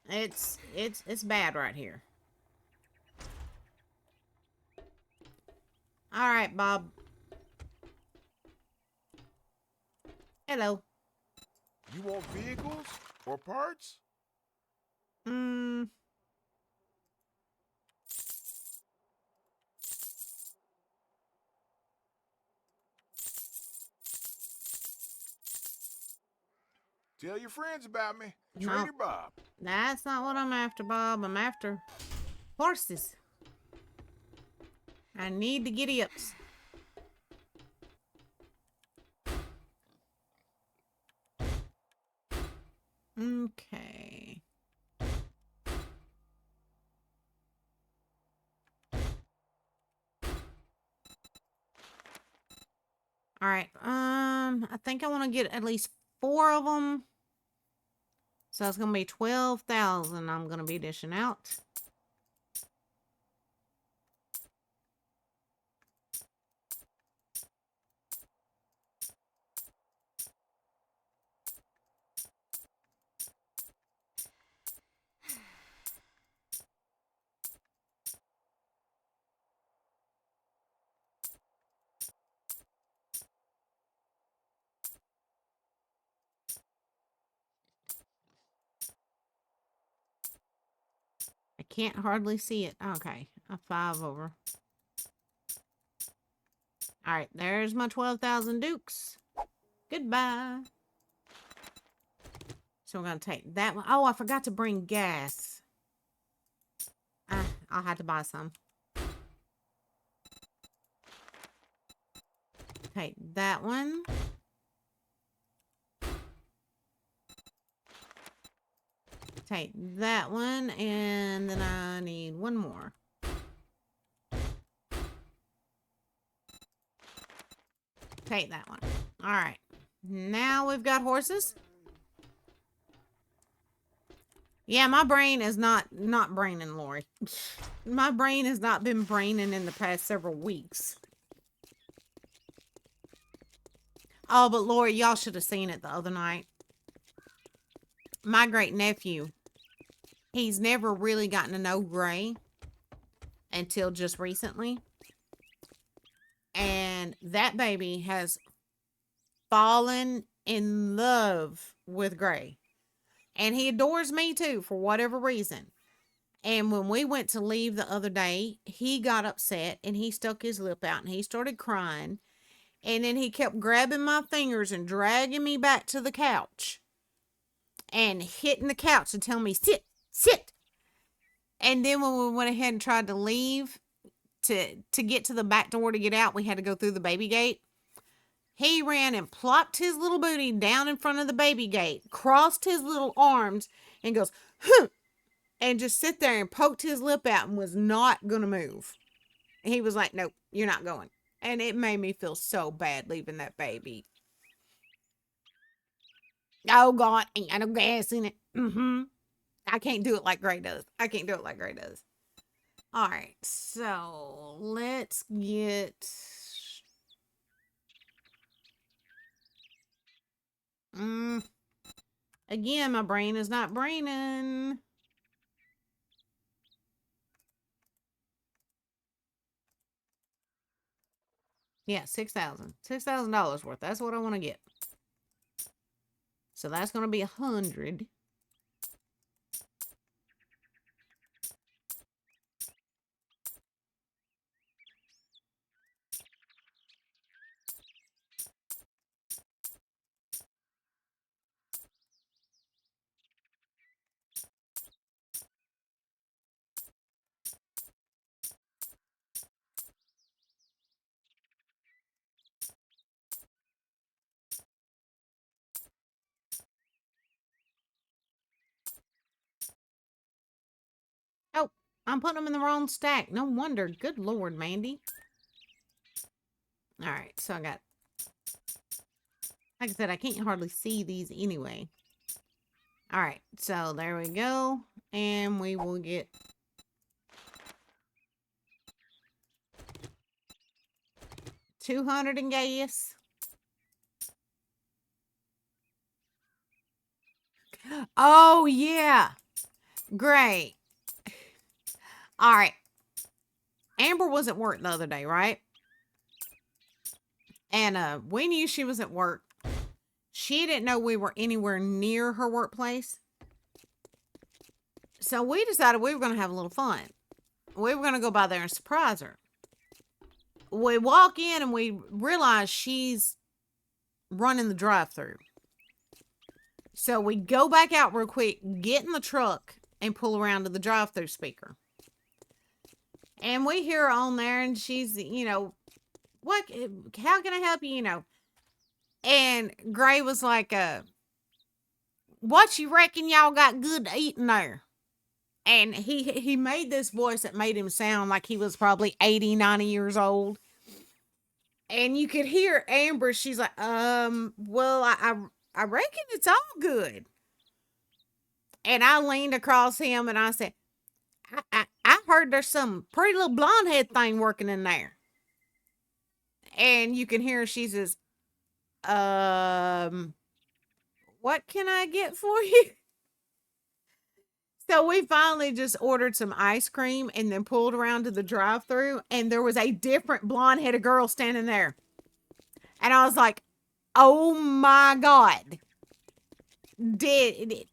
it's bad right here. All right, Bob. Hello. You want vehicles or parts? Hmm. Tell your friends about me. No, Trader Bob. that's not what I'm after, Bob. I'm after horses. I need the giddy ups. Okay. All right. I think I want to get at least 4 of them. So it's gonna be 12,000. I'm gonna be dishing out. I can't hardly see it. Okay, a 5 over. All right, there's my 12,000 dukes. Goodbye. So we're gonna take that one. Oh, I forgot to bring gas. I'll have to buy some. Take that one. Take that one, and then I need one more. Take that one. All right. Now we've got horses. Yeah, my brain is not braining, Lori. My brain has not been braining in the past several weeks. Oh, but Lori, y'all should have seen it the other night. My great nephew, he's never really gotten to know Gray until just recently. And that baby has fallen in love with Gray. And he adores me too, for whatever reason. And when we went to leave the other day, he got upset and he stuck his lip out and he started crying. And then he kept grabbing my fingers and dragging me back to the couch and hitting the couch and telling me, sit, sit. And then when we went ahead and tried to leave to get to the back door to get out, we had to go through the baby gate. He ran and plopped his little booty down in front of the baby gate, crossed his little arms, and goes, huh, and just sit there and poked his lip out and was not going to move. He was like, nope, you're not going. And it made me feel so bad leaving that baby. Oh, God, ain't got no gas in it. I can't do it like Gray does. All right, so let's get... Again, my brain is not braining. Yeah, $6,000. $6,000 worth. That's what I want to get. So that's going to be 100. Oh, I'm putting them in the wrong stack. No wonder. Good Lord, Mandy. All right, so I got, like I said, I can't hardly see these anyway. All right, so there we go. And we will get 200 in gas. Oh, yeah. Great. All right. Amber was at work the other day, right? And we knew she was at work. She didn't know we were anywhere near her workplace. So we decided we were going to have a little fun. We were going to go by there and surprise her. We walk in and we realize she's running the drive-thru. So we go back out real quick, get in the truck, and pull around to the drive-thru speaker. And we hear her on there, and she's, you know, what? How can I help you? You know. And Gray was like, what you reckon y'all got good to eat in there? And he made this voice that made him sound like he was probably 80, 90 years old. And you could hear Amber, she's like, well, I reckon it's all good. And I leaned across him and I said, I heard there's some pretty little blonde head thing working in there. And you can hear she says, what can I get for you? So we finally just ordered some ice cream and then pulled around to the drive-thru, and there was a different blonde-headed girl standing there. And I was like, oh my God.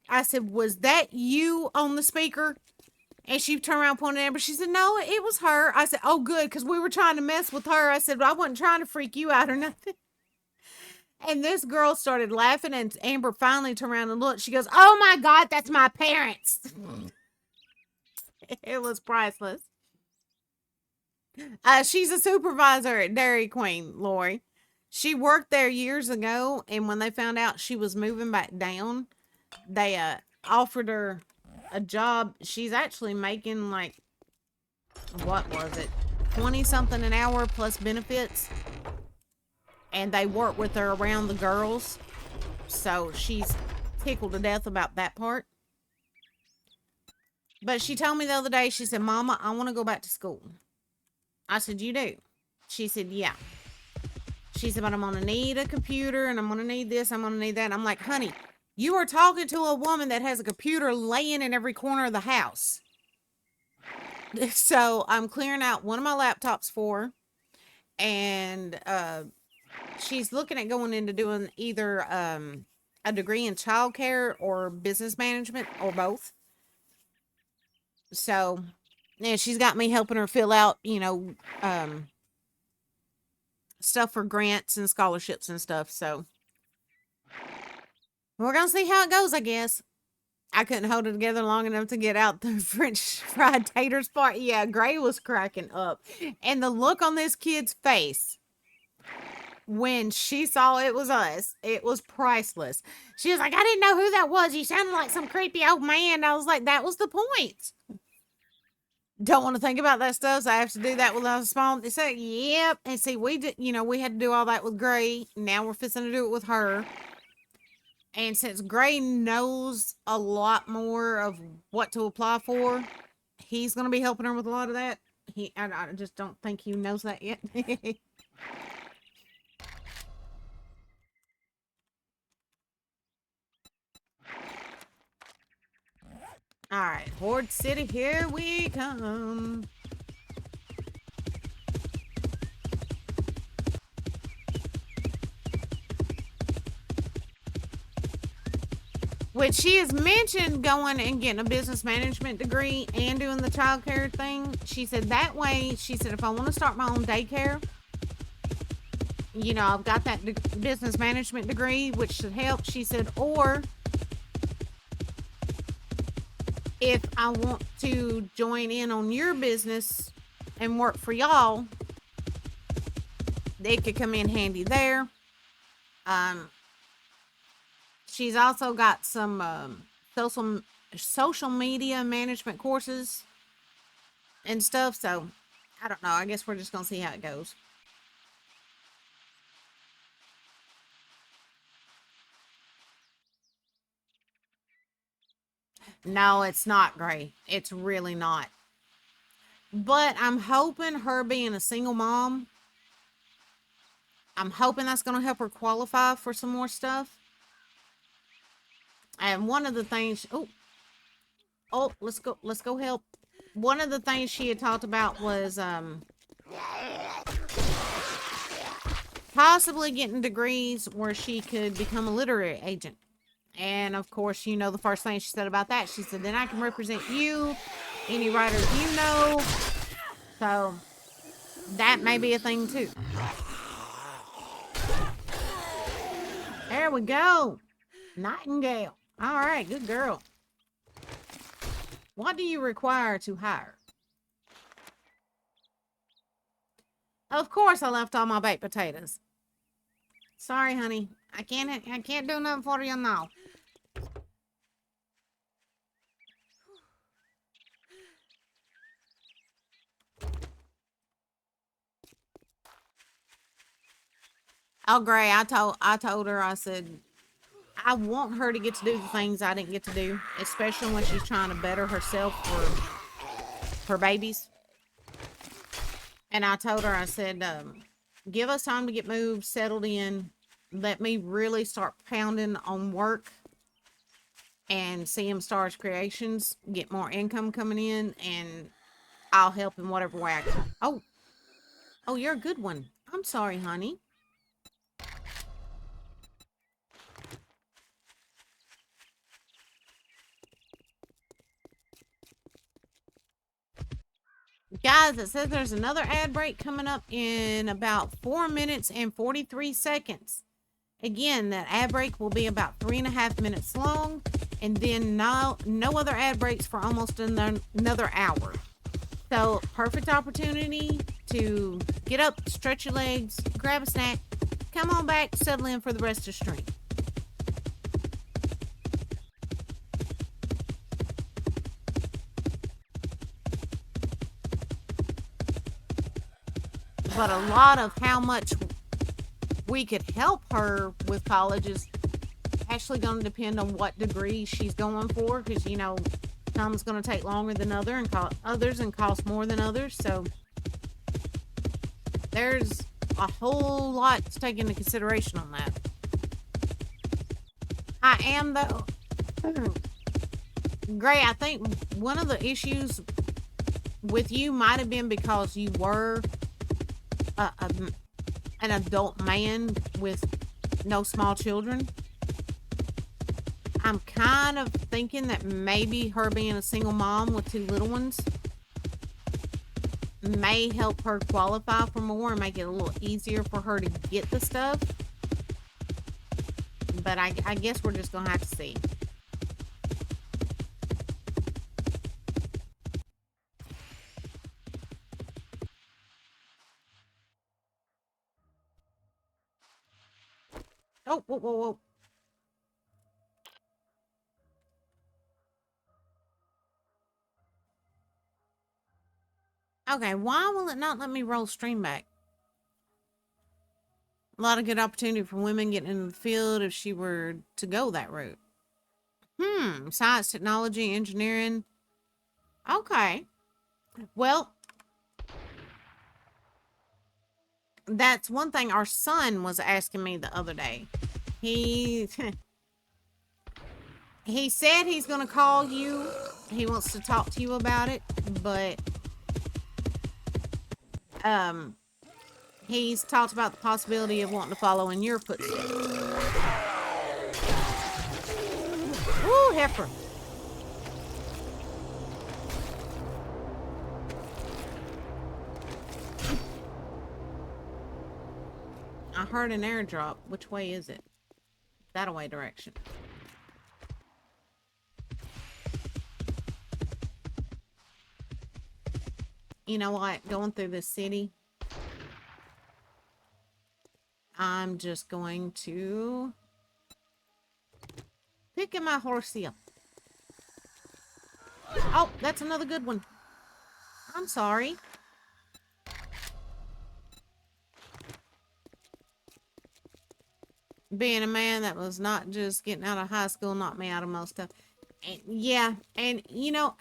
I said, was that you on the speaker? And she turned around, pointed at Amber. She said, no, it was her. I said, oh, good, because we were trying to mess with her. I said, well, I wasn't trying to freak you out or nothing. And this girl started laughing, and Amber finally turned around and looked. She goes, oh, my God, that's my parents. It was priceless. She's a supervisor at Dairy Queen, Lori. She worked there years ago, and when they found out she was moving back down, they offered her a job. She's actually making, like, what was it, 20-something an hour plus benefits. And they work with her around the girls. So she's tickled to death about that part. But she told me the other day, she said, Mama, I want to go back to school. I said, you do? She said, yeah. She said, but I'm going to need a computer and I'm going to need this, I'm going to need that. And I'm like, honey, you are talking to a woman that has a computer laying in every corner of the house. So I'm clearing out one of my laptops for her. And she's looking at going into doing either a degree in childcare or business management or both. So, yeah, she's got me helping her fill out, you know, stuff for grants and scholarships and stuff. So, we're going to see how it goes, I guess. I couldn't hold it together long enough to get out the French fried taters part. Yeah, Gray was cracking up. And the look on this kid's face when she saw it was us, it was priceless. She was like, I didn't know who that was. You sounded like some creepy old man. I was like, that was the point. Don't want to think about that stuff, so I have to do that when I was small. They said, yep. And see, we did, you know, we had to do all that with Gray. Now we're fixing to do it with her. And since Gray knows a lot more of what to apply for, he's going to be helping her with a lot of that. I just don't think he knows that yet. All right, Horde City, here we come. Which she has mentioned going and getting a business management degree and doing the childcare thing. She said that way, she said, if I want to start my own daycare, you know, I've got that business management degree, which should help. She said, or if I want to join in on your business and work for y'all, they could come in handy there. She's also got some social media management courses and stuff. So I don't know. I guess we're just gonna see how it goes. No, it's not great. It's really not. But I'm hoping her being a single mom, I'm hoping that's going to help her qualify for some more stuff. And one of the things, let's go help. One of the things she had talked about was possibly getting degrees where she could become a literary agent. And of course, you know, the first thing she said about that, she said, then I can represent you, any writers you know. So that may be a thing too. There we go. Nightingale. All right, good girl. What do you require to hire? Of course, I left all my baked potatoes. Sorry, honey. I can't do nothing for you now. Oh, Gray, I told her, I said, I want her to get to do the things I didn't get to do, especially when she's trying to better herself for her babies. And I told her, I said, give us time to get moved, settled in. Let me really start pounding on work and CM Stars Creations, get more income coming in, and I'll help in whatever way I can. Oh, you're a good one. I'm sorry, honey. Guys, it says there's another ad break coming up in about 4 minutes and 43 seconds. Again, that ad break will be about 3.5 minutes long, and then no other ad breaks for almost another hour. So, perfect opportunity to get up, stretch your legs, grab a snack, come on back, settle in for the rest of the stream. But a lot of how much we could help her with college is actually going to depend on what degree she's going for, because, you know, some's going to take longer than others and cost more than others. So there's a whole lot to take into consideration on that. I am, though, Gray, I think one of the issues with you might have been because you were an adult man with no small children. I'm kind of thinking that maybe her being a single mom with 2 little ones may help her qualify for more and make it a little easier for her to get the stuff. But I guess we're just gonna have to see. Oh, whoa. Okay, why will it not let me roll stream back? A lot of good opportunity for women getting into the field if she were to go that route. Science, technology, engineering. Okay. Well, that's one thing our son was asking me the other day. He said he's going to call you. He wants to talk to you about it, but he's talked about the possibility of wanting to follow in your footsteps. Woo! heifer. I heard an airdrop. Which way is it? That away direction. You know what? Going through this city, I'm just going to pick my horsey up. Oh, that's another good one. I'm sorry. Being a man that was not just getting out of high school knocked me out of most stuff. And, yeah, and you know,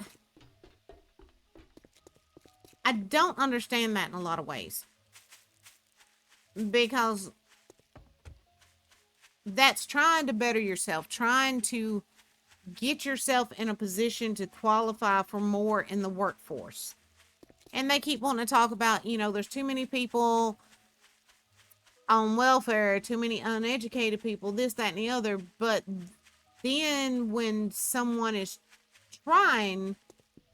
I don't understand that in a lot of ways. Because that's trying to better yourself, trying to get yourself in a position to qualify for more in the workforce. And they keep wanting to talk about, you know, there's too many people on welfare, too many uneducated people, this, that, and the other. But then when someone is trying,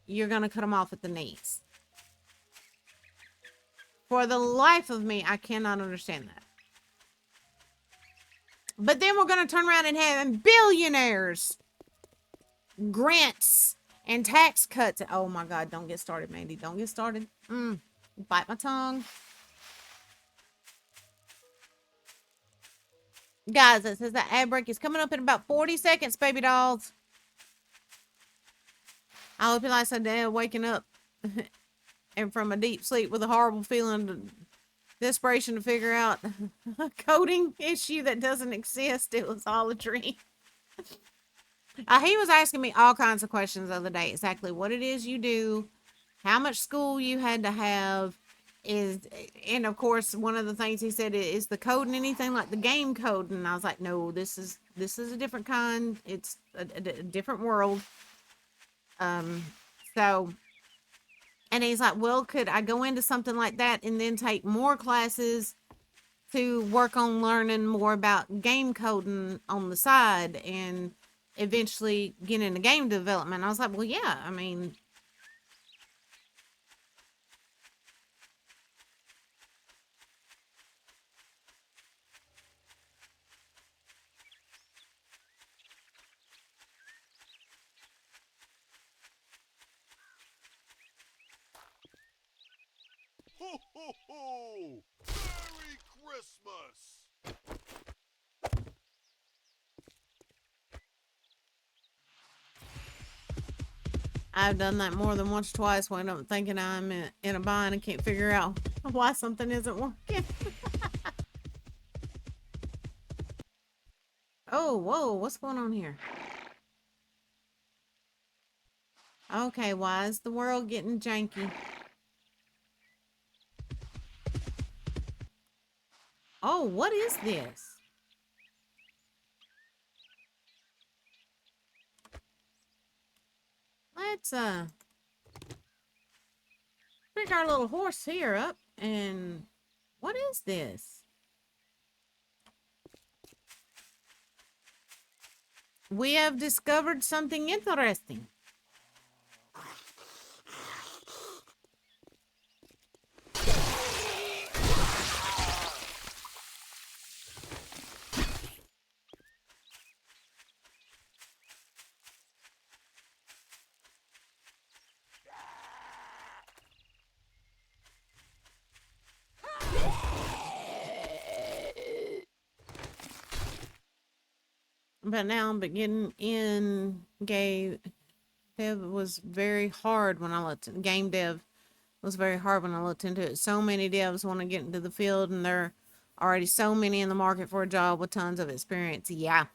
you're going to cut them off at the knees. For the life of me, I cannot understand that. But then we're going to turn around and have billionaires grants and tax cuts. Oh my God, don't get started, Mandy. Don't get started. Bite my tongue. Guys, it says that ad break is coming up in about 40 seconds, baby dolls. I hope you like so damn waking up and from a deep sleep with a horrible feeling of desperation to figure out a coding issue that doesn't exist. It was all a dream. He was asking me all kinds of questions the other day. Exactly what it is you do, how much school you had to have, and of course one of the things he said is the coding anything like the game coding. And I was like, no, this is a different kind. It's a different world. So, and he's like, well, could I go into something like that and then take more classes to work on learning more about game coding on the side and eventually get into game development? I was like, well, yeah, I mean, Ho, ho, ho! Merry Christmas! I've done that more than once or twice when I'm thinking I'm in a bind and can't figure out why something isn't working. Oh, whoa, what's going on here? Okay, why is the world getting janky? Oh, what is this? Let's pick our little horse here up. And what is this? We have discovered something interesting. But now, getting in game dev was very hard when I looked. Game dev was very hard when I looked into it. So many devs want to get into the field, and there are already so many in the market for a job with tons of experience. Yeah,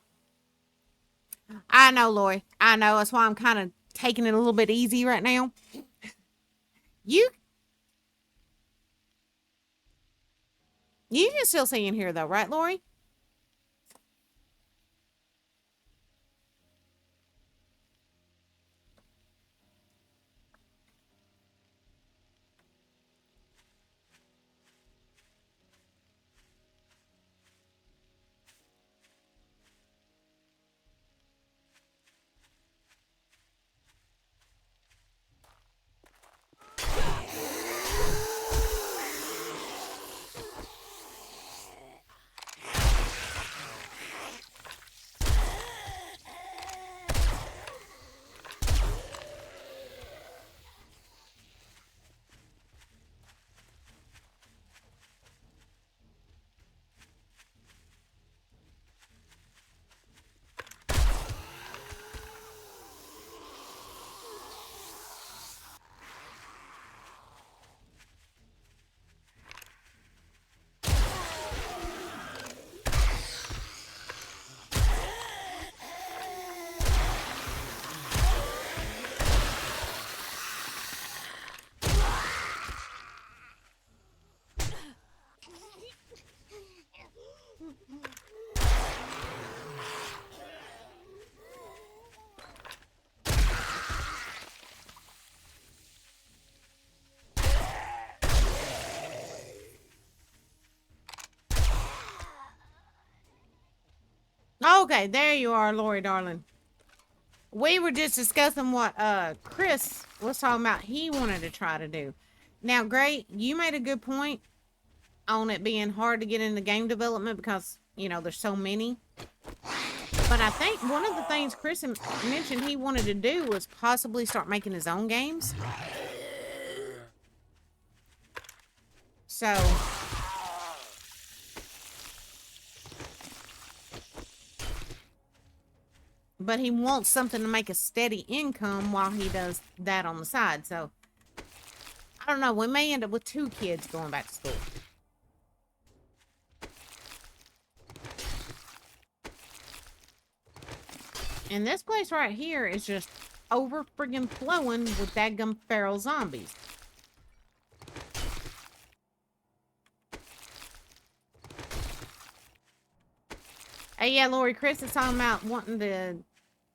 I know, Lori. I know. That's why I'm kind of taking it a little bit easy right now. You can still see in here though, right, Lori? Okay, there you are, Lori, darling. We were just discussing what Chris was talking about he wanted to try to do. Now, Gray, you made a good point on it being hard to get into game development because, you know, there's so many. But I think one of the things Chris mentioned he wanted to do was possibly start making his own games. So, but he wants something to make a steady income while he does that on the side. So, I don't know. We may end up with 2 kids going back to school. And this place right here is just over friggin' flowing with dadgum feral zombies. Hey, yeah, Lori, Chris is talking about wanting to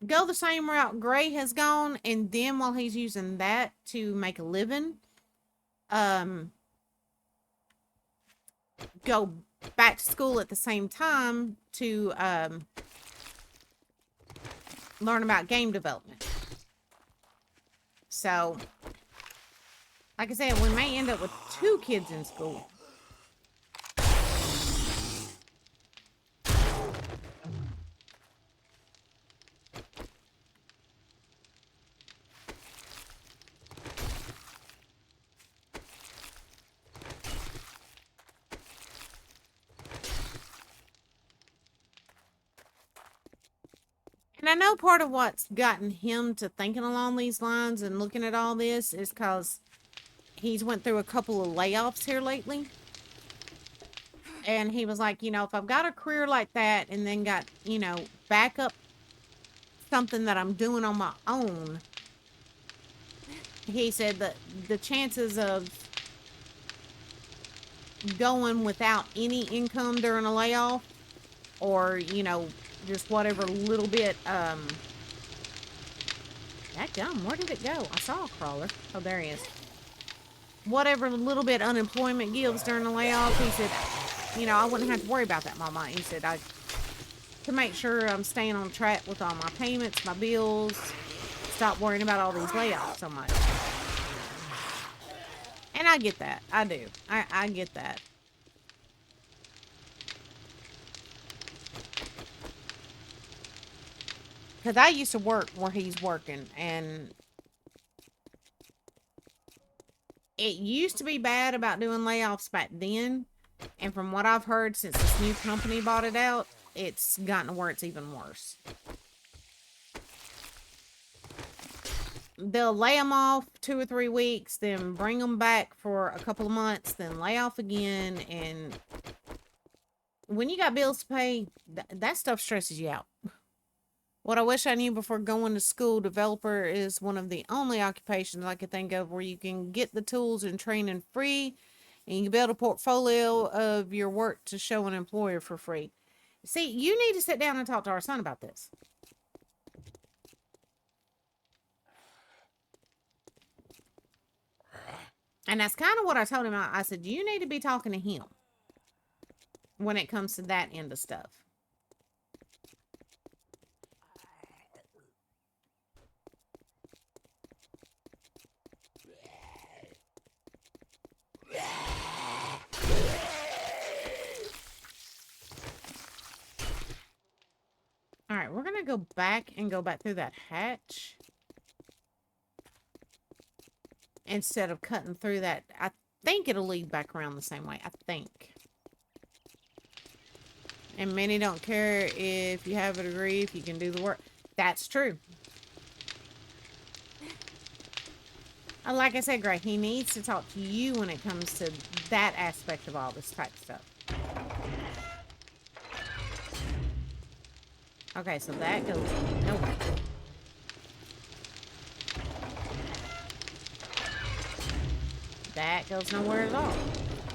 go the same route Gray has gone, and then while he's using that to make a living, go back to school at the same time to learn about game development. So, like I said, we may end up with 2 kids in school. And I know part of what's gotten him to thinking along these lines and looking at all this is because he's went through a couple of layoffs here lately. And he was like, you know, if I've got a career like that and then got, you know, back up something that I'm doing on my own, he said that the chances of going without any income during a layoff or, you know, just whatever little bit, dadgum, where did it go? I saw a crawler. Oh, there he is. Whatever little bit unemployment gives during the layoff, he said, you know, I wouldn't have to worry about that, Mama. He said, to make sure I'm staying on track with all my payments, my bills, stop worrying about all these layoffs so much. And I get that. I do. I get that. Because I used to work where he's working, and it used to be bad about doing layoffs back then. And from what I've heard since this new company bought it out, it's gotten to where it's even worse. They'll lay them off 2 or 3 weeks, then bring them back for a couple of months, then lay off again. And when you got bills to pay, that stuff stresses you out. What I wish I knew before going to school, developer is one of the only occupations I could think of where you can get the tools and training free, and you can build a portfolio of your work to show an employer for free. See, you need to sit down and talk to our son about this. And that's kind of what I told him. I said, you need to be talking to him when it comes to that end of stuff. All right, we're going to go back through that hatch. Instead of cutting through that. I think it'll lead back around the same way. I think. And many don't care if you have a degree, if you can do the work. That's true. Like I said, Gray, he needs to talk to you when it comes to that aspect of all this type of stuff. Okay, so that goes nowhere. That goes nowhere at all.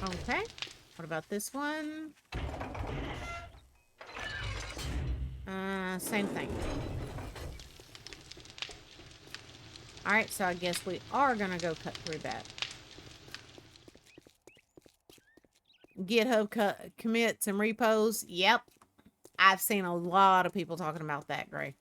Okay. What about this one? Same thing. Alright, so I guess we are going to go cut through that. GitHub commits and repos. Yep. I've seen a lot of people talking about that, Gray.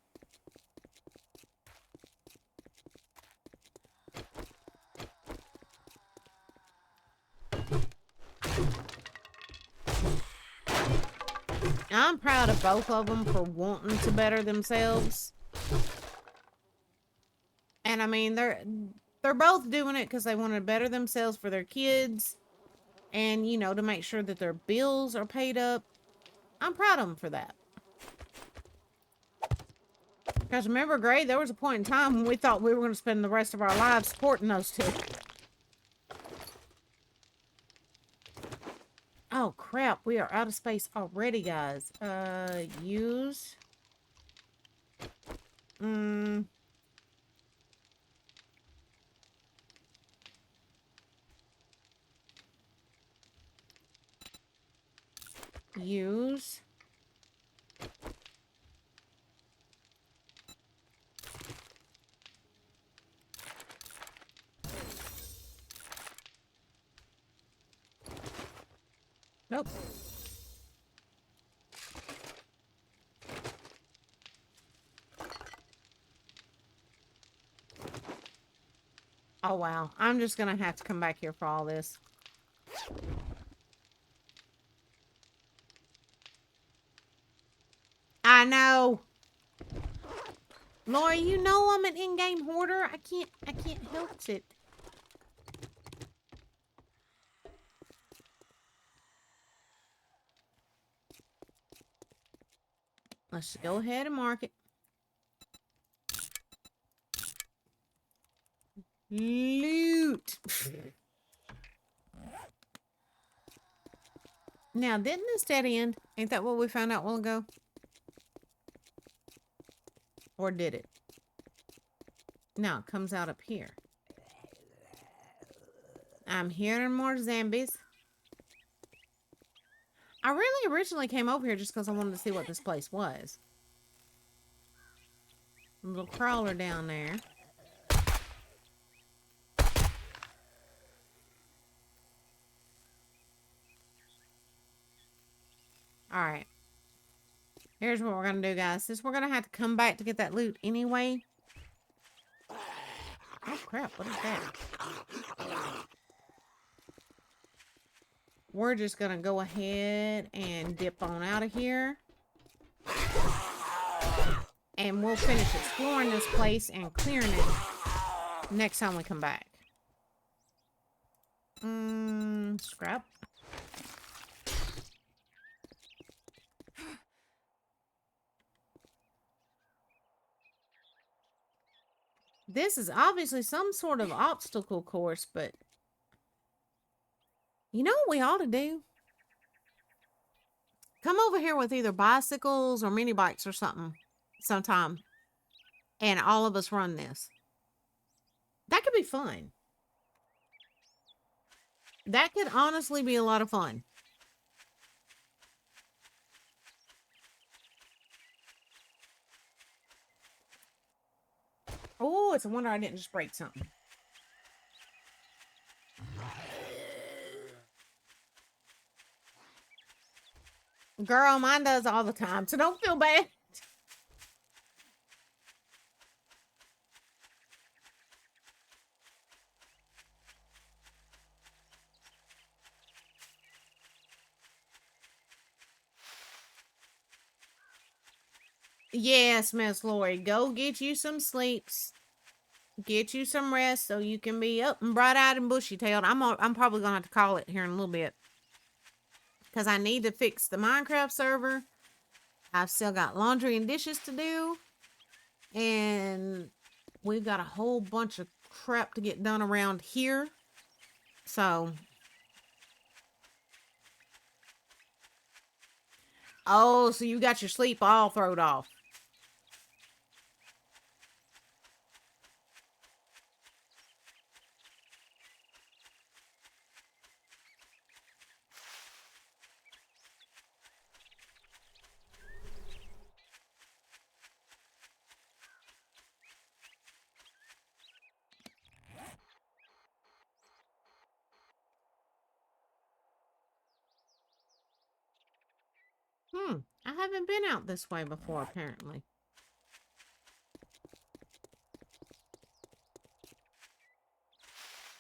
I'm proud of both of them for wanting to better themselves. And I mean, they're both doing it because they want to better themselves for their kids and, you know, to make sure that their bills are paid up. I'm proud of them for that. Because remember, Gray, there was a point in time when we thought we were going to spend the rest of our lives supporting those two. Oh, crap. We are out of space already, guys. Use. Use. Nope. Oh, wow. I'm just going to have to come back here for all this. I know. Laura, you know I'm an in-game hoarder. I can't help it. Let's go ahead and mark it. Loot. Now, didn't this dead end? Ain't that what we found out a while ago? Or did it? No, it comes out up here. I'm hearing more zombies. I really originally came over here just because I wanted to see what this place was. A little crawler down there. Alright. Here's what we're going to do, guys. Since we're going to have to come back to get that loot anyway. Oh, crap. What is that? We're just going to go ahead and dip on out of here. And we'll finish exploring this place and clearing it next time we come back. Scrap. This is obviously some sort of obstacle course, but you know what we ought to do? Come over here with either bicycles or mini bikes or something sometime, and all of us run this. That could be fun. That could honestly be a lot of fun. Oh, it's a wonder I didn't just break something. Girl, mine does all the time, so don't feel bad. Yes, Miss Lori, go get you some sleeps. Get you some rest so you can be up and bright-eyed and bushy-tailed. I'm probably going to have to call it here in a little bit. Because I need to fix the Minecraft server. I've still got laundry and dishes to do. And we've got a whole bunch of crap to get done around here. So. Oh, so you got your sleep all thrown off. I haven't been out this way before, apparently.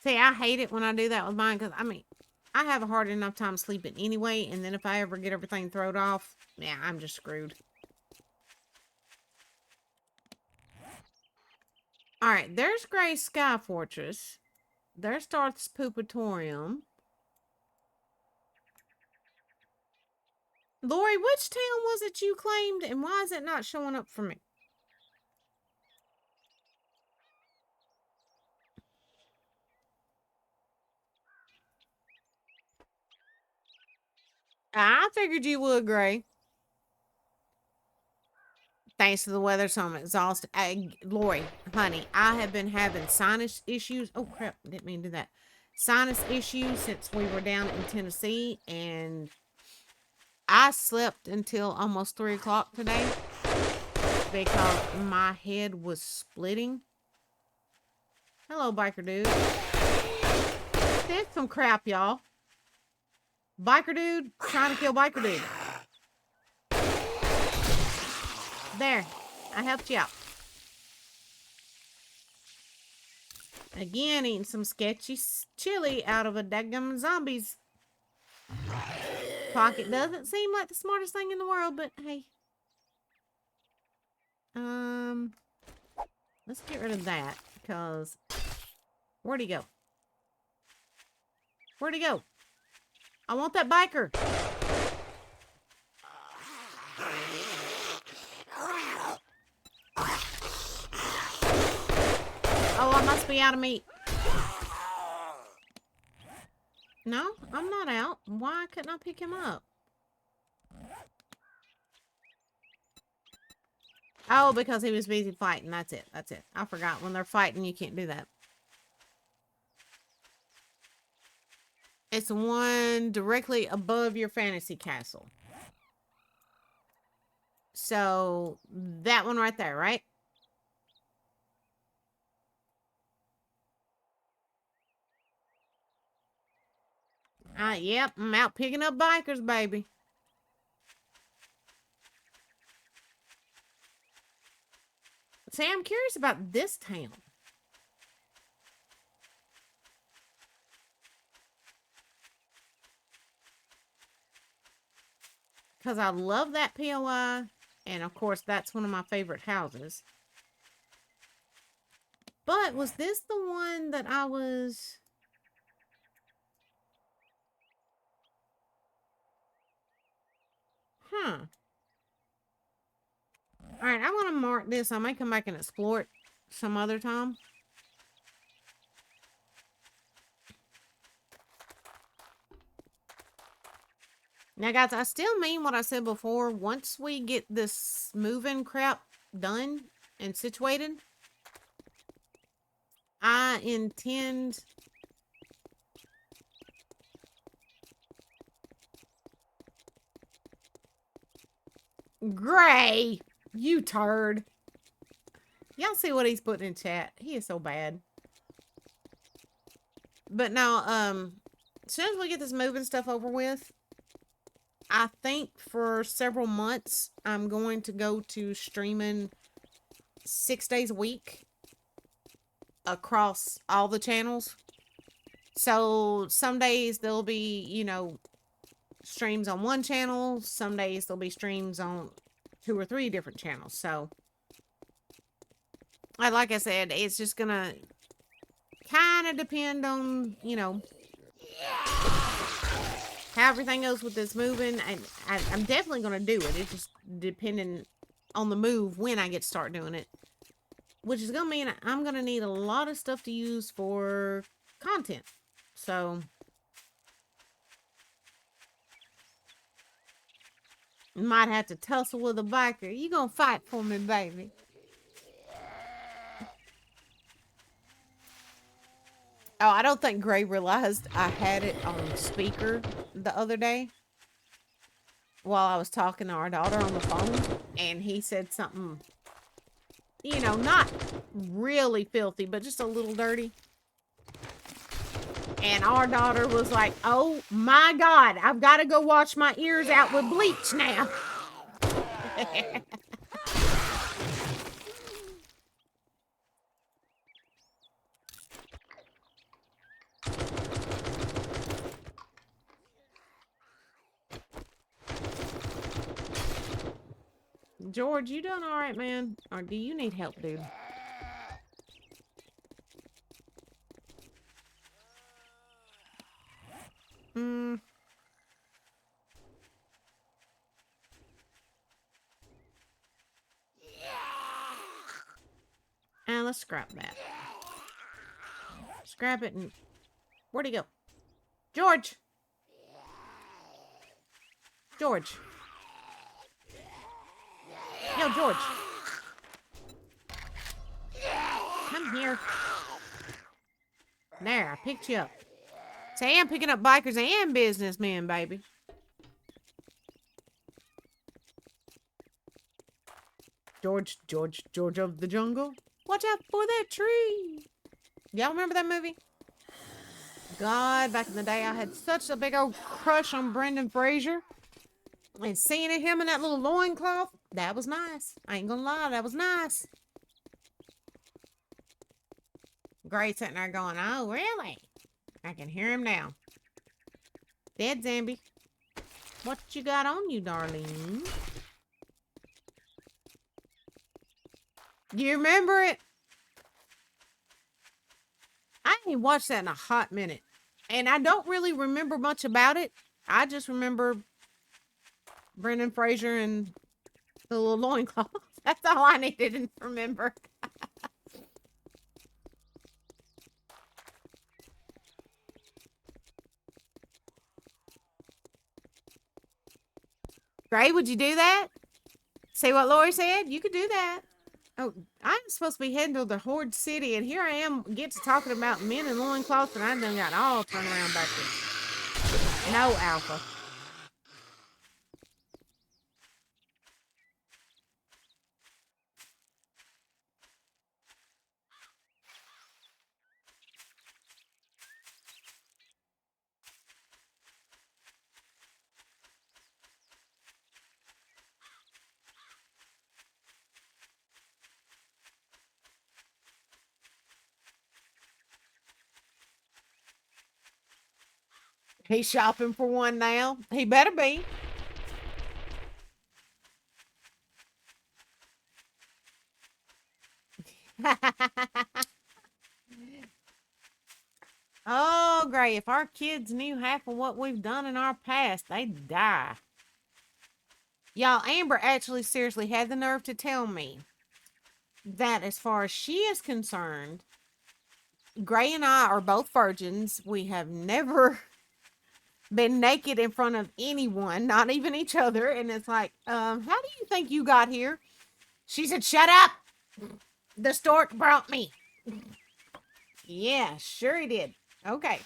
See, I hate it when I do that with mine because, I mean, I have a hard enough time sleeping anyway, and then if I ever get everything thrown off, yeah, I'm just screwed. Alright, there's Gray Sky Fortress. There's Darth's Poopatorium. Lori, which town was it you claimed, and why is it not showing up for me? I figured you would, Gray. Thanks to the weather, so I'm exhausted. Lori, honey, I have been having sinus issues. Oh, crap. Didn't mean to do that. Sinus issues since we were down in Tennessee, and I slept until almost 3 o'clock today because my head was splitting. Hello, biker dude. That's some crap, y'all. Biker dude trying to kill biker dude. There. I helped you out. Again, eating some sketchy chili out of a daggum zombies. Pocket doesn't seem like the smartest thing in the world, but hey. Let's get rid of that, because where'd he go? Where'd he go? I want that biker. Oh, I must be out of meat. No, I'm not out. Why couldn't I pick him up? Oh, because he was busy fighting. That's it. That's it. I forgot. When they're fighting, you can't do that. It's the one directly above your fantasy castle. So, that one right there, right? Yep, I'm out picking up bikers, baby. See, I'm curious about this town. Because I love that POI. And, of course, that's one of my favorite houses. But, was this the one that I was... Huh. Alright, I'm going to mark this. I may come back and explore it some other time. Now, guys, I still mean what I said before. Once we get this moving crap done and situated, I intend... Gray! You turd. Y'all see what he's putting in chat? He is so bad. But now, as soon as we get this moving stuff over with, I think for several months, I'm going to go to streaming 6 days a week across all the channels. So, some days there'll be, you know, streams on one channel. Some days there'll be streams on 2 or 3 different channels. So, like I said, it's just gonna kind of depend on, you know, how everything goes with this moving. I'm definitely gonna do it. It's just depending on the move when I get to start doing it. Which is gonna mean I'm gonna need a lot of stuff to use for content. So... might have to tussle with a biker. You gonna fight for me, baby? Oh, I don't think Gray realized I had it on speaker the other day while I was talking to our daughter on the phone, and he said something, you know, not really filthy, but just a little dirty. And our daughter was like, oh my God, I've got to go wash my ears out with bleach now. George, you doing all right, man? Or do you need help, dude? And let's scrap that. Scrap it and... Where'd he go? George! George. Yo, George. Come here. There, I picked you up. Say, I'm picking up bikers and businessmen, baby. George of the jungle. Watch out for that tree. Y'all remember that movie? God, back in the day, I had such a big old crush on Brendan Fraser. And seeing him in that little loincloth, that was nice. I ain't gonna lie, that was nice. Gray's sitting there going, oh, really? I can hear him now. Dead Zambi. What you got on you, darling? Do you remember it? I ain't watched that in a hot minute. And I don't really remember much about it. I just remember Brendan Fraser and the little loincloth. That's all I needed to remember. Gray, would you do that? See what Lori said? You could do that. Oh, I'm supposed to be heading to the Horde City, and here I am, get to talking about men in loincloths, and I done got all turned around back there. No, Alpha. He's shopping for one now. He better be. Oh, Gray, if our kids knew half of what we've done in our past, they'd die. Y'all, Amber actually seriously had the nerve to tell me that as far as she is concerned, Gray and I are both virgins. We have never been naked in front of anyone, not even each other. And it's like, how do you think you got here? She said, shut up. The stork brought me. Yeah, sure he did. Okay.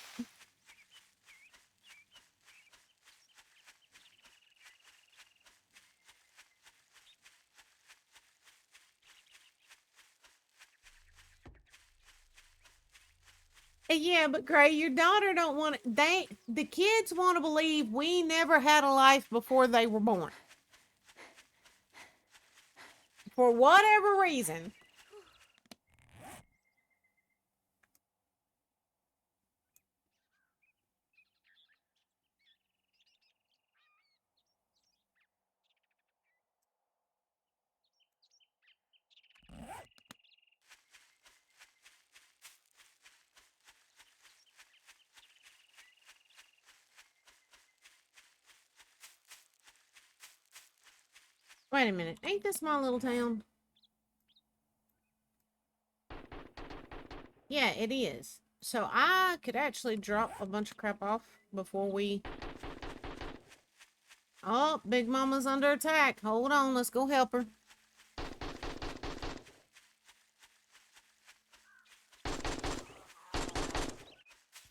Yeah, but Gray, your daughter don't want to, the kids want to believe we never had a life before they were born. For whatever reason. Wait a minute. Ain't this my little town? Yeah, it is. So I could actually drop a bunch of crap off before we... Oh, Big Mama's under attack. Hold on, let's go help her.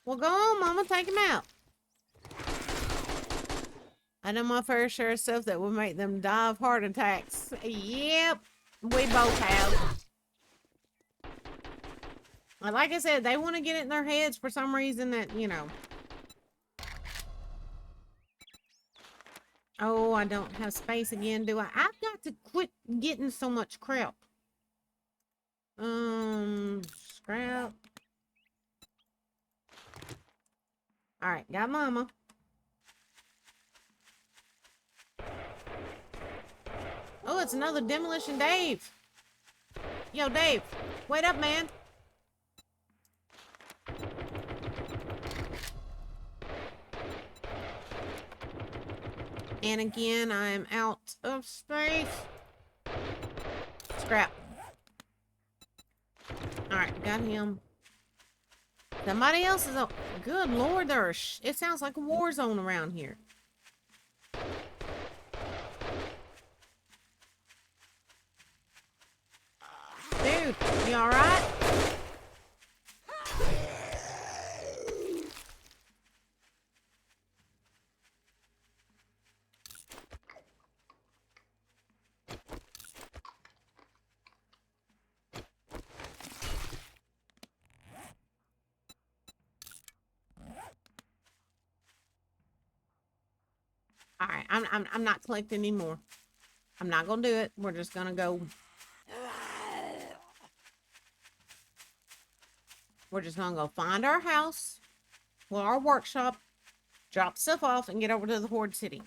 Well, go on, Mama. Take him out. I know my fair share of stuff that would make them die of heart attacks. Yep, we both have. Like I said, they want to get it in their heads for some reason that, you know. Oh, I don't have space again, do I? I've got got to quit getting so much crap. Scrap. Alright, got mama. Oh, it's another Demolition Dave. Yo, Dave. Wait up, man. And again, I'm out of space. Scrap. Alright, got him. Somebody else is up. Good lord, it sounds like a war zone around here. Dude, you alright? Alright, I'm not collecting anymore. I'm not gonna do it. We're just gonna go. We're just gonna go find our house, well, our workshop, drop stuff off, and get over to the Horde City.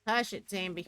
Hush it, Zambi.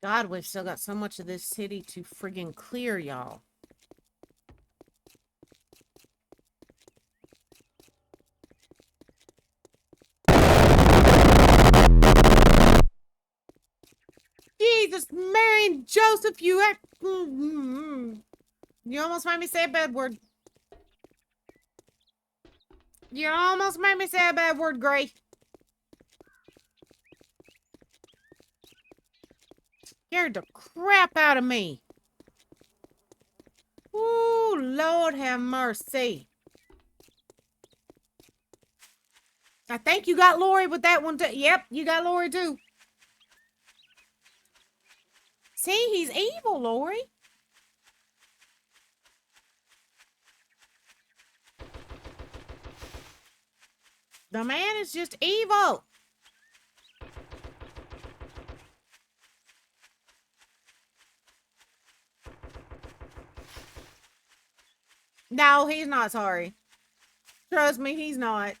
God, we've still got so much of this city to friggin' clear, y'all. Jesus, Mary and Joseph, you act... You almost made me say a bad word. You almost made me say a bad word, Gray. Scared the crap out of me. Ooh, Lord have mercy. I think you got Lori with that one too. Yep, you got Lori too. See, he's evil, Lori. The man is just evil. No, he's not sorry. Trust me, he's not.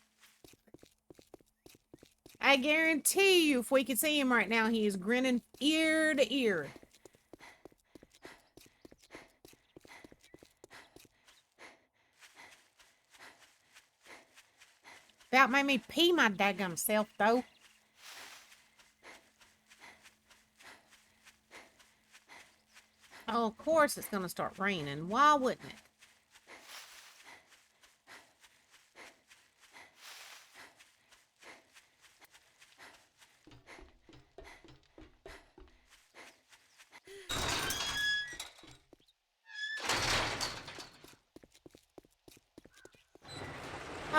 I guarantee you, if we could see him right now, he is grinning ear to ear. That made me pee my daggum self, though. Oh, of course it's going to start raining. Why wouldn't it?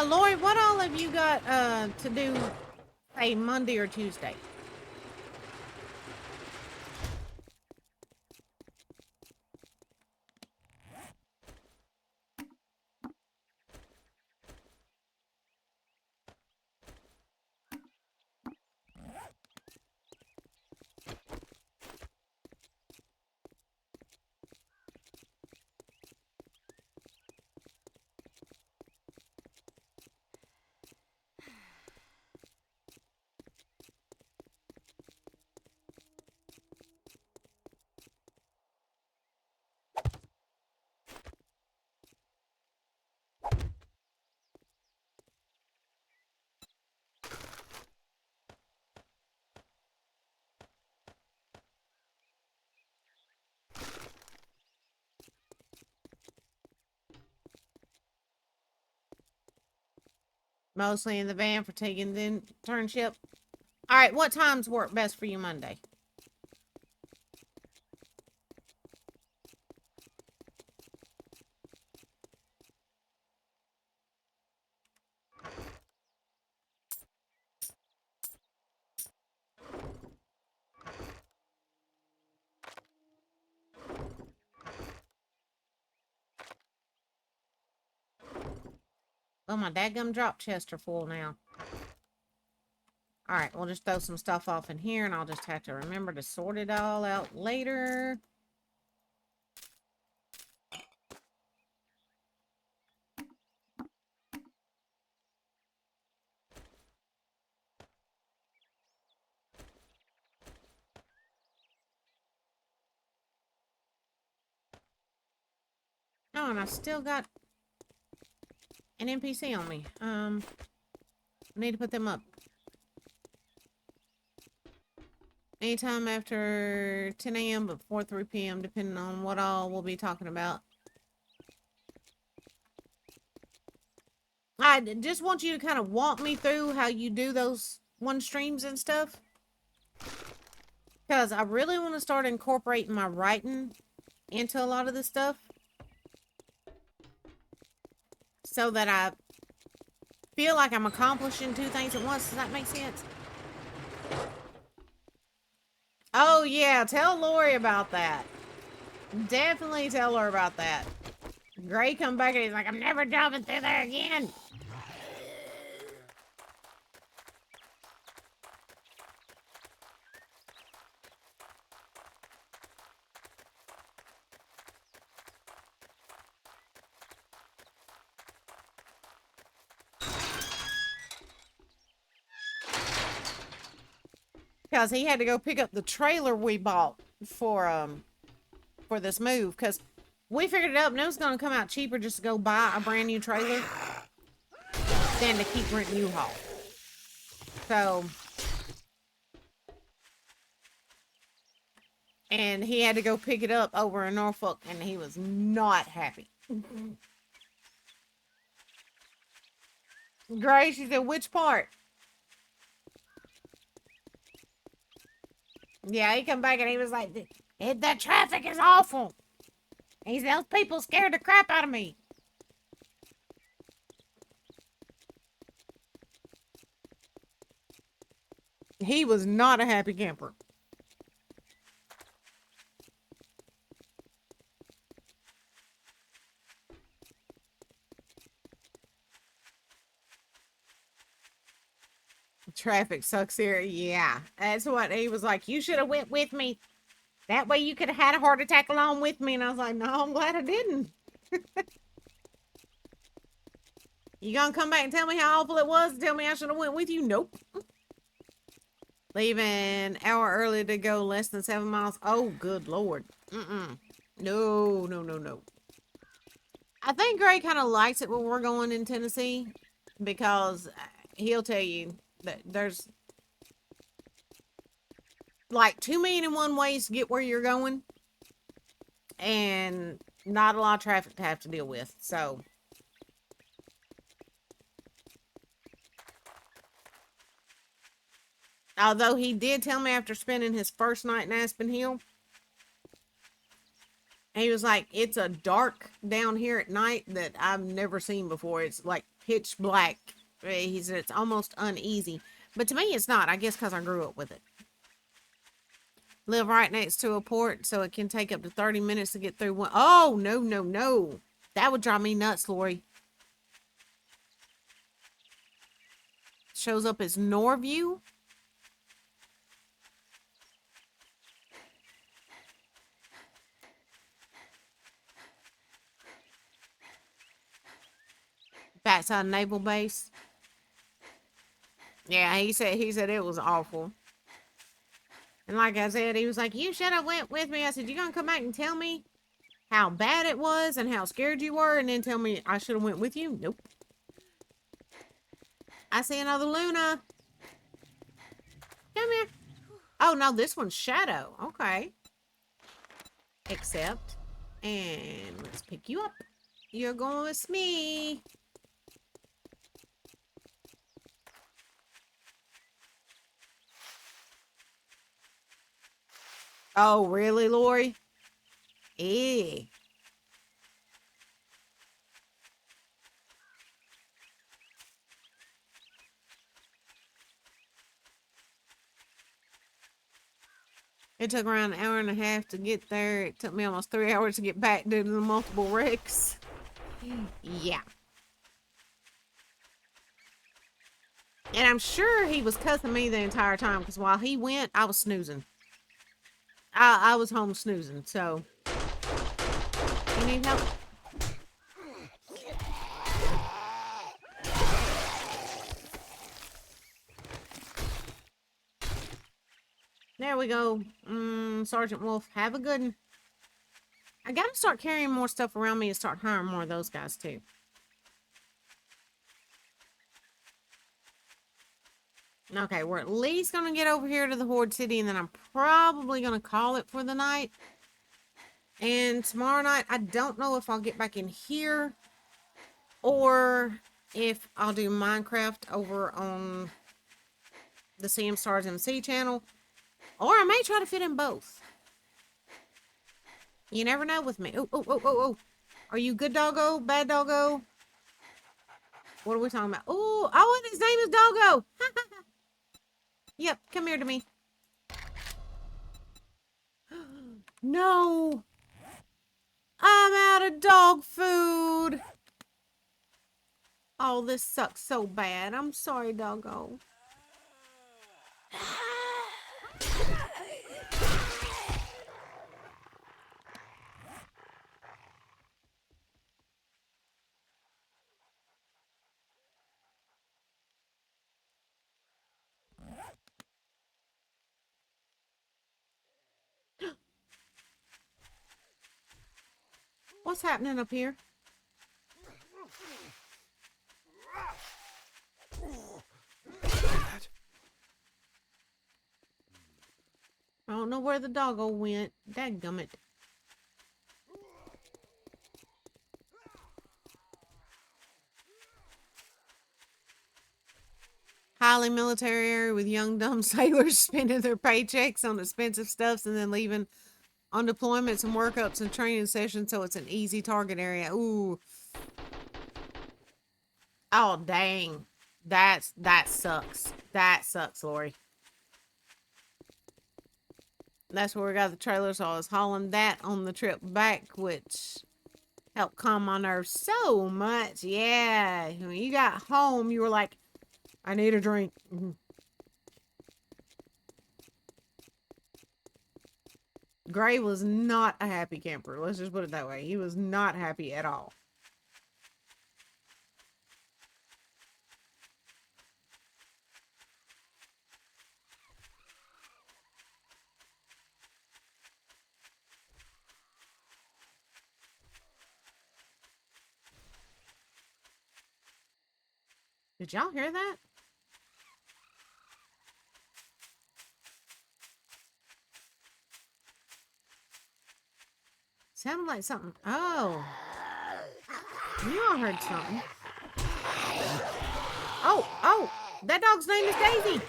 Lori, what all have you got to do, say, Monday or Tuesday? Mostly in the van for taking the internship. All right, what times work best for you Monday? Oh, my dadgum drop chests are full now. Alright, we'll just throw some stuff off in here, and I'll just have to remember to sort it all out later. Oh, and I still got an NPC on me. I need to put them up. Anytime after 10 a.m. but before 3 p.m. depending on what all we'll be talking about. I just want you to kind of walk me through how you do those one streams and stuff. Because I really want to start incorporating my writing into a lot of this stuff. So that I feel like I'm accomplishing two things at once. Does that make sense? Oh, yeah. Tell Lori about that. Definitely tell her about that. Gray come back and he's like, I'm never jumping through there again. Because he had to go pick up the trailer we bought for this move. Because we figured it up and it was going to come out cheaper just to go buy a brand new trailer than to keep renting U-Haul. So, and he had to go pick it up over in Norfolk and he was not happy. Grace, she said, which part? Yeah, he come back and he was like, the traffic is awful. And he said, those people scared the crap out of me. He was not a happy camper. Traffic sucks here. Yeah, that's what he was like. You should have went with me. That way you could have had a heart attack along with me. And I was like, no, I'm glad I didn't. You gonna come back and tell me how awful it was? Tell me I should have went with you? Nope. Leaving an hour early to go less than 7 miles. Oh, good Lord. No, no, no, no. I think Gray kind of likes it when we're going in Tennessee because he'll tell you that there's like 2 million and one ways to get where you're going and not a lot of traffic to have to deal with. So although he did tell me after spending his first night in Aspen Hill, he was like, it's a dark down here at night that I've never seen before. It's like pitch black. He said it's almost uneasy. But to me, it's not. I guess because I grew up with it. Live right next to a port, so it can take up to 30 minutes to get through one. Oh, no, no, no. That would drive me nuts, Lori. Shows up as Norview. Backside Naval Base. Yeah, he said it was awful. And like I said, he was like, you should have went with me. I said, you gonna come back and tell me how bad it was and how scared you were and then tell me I should have went with you? Nope. I see another Luna. Come here. Oh, no, this one's Shadow. Okay. Accept. And let's pick you up. You're going with me. Oh, really, Lori? Eh. It took around an hour and a half to get there. It took me almost 3 hours to get back due to the multiple wrecks. Yeah. And I'm sure he was cussing me the entire time because while he went, I was snoozing. I was home snoozing, so. You need help? There we go. Sergeant Wolf, have a good one. I gotta start carrying more stuff around me and start hiring more of those guys too. Okay, we're at least gonna get over here to the Horde City and then I'm probably gonna call it for the night. And tomorrow night, I don't know if I'll get back in here or if I'll do Minecraft over on the CM Stars MC channel. Or I may try to fit in both. You never know with me. Oh. Are you good doggo? Bad doggo? What are we talking about? Oh, and his name is Doggo. Yep, come here to me. No. I'm out of dog food. Oh, this sucks so bad. I'm sorry, Doggo. What's happening up here? I don't know where the doggo went. Dadgummit. Highly military area with young dumb sailors spending their paychecks on expensive stuffs and then leaving on deployments and workups and training sessions, so it's an easy target area. Ooh. Oh, dang. That sucks. That sucks, Lori. That's where we got the trailer, so I was hauling that on the trip back, which helped calm my nerves so much. Yeah. When you got home, you were like, I need a drink. Gray was not a happy camper. Let's just put it that way. He was not happy at all. Did y'all hear that? Sounded like something. Oh. You all heard something. Oh. That dog's name is Daisy.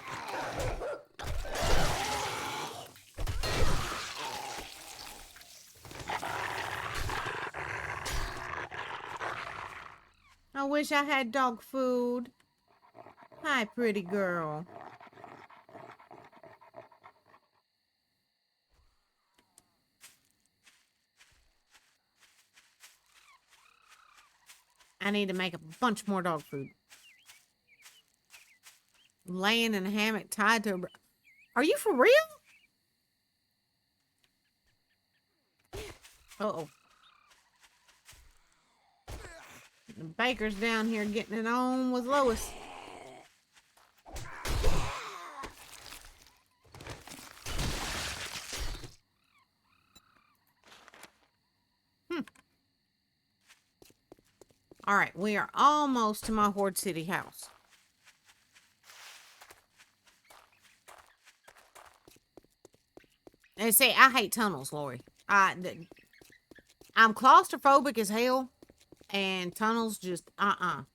I wish I had dog food. Hi, pretty girl. I need to make a bunch more dog food. Laying in a hammock tied to a... Are you for real? Uh-oh. The baker's down here getting it on with Lois. All right, we are almost to my Horde City house. And see, I hate tunnels, Lori. I'm claustrophobic as hell, and tunnels just, And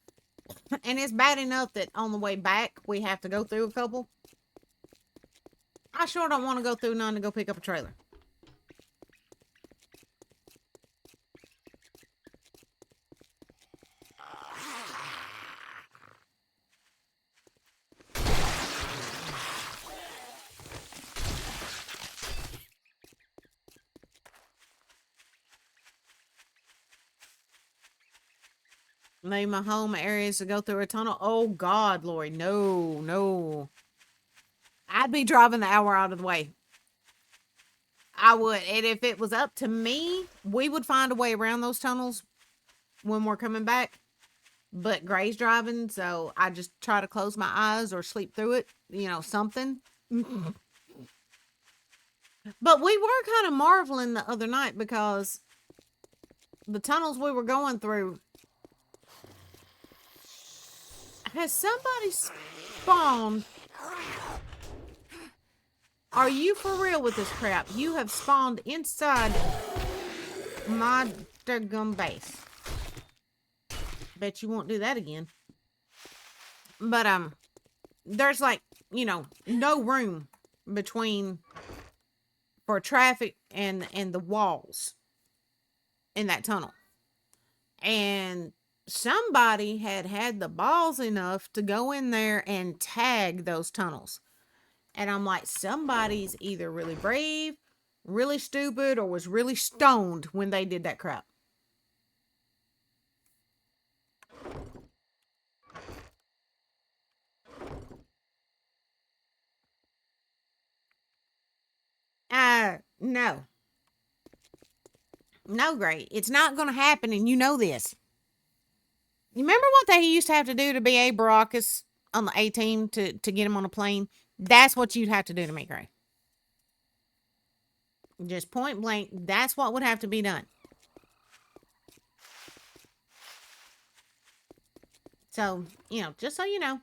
it's bad enough that on the way back, we have to go through a couple. I sure don't want to go through none to go pick up a trailer. Leave my home areas to go through a tunnel. Oh, God, Lori. No, no. I'd be driving the hour out of the way. I would. And if it was up to me, we would find a way around those tunnels when we're coming back. But Gray's driving, so I just try to close my eyes or sleep through it. You know, something. But we were kind of marveling the other night because the tunnels we were going through. Has somebody spawned? Are you for real with this crap? You have spawned inside my daggum base. Bet you won't do that again. But there's like, you know, no room between for traffic and the walls in that tunnel. And somebody had the balls enough to go in there and tag those tunnels. And I'm like, somebody's either really brave, really stupid, or was really stoned when they did that crap. No. No, Gray. It's not going to happen, and you know this. You remember what they used to have to do to B.A. Baracus on the A team to get him on a plane? That's what you'd have to do to me, Gray. Just point blank, that's what would have to be done. So, you know, just so you know.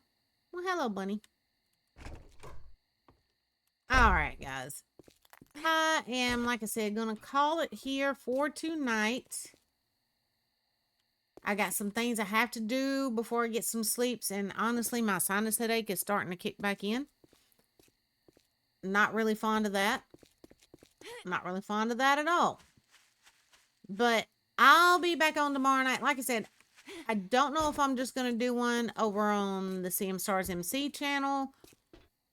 Well, hello, bunny. All right, guys. I am, like I said, going to call it here for tonight. I got some things I have to do before I get some sleeps. And honestly, my sinus headache is starting to kick back in. Not really fond of that. Not really fond of that at all. But I'll be back on tomorrow night. Like I said, I don't know if I'm just going to do one over on the CM Stars MC channel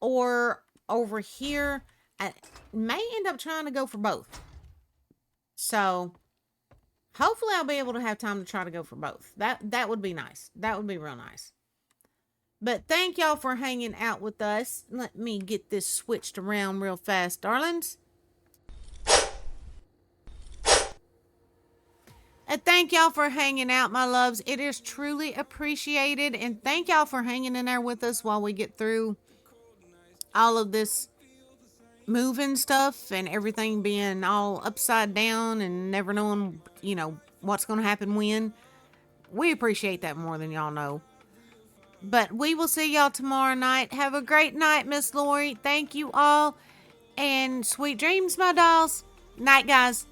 or over here. I may end up trying to go for both. So hopefully I'll be able to have time to try to go for both. That would be nice. That would be real nice. But thank y'all for hanging out with us. Let me get this switched around real fast, darlings. And thank y'all for hanging out, my loves. It is truly appreciated. And thank y'all for hanging in there with us while we get through all of this moving stuff and everything being all upside down and never knowing, you know, what's going to happen when. We appreciate that more than y'all know. But we will see y'all tomorrow night. Have a great night, Miss Lori. Thank you all. And sweet dreams, my dolls. Night, guys.